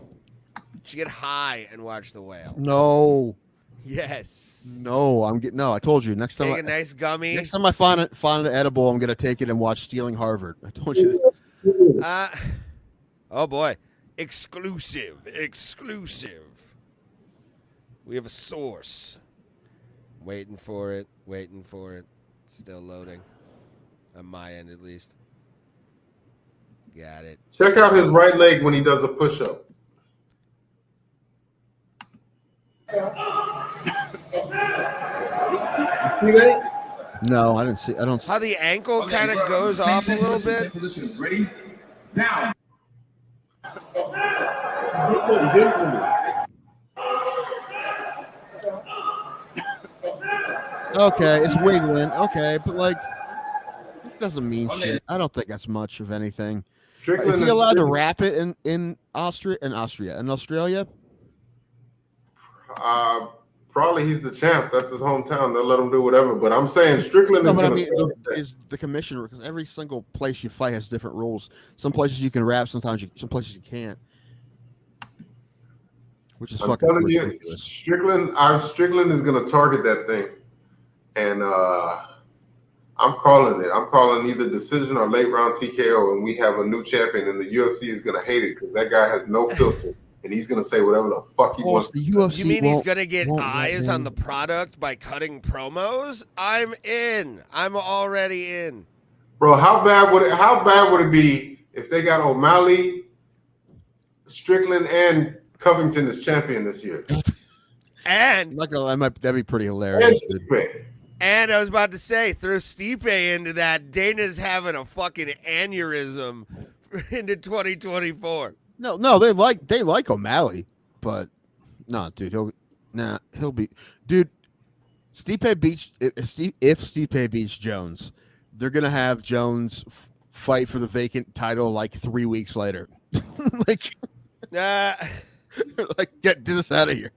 should get high and watch The Whale. No. Yes. No, I told you. Next time Take a nice gummy. Next time I find an edible, I'm gonna take it and watch Stealing Harvard. I told you this. Oh boy. Exclusive. We have a source. Waiting for it. Still loading. On my end, at least. Got it. Check out his right leg when he does a push-up. No, I didn't see. I don't. How the ankle kind of goes off a little bit. Ready? Down. Okay, it's wiggling. Okay, but like, it doesn't mean shit. I don't think that's much of anything. Strickland Is he and allowed to Strickland- wrap it in Australia? Probably he's the champ. That's his hometown. They'll let him do whatever. But I'm saying Strickland No, is but I going mean, to. is the commissioner, because every single place you fight has different rules. Some places you can wrap, some places you can't. Which is I'm fucking telling you, ridiculous. Strickland is going to target that thing, and I'm calling it. I'm calling either decision or late round TKO, and we have a new champion. And the UFC is going to hate it because that guy has no filter, and he's going to say whatever the fuck he wants. The UFC You mean he's going to get won't let eyes him. on the product by cutting promos? I'm in. I'm already in. Bro, how bad would it be if they got O'Malley, Strickland, and Covington as champion this year? And That'd be pretty hilarious. And Dude. Stipe. And I was about to say, throw Stipe into that. Dana's having a fucking aneurysm into 2024. No, they like O'Malley, but no, dude, he'll be, dude. Stipe beats if Stipe beats Jones, they're gonna have Jones fight for the vacant title like 3 weeks later. like get this out of here.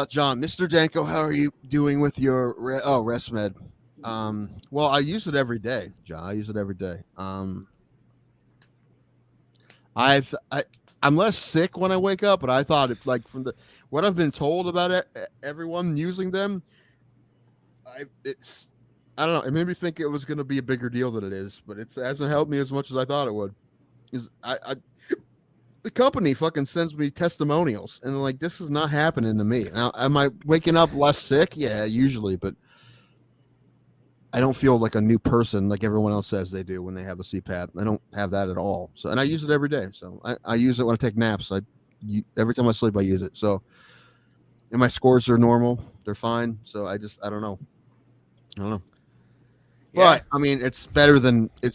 John, Mr. Danko, how are you doing with your ResMed? Well, I use it every day, John. I use it every day. I'm less sick when I wake up, but I thought it, like, from what I've been told about it, everyone using them, I don't know. It made me think it was going to be a bigger deal than it is, but it hasn't helped me as much as I thought it would. The company fucking sends me testimonials, and like, this is not happening to me. Now, am I waking up less sick? Yeah, usually, but I don't feel like a new person like everyone else says they do when they have a CPAP. I don't have that at all. So, and I use it every day. So I use it when I take naps. Every time I sleep, I use it. So, and my scores are normal. They're fine. So I don't know. Yeah. But I mean, it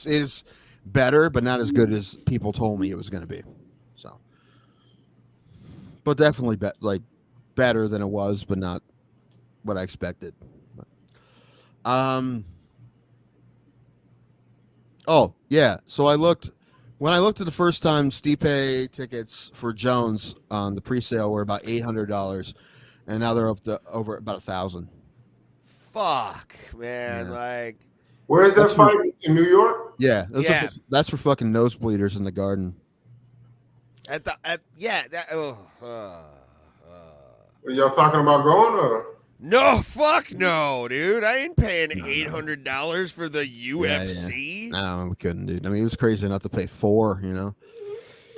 is better, but not as good as people told me it was going to be. So, but definitely better than it was, but not what I expected. Oh yeah. So when I looked at the first time, Stipe tickets for Jones on the pre-sale were about $800, and now they're up to over about $1,000. fuck, man. Yeah. Like, Where is that That's for- fight in New York? Yeah, Yeah. that's for fucking nosebleeders in the Garden. Are y'all talking about going or? No, fuck no, dude. I ain't paying $800 for the Yeah, UFC. No, we couldn't, dude. I mean, it was crazy enough to pay $4. You know.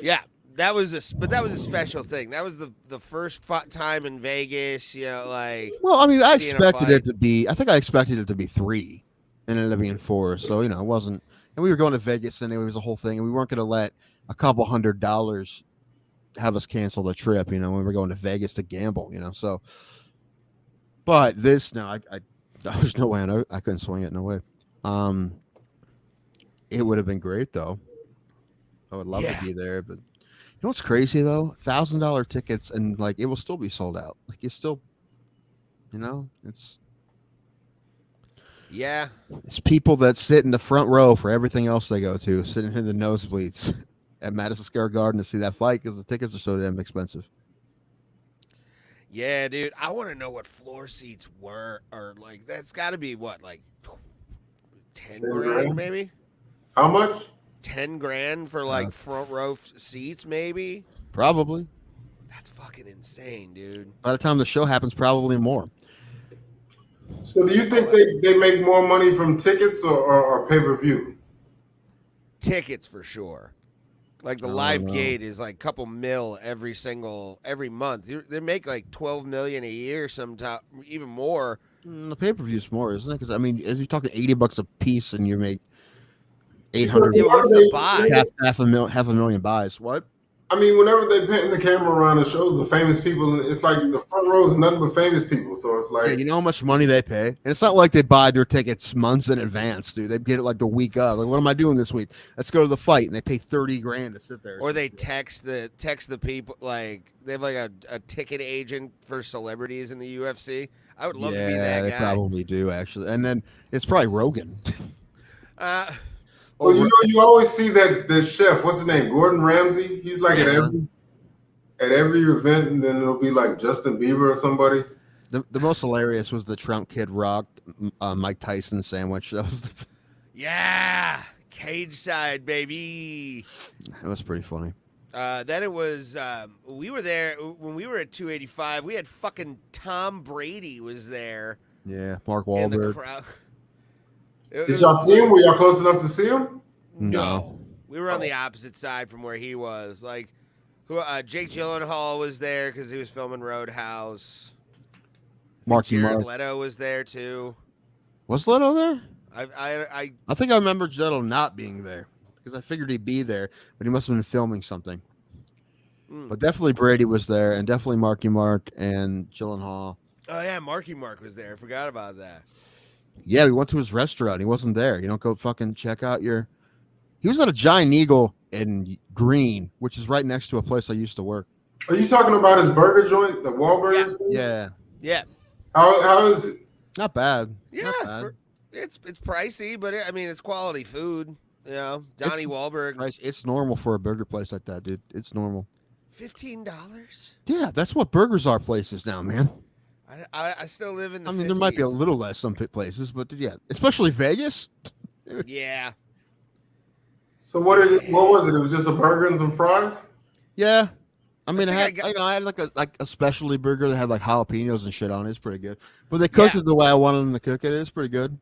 Yeah, that was a special thing. That was the first time in Vegas. You know, like. Well, I mean, I seeing a expected fight. it to be. I think I expected it to be 3, and it ended up being 4. So you know, it wasn't. And we were going to Vegas, and it was a whole thing, and we weren't going to let a couple $100 have us cancel the trip. You know, when we were going to Vegas to gamble. You know, so. But this, no, I there's no way I couldn't swing it. No way. It would have been great though. I would love to be there, but you know what's crazy though? $1,000 tickets, and like it will still be sold out. Like you still, you know, it's people that sit in the front row for everything else they go to, sitting in the nosebleeds at Madison Square Garden to see that fight because the tickets are so damn expensive. Yeah, dude. I want to know what floor seats were, or like that's got to be what, like 10 grand, maybe. How much? 10 grand for like front row seats, maybe. Probably. That's fucking insane, dude. By the time the show happens, probably more. So do you think they make more money from tickets or pay-per-view? Tickets for sure. Like the live gate is like a couple mil every month. They make like 12 million a year, sometimes even more. The pay-per-view's more, isn't it? Because I mean, as you're talking $80 a piece, and you make 800. What's the buy? Half a million buys. What? I mean, whenever they pan the camera around and show the famous people, it's like the front row is nothing but famous people. So it's like, Yeah, you know how much money they pay, and it's not like they buy their tickets months in advance, dude. They get it like the week of. Like, what am I doing this week? Let's go to the fight, and they pay $30,000 to sit there. Or they text the people, like they have like a ticket agent for celebrities in the UFC. I would love to be that guy. They probably do actually, and then it's probably Rogan. well, you know, you always see that the chef, what's his name, Gordon Ramsay. He's like at every event, and then it'll be like Justin Bieber or somebody. The most hilarious was the Trump Kid Rock Mike Tyson sandwich. That was cage side, baby. That was pretty funny. Then it was we were there when we were at 285. We had fucking Tom Brady was there. Yeah, Mark In the Wahlberg. crowd. Did y'all see him? Were y'all close enough to see him? No. We were on the opposite side from where he was. Like, Jake Gyllenhaal was there because he was filming Roadhouse. Jared Leto was there too. Was Leto there? I think I remember Leto not being there because I figured he'd be there, but he must have been filming something. But definitely Brady was there, and definitely Marky Mark and Gyllenhaal. Oh yeah, Marky Mark was there. I forgot about that. Yeah, we went to his restaurant. He wasn't there. You don't go fucking check out your. He was at a Giant Eagle in Green, which is right next to a place I used to work. Are you talking about his burger joint, the Wahlburgers? Yeah. How is it? Not bad. Yeah, it's pricey, but I mean it's quality food. You know, Donnie Wahlberg. It's normal for a burger place like that, dude. It's normal. $15? Yeah, that's what burgers are places now, man. I still live in the. I mean, there might be a little less some places, but yeah, especially Vegas. Yeah. So what was it? It was just a burger and some fries. Yeah, I mean, I had like a specialty burger that had like jalapenos and shit on it. It's pretty good, but they cooked it the way I wanted them to cook it. It's pretty good.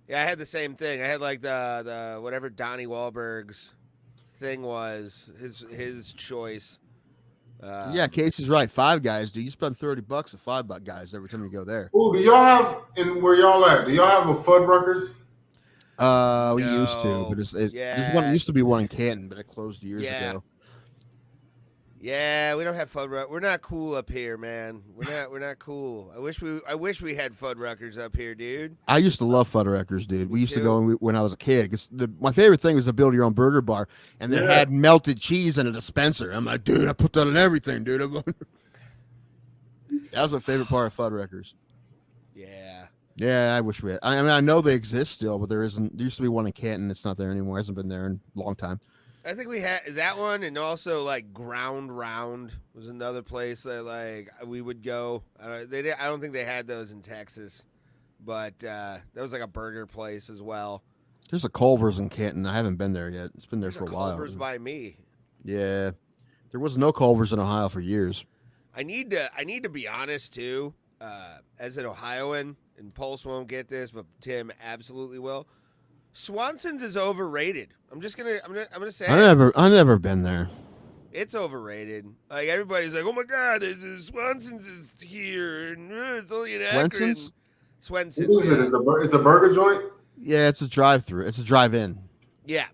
Yeah, I had the same thing. I had like the whatever Donnie Wahlberg's thing was his choice. Yeah, Casey's right. Five Guys, dude. You spend $30 at Five Guys every time you go there. Oh, do y'all have where y'all at? Do y'all have a Fuddruckers? We used to, but there's one. It used to be one in Canton, but it closed years ago. Yeah, we don't have Fuddruckers. We're not cool up here, man. We're not cool. I wish we had Fuddruckers up here, dude. I used to love Fuddruckers, dude. We used to go when I was a kid. My favorite thing was to build your own burger bar, and they had melted cheese in a dispenser. I'm like, dude, I put that in everything, dude. That was my favorite part of Fuddruckers. Yeah. Yeah, I wish we had. I mean, I know they exist still, but there isn't. There used to be one in Canton. It's not there anymore. It hasn't been there in a long time. I think we had that one, and also like Ground Round was another place that like we would go. I don't think they had those in Texas. but that was like a burger place as well. There's a Culver's in Canton. I haven't been there yet. It's been there There's for a while. Culver's by me. Yeah, there was no Culver's in Ohio for years. I need to be honest too. As an Ohioan, and Pulse won't get this, but Tim absolutely will. Swanson's is overrated. I'm gonna say I've never been there. it's overrated. Like everybody's like, oh my god, Swanson's is here, and it's only an Akron. Swenson's? Swenson's. What is it? It's a burger joint? Yeah, it's a drive-through. It's a drive-in. Yeah.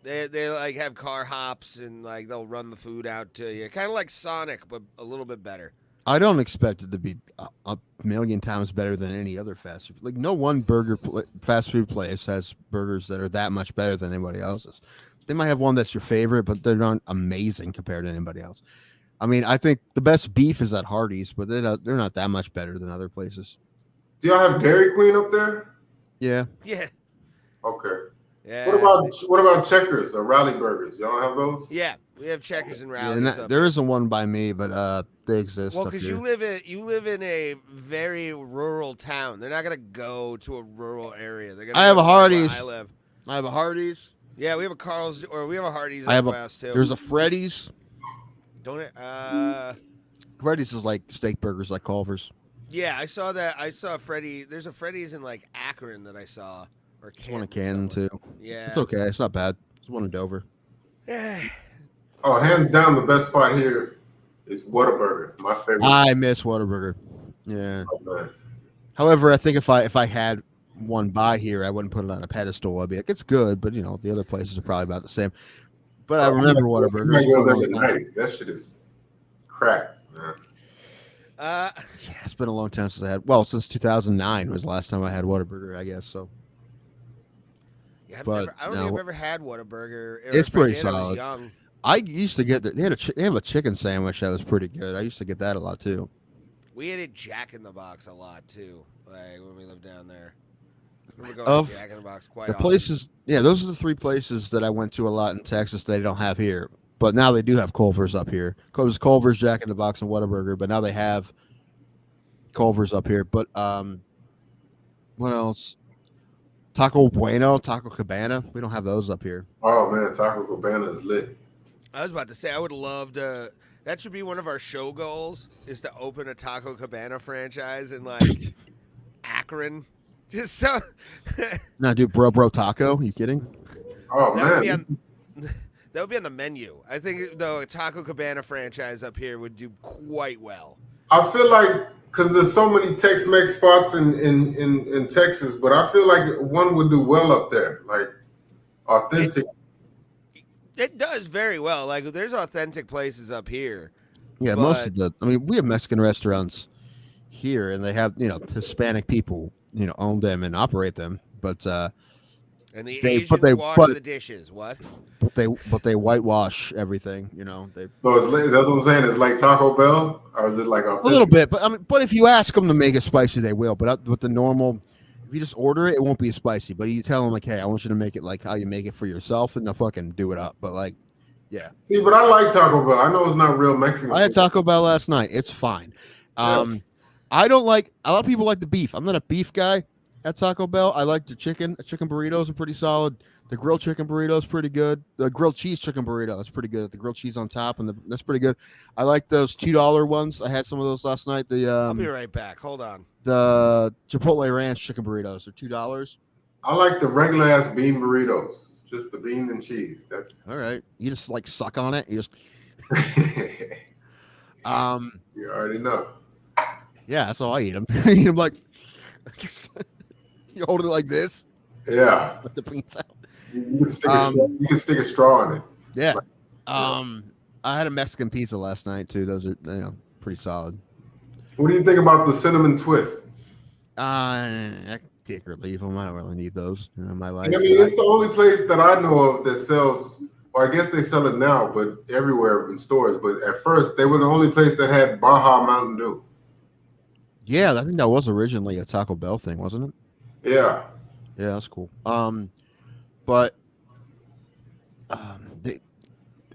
They like have car hops and like they'll run the food out to you. Kind of like Sonic, but a little bit better. I don't expect it to be a million times better than any other fast food. Like no one fast food place has burgers that are that much better than anybody else's. They might have one that's your favorite, but they're not amazing compared to anybody else. I mean, I think the best beef is at Hardee's, but they're not that much better than other places. Do y'all have Dairy Queen up there? Yeah. Yeah. Okay. Yeah. What about Checkers or Rally Burgers? Y'all don't have those? Yeah, we have Checkers and Yeah, Rallies. there isn't one by me, but they exist. Well, because you live in a very rural town. They're not gonna go to a rural area. They're gonna. I have go a to where Hardee's. I live. I have a Hardee's. Yeah, we have a Carl's, or we have a Hardee's I have in the West too. There's a Freddy's. Don't it? Freddy's is like steak burgers, like Culver's. Yeah, I saw that. I saw Freddy. There's a Freddy's in like Akron that I saw, or There's one in Canton Canton somewhere. too. Yeah, It's okay. It's not bad. There's one in Dover. Oh, hands down, the best spot here is Whataburger. My favorite. I miss Whataburger. Yeah. Oh, man. However, I think if I had one by here, I wouldn't put it on a pedestal. I'd be like, it's good, but the other places are probably about the same. But I remember Whataburger. I go there tonight. That shit is crack, man. Uh, Yeah, it's been a long time since since 2009 was the last time I had Whataburger, I guess. So yeah, But, I don't think I've ever had Whataburger. It's pretty I was solid. young. I used to get they have a chicken sandwich that was pretty good. I used to get that a lot too. We ate at Jack in the Box a lot too, like when we lived down there. We were going Of to Jack in the Box quite The often. places, yeah, those are the three places that I went to a lot in Texas they don't have here. But now they do have Culver's up here. Culver's, Jack in the Box, and Whataburger. But now they have Culver's up here. But what else? Taco Bueno, Taco Cabana. We don't have those up here. Oh man, Taco Cabana is lit. I was about to say I would love to. That should be one of our show goals: is to open a Taco Cabana franchise in like Akron. Just so Now, dude, Bro Taco. You kidding? Oh that would, man, be on, that would be on the menu. I think though a Taco Cabana franchise up here would do quite well. I feel like because there's so many Tex-Mex spots in Texas, but I feel like one would do well up there, like authentic. It does very well. Like there's authentic places up here. Yeah, most of we have Mexican restaurants here, and they have Hispanic people own them and operate them, but And the they Asians wash the dishes. What? but they whitewash everything. They So that's what I'm saying. It's like Taco Bell, or is it like a little bit, but if you ask them to make it spicy, they will. But with the normal, if you just order it, it won't be spicy. But you tell them like, hey, I want you to make it like how you make it for yourself, and they'll fucking do it up. But like, yeah. See, but I like Taco Bell. I know it's not real Mexican. I had Taco Bell last night. It's fine. I don't like. A lot of people like the beef. I'm not a beef guy at Taco Bell. I like the chicken. The chicken burritos are pretty solid. The grilled chicken burrito is pretty good. The grilled cheese chicken burrito is pretty good. The grilled cheese on top, and that's pretty good. I like those $2 ones. I had some of those last night. I'll be right back. Hold on. The Chipotle Ranch chicken burritos are $2. I like the regular ass bean burritos, just the bean and cheese. That's all right. You just like suck on it. You just you already know. Yeah, that's all I eat them. I eat them like you hold it like this. Yeah. Let the beans out. You can stick a straw in it. Yeah. I had a Mexican pizza last night too. Those are pretty solid. What do you think about the cinnamon twists? I can take or leave them. I don't really need those in my life. I mean, it's the only place that I know of that sells, or I guess they sell it now, but everywhere in stores. But at first, they were the only place that had Baja Mountain Dew. Yeah, I think that was originally a Taco Bell thing, wasn't it? Yeah. Yeah, that's cool. But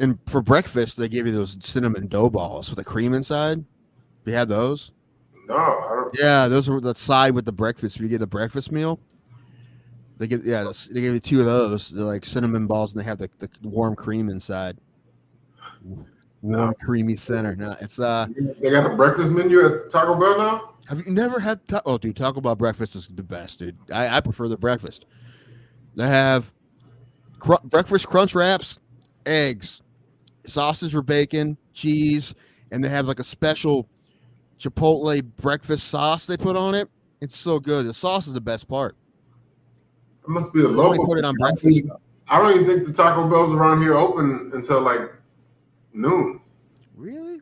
and for breakfast they give you those cinnamon dough balls with the cream inside. You had those? No, I don't. Yeah, those are the side with the breakfast. If you get a breakfast meal, they give you 2 of those. They're like cinnamon balls, and they have the warm cream inside. Warm, creamy center. No, it's They got a breakfast menu at Taco Bell now. Have you never had? Oh, dude, Taco Bell breakfast is the best, dude. I prefer the breakfast. They have breakfast crunch wraps, eggs, sausage or bacon, cheese, and they have like a special Chipotle breakfast sauce they put on it. It's so good. The sauce is the best part. It must be a They local. only put it on breakfast. I don't even think the Taco Bells around here open until like noon. Really?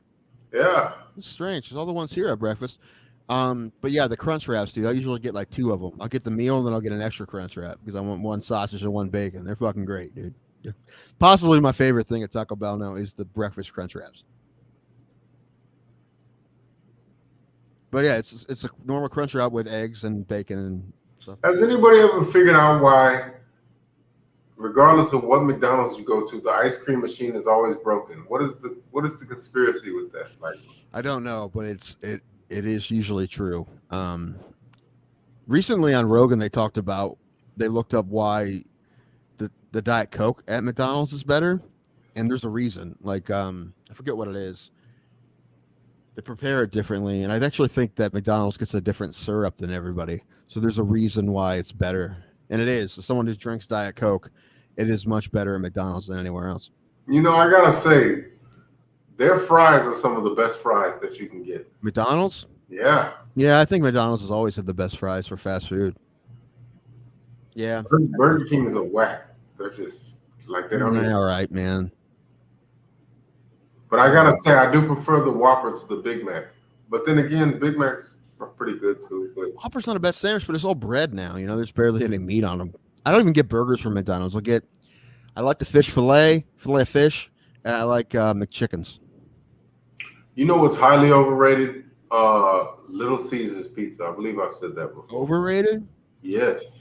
Yeah. It's strange. Because all the ones here at breakfast. But yeah, the crunch wraps, dude. I usually get like 2 of them. I'll get the meal and then I'll get an extra crunch wrap because I want 1 sausage and 1 bacon. They're fucking great, dude. Possibly my favorite thing at Taco Bell now is the breakfast crunch wraps. But yeah, it's a normal crunch wrap with eggs and bacon and stuff. Has anybody ever figured out why, regardless of what McDonald's you go to, the ice cream machine is always broken? What is the conspiracy with that? Like, I don't know, but it is usually true. Recently on Rogan, they looked up why the Diet Coke at McDonald's is better, and there's a reason. Like, I forget what it is. They prepare it differently, and I actually think that McDonald's gets a different syrup than everybody. So there's a reason why it's better, and it is. So someone who drinks Diet Coke, it is much better at McDonald's than anywhere else. I gotta say, their fries are some of the best fries that you can get. McDonald's? Yeah. Yeah, I think McDonald's has always had the best fries for fast food. Yeah. Burger King is a whack. They're just like they don't. All right, man. But I gotta say, I do prefer the Whopper to the Big Mac. But then again, Big Macs are pretty good too. But Whopper's not a best sandwich, but it's all bread now. There's barely any meat on them. I don't even get burgers from McDonald's. I like the fish filet of fish, and I like McChickens. You know what's highly overrated? Little Caesars Pizza. I believe I've said that before. Overrated? Yes.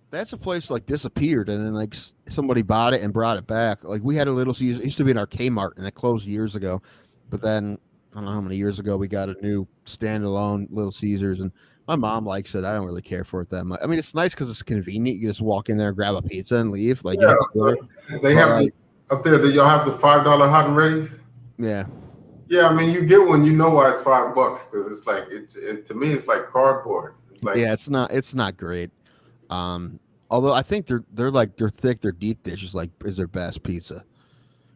That's a place like disappeared, and then like somebody bought it and brought it back. Like we had a Little Caesars. It used to be in our Kmart, and it closed years ago. But then I don't know how many years ago we got a new standalone Little Caesars, and my mom likes it. I don't really care for it that much. I mean, it's nice because it's convenient. You just walk in there, grab a pizza, and leave. Like yeah, they have like, up there. Y'all have the $5 hot and ready's. Yeah. Yeah, I mean, you get one, you know why it's $5 because it's like to me, it's like cardboard. It's like, yeah, it's not great. Although I think they're thick, their deep dish is their best pizza,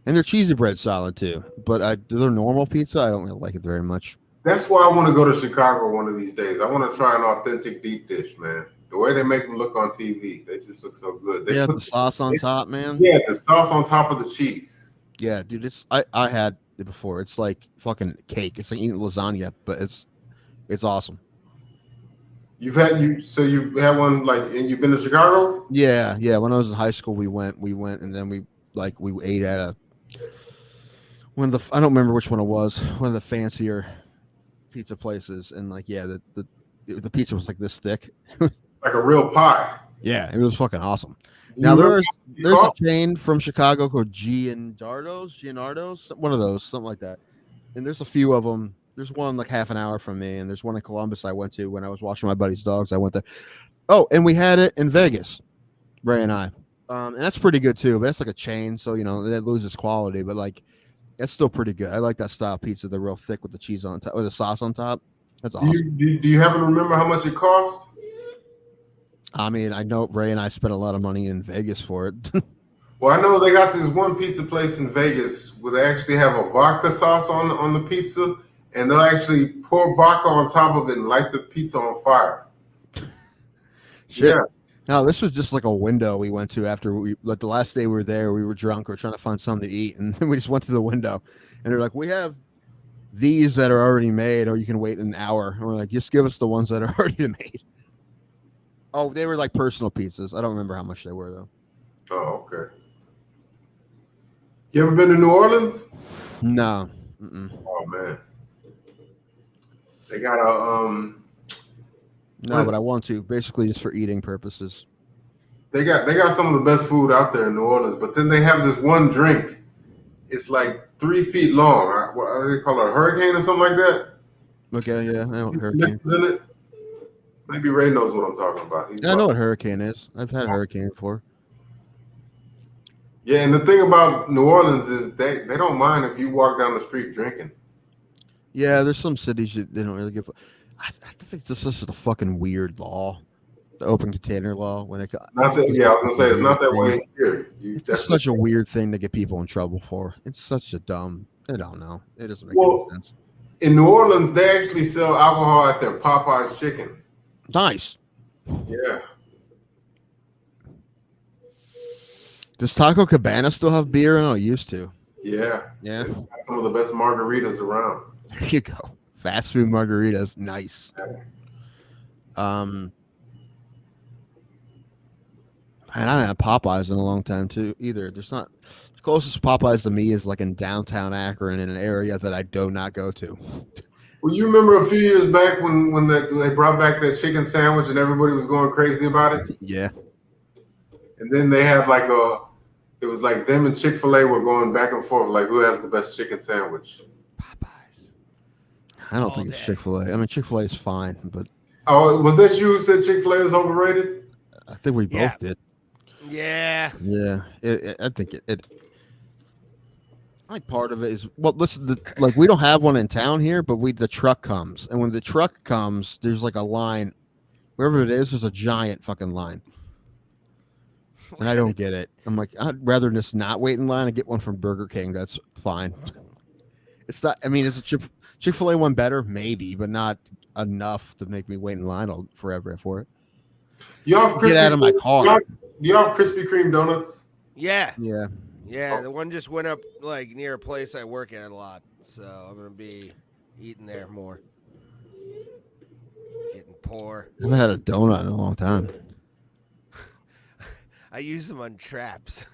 and their cheesy bread's solid too. But their normal pizza, I don't really like it very much. That's why I want to go to Chicago one of these days. I want to try an authentic deep dish, man. The way they make them look on TV, they just look so good. They put the sauce on top, man. Yeah, the sauce on top of the cheese. Yeah, dude, I had it before. It's like fucking cake. It's like eating lasagna, but it's awesome. You had one like, and you've been to Chicago? Yeah. When I was in high school, we went, and then we ate at one of the, I don't remember which one it was, one of the fancier pizza places, and the pizza was like this thick, like a real pie. Yeah, it was fucking awesome. Now there's a chain from Chicago called Gianardo's, one of those, something like that, and there's a few of them. There's one like half an hour from me, and there's one in Columbus I went to when I was watching my buddy's dogs. I went there. Oh, and we had it in Vegas, Ray and I. And that's pretty good too, but it's like a chain, so that loses quality, but like it's still pretty good. I like that style pizza, the real thick with the cheese on top or the sauce on top. That's awesome. Do you happen to remember how much it cost? I mean, I know Ray and I spent a lot of money in Vegas for it. Well, I know they got this one pizza place in Vegas where they actually have a vodka sauce on the pizza. And they'll actually pour vodka on top of it and light the pizza on fire. Shit. Yeah. No, this was just like a window we went to after the last day we were there. We were drunk. We were trying to find something to eat. And then we just went to the window. And they're like, we have these that are already made, or you can wait an hour. And we're like, just give us the ones that are already made. Oh, they were like personal pizzas. I don't remember how much they were, though. Oh, okay. You ever been to New Orleans? No. Oh, man. They got a no, but I want to, basically just for eating purposes. They got some of the best food out there in New Orleans, but then they have this one drink. It's like 3 feet long. What do they call it, a hurricane or something like that? Okay, yeah, I know what hurricane. Isn't it? Maybe Ray knows what I'm talking about. Yeah, I know what hurricane is. I've had hurricane before. Yeah, and the thing about New Orleans is they don't mind if you walk down the street drinking. Yeah, there's some cities they don't really give. I think this is a fucking weird law, the open container law. When it Not that, yeah, I was gonna say it's not that way here. It's just such a weird thing to get people in trouble for. It's such a dumb. I don't know. It doesn't make any sense. In New Orleans, they actually sell alcohol at their Popeye's Chicken. Nice. Yeah. Does Taco Cabana still have beer? No, it used to. Yeah. Yeah. It's got some of the best margaritas around. There you go. Fast food margaritas. Nice. And I haven't had Popeyes in a long time too either. There's not the closest Popeyes to me is like in downtown Akron in an area that I do not go to. Well, you remember a few years back when they brought back that chicken sandwich and everybody was going crazy about it? Yeah. And then they had it was like them and Chick-fil-A were going back and forth, like who has the best chicken sandwich. Popeyes. I don't think it's Chick-fil-A. I mean, Chick-fil-A is fine, but. Oh, was that you who said Chick-fil-A is overrated? I think we both did. Yeah. Yeah. I think it. Like part of it is listen. Like we don't have one in town here, but the truck comes, and when the truck comes, there's like a line. Wherever it is, there's a giant fucking line. And I don't get it. I'm like, I'd rather just not wait in line and get one from Burger King. That's fine. It's not. I mean, is a Chick-fil-A one better? Maybe, but not enough to make me wait in line forever for it. Y'all get out of my car. Y'all Krispy Kreme donuts? Yeah. Yeah. Yeah, the one just went up like near a place I work at a lot, so I'm gonna be eating there more. Getting poor. I haven't had a donut in a long time. I use them on traps,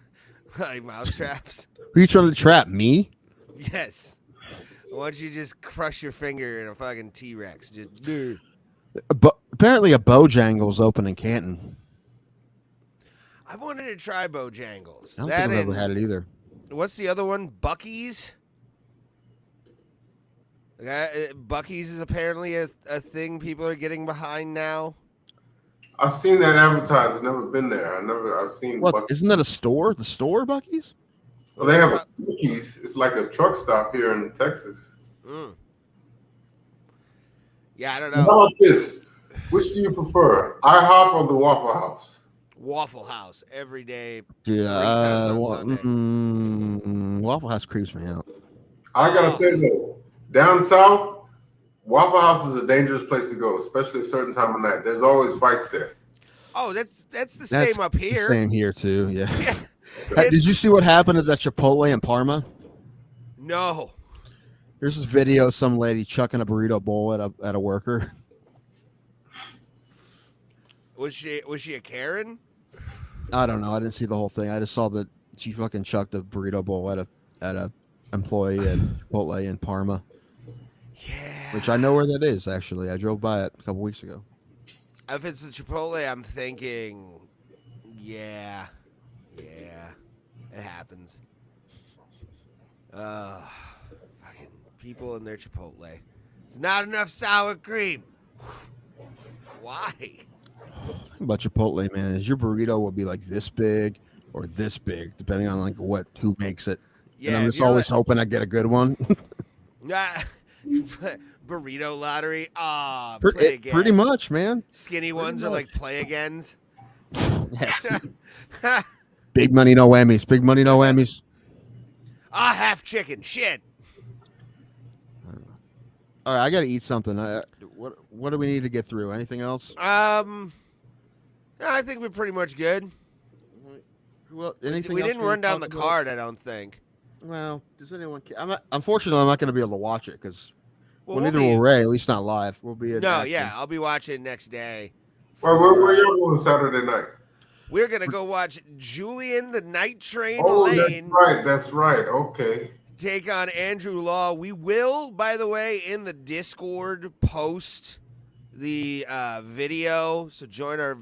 like mouse traps. Who are you trying to trap? Me? Yes. Why don't you just crush your finger in a fucking T-Rex? Just do. Apparently, a Bojangles open in Canton. I wanted to try Bojangles. I don't think I've ever had it either. What's the other one? Buc-ee's? Buc-ee's is apparently a thing people are getting behind now. I've seen that advertised. I've never been there. I've seen. What? Buc-ee's. Isn't that a store? The store, Buc-ee's? Well, they have a Buc-ee's. It's like a truck stop here in Texas. Mm. Yeah, I don't know. How about this? Which do you prefer, IHOP or the Waffle House? Waffle House every day. Yeah, Waffle House creeps me out. I gotta say though, down south, Waffle House is a dangerous place to go, especially a certain time of night. There's always fights there. Oh, that's the same up here. Same here too. Yeah. Did you see what happened at that Chipotle in Parma? No. There's this video of some lady chucking a burrito bowl at a worker. Was she a Karen? I don't know. I didn't see the whole thing. I just saw that she fucking chucked a burrito bowl at a employee at Chipotle in Parma. Yeah. Which I know where that is, actually. I drove by it a couple weeks ago. If it's the Chipotle, I'm thinking, yeah, it happens. Fucking people in their Chipotle. It's not enough sour cream. Why? The thing about Chipotle, man, is your burrito will be like this big or this big, depending on like who makes it. Yeah, and I'm just always hoping I get a good one. Burrito lottery. Pretty much, man. Skinny ones are like play agains. Yes. Big money, no whammies. Big money, no whammies. Half chicken. Shit. All right, I got to eat something. What do we need to get through? Anything else? I think we're pretty much good. Well, anything we else didn't run down the card, I don't think. Well, does anyone care? Unfortunately, I'm not going to be able to watch it because neither will will Ray, at least not live. We'll be at I'll be watching next day. Where y'all going Saturday night? We're going to go watch Julian the Night Train Lane. That's right. Okay. Take on Andrew Law. We will, by the way, in the Discord post the video. So join our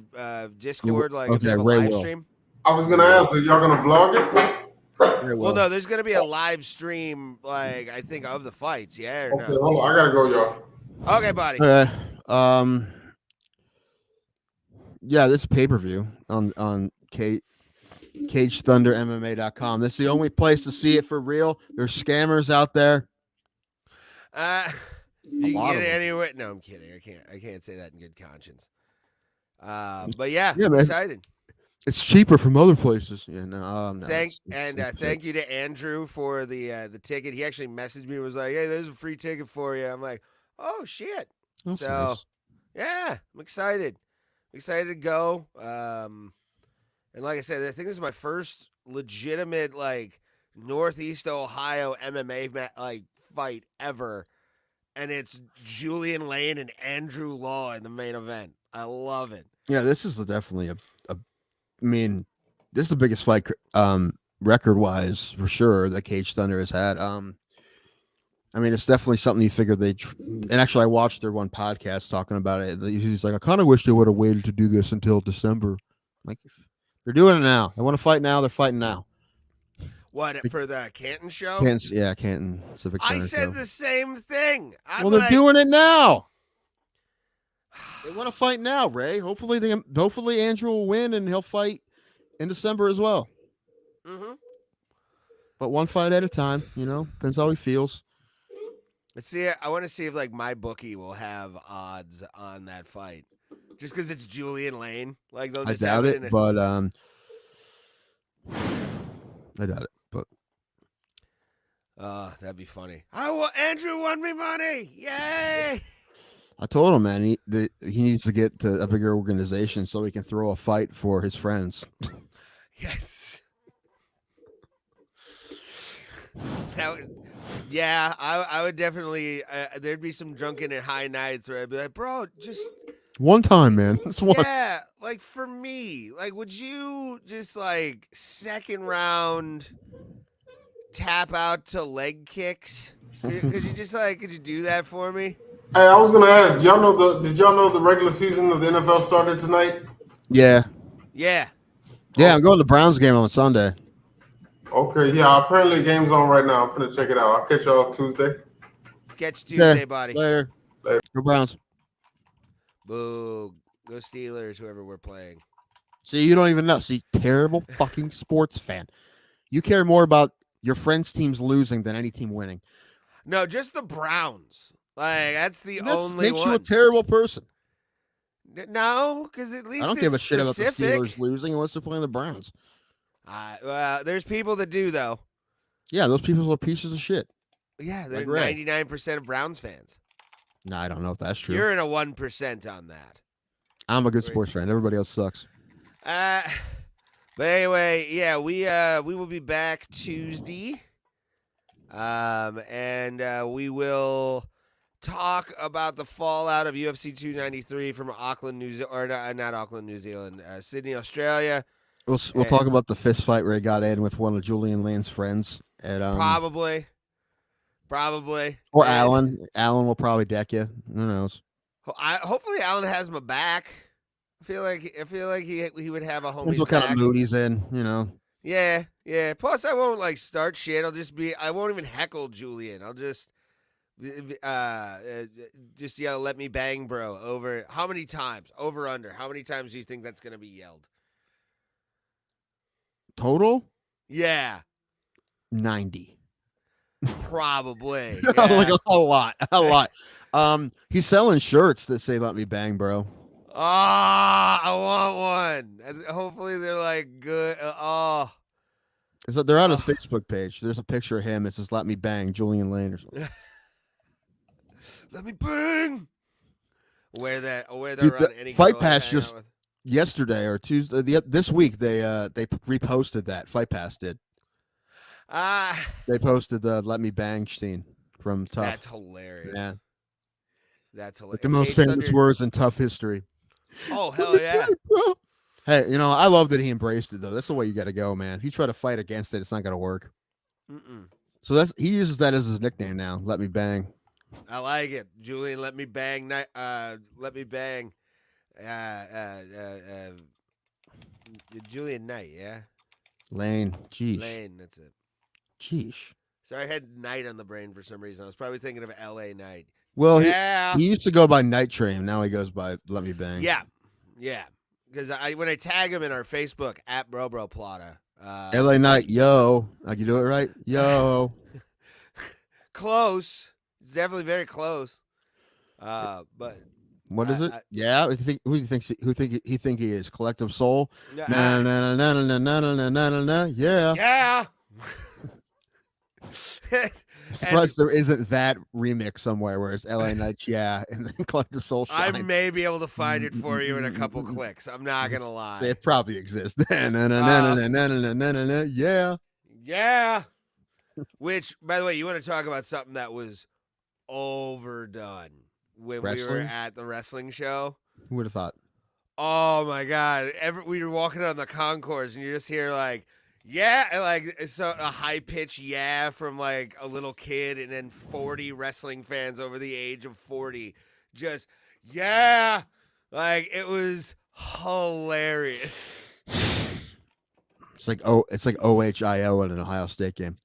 Discord if we have a live stream. I was going to ask, are y'all going to vlog it? Well, no, there's going to be a live stream, I think, of the fights. Yeah or okay, no? hold on. I got to go, y'all. Okay, buddy. Okay. Yeah, this pay-per-view on CageThunderMMA.com. This is the only place to see it for real. There's scammers out there. You can lot get of it them. anywhere. No, I'm kidding. I can't say that in good conscience. But yeah, Yeah, I'm man. excited. It's cheaper from other places. Yeah, no, Thank it's you to Andrew for the ticket. He actually messaged me, was like, "Hey, there's a free ticket for you." I'm like, "Oh shit!" That's So nice. yeah, I'm excited. Excited to go. And like I said, I think this is my first legitimate like Northeast Ohio MMA fight ever, and it's Julian Lane and Andrew Law in the main event. I love it. Yeah, this is definitely I mean, this is the biggest fight record-wise for sure that Cage Thunder has had. I mean, it's definitely something you figure and actually I watched their one podcast talking about it. He's like, I kind of wish they would have waited to do this until December. Like, they're doing it now. They want to fight now. They're fighting now. What for the Canton show? Canton Civic Center. I said show. the same thing. Well, they're doing it now. They want to fight now, Ray. Hopefully Andrew will win and he'll fight in December as well. Mm-hmm. But one fight at a time, depends how he feels. Let's see. I want to see if like my bookie will have odds on that fight, just because it's Julian Lane. Like they'll I just doubt have it, but I doubt it. But that'd be funny. Andrew won me money! Yay! I told him, man, he needs to get to a bigger organization so he can throw a fight for his friends. Yes. Yeah, I would definitely. There'd be some drunken and high nights where I'd be like, bro, just one time, man. That's one. Yeah, like for me, like, would you just like second round tap out to leg kicks? Could you do that for me? Hey, I was gonna ask, did y'all know the regular season of the NFL started tonight? Yeah. Yeah. Yeah, I'm going to the Browns game on Sunday. Okay, yeah, apparently the game's on right now. I'm gonna check it out. I'll catch y'all Tuesday. Catch you Tuesday, buddy. Later. Go Browns. Boo. Go Steelers, whoever we're playing. See, you don't even know. See, terrible fucking sports fan. You care more about your friend's teams losing than any team winning. No, just the Browns. Like, that's the only makes one. you a terrible person. No, because at least I don't it's give a shit specific. about the Steelers losing unless they're playing the Browns. There's people that do, though. Yeah, those people are pieces of shit. Yeah, they're Like 99% of Browns fans. No, I don't know if that's true. You're in a 1% on that. I'm a good sports fan. Everybody else sucks. But anyway, yeah, we will be back Tuesday. And we will talk about the fallout of UFC 293 from Auckland, New Zealand, or not Auckland, New Zealand, Sydney, Australia. We'll talk about the fist fight where he got in with one of Julian Lane's friends at Probably. Or Alan. Alan will probably deck you. Who knows? Hopefully Alan has my back. I feel like he would have a homie's Depends what back. kind of mood he's in, Yeah. Plus, I won't like start shit. I won't even heckle Julian. I'll just yell, "Let me bang, bro." Over how many times? Over under. How many times do you think that's gonna be yelled? Total? Yeah. 90. Probably. Yeah. Yeah. Like a lot. He's selling shirts that say "Let me bang, bro." I want one. Hopefully they're like good. They're on his Facebook page. There's a picture of him. It says "Let me bang, Julian Lane" or something. Let me bang. Wear that on any Fight girl I Pass hang just out with. yesterday or Tuesday. This week they reposted that. Fight Pass did. They posted the "Let me bang" scene from Tough. That's hilarious. Yeah. That's hilarious. Like the most famous words in Tough history. Oh, hell yeah. Hey, I love that he embraced it, though. That's the way you got to go, man. If you try to fight against it, it's not going to work. Mm-mm. So he uses that as his nickname now. "Let me bang." I like it. Julian, let me bang. Let me bang. Julian Knight, yeah? Lane. Jeez. Lane, that's it. Jeez. Sorry, I had Knight on the brain for some reason. I was probably thinking of L.A. Knight. Well, Yeah. he used to go by Night Train. Now he goes by Let Me Bang. Yeah. Because when I tag him in our Facebook at Bro Plata, LA Knight, yo. Like you do it right? Yo. close. It's definitely very close. But What is it? Yeah. Who do you think he think he is? Collective Soul? Yeah. Na na na na na na na na na na. Yeah. Yeah. I'm surprised there isn't that remix somewhere where it's LA Knight, yeah, and then Collective Soul I Shine. may be able to find it for you in a couple clicks. I'm not gonna lie. It probably exists. Na na na na na na na na na na. Yeah. Yeah. Which, by the way, you want to talk about something that was overdone when we were Wrestling? at the wrestling show? Who would have thought? Oh my god! We were walking on the concourse, and you just hear like, yeah, like so a high pitched yeah from like a little kid, and then 40 wrestling fans over the age of 40, just yeah, like it was hilarious. It's like OHIO at an Ohio State game.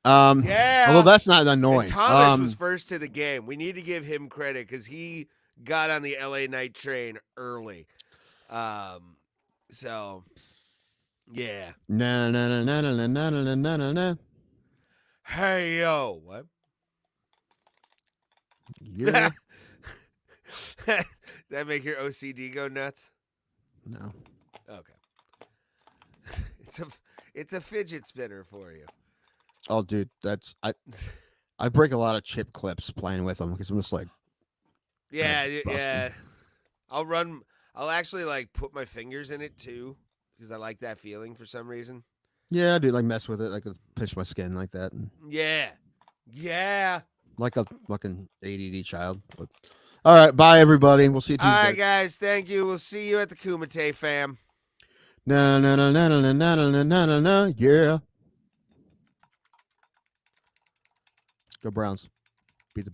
Yeah. Although that's not annoying. And Thomas was first to the game. We need to give him credit because he got on the LA Knight train early. So yeah. Na na na na na na na na na na. Hey yo, what? Yeah. Does that make your OCD go nuts? No. Okay. It's a fidget spinner for you. Oh, dude, I break a lot of chip clips playing with them because I'm just like, Yeah. I'll actually like put my fingers in it too because I like that feeling for some reason. yeah, dude, like mess with it, like pinch my skin like that, and Yeah. like a fucking ADD child. But all right, bye everybody. We'll see you Tuesday. All right, guys. Thank you. We'll see you at the Kumite fam. Na na na na na na na na na na na. Yeah. Go Browns.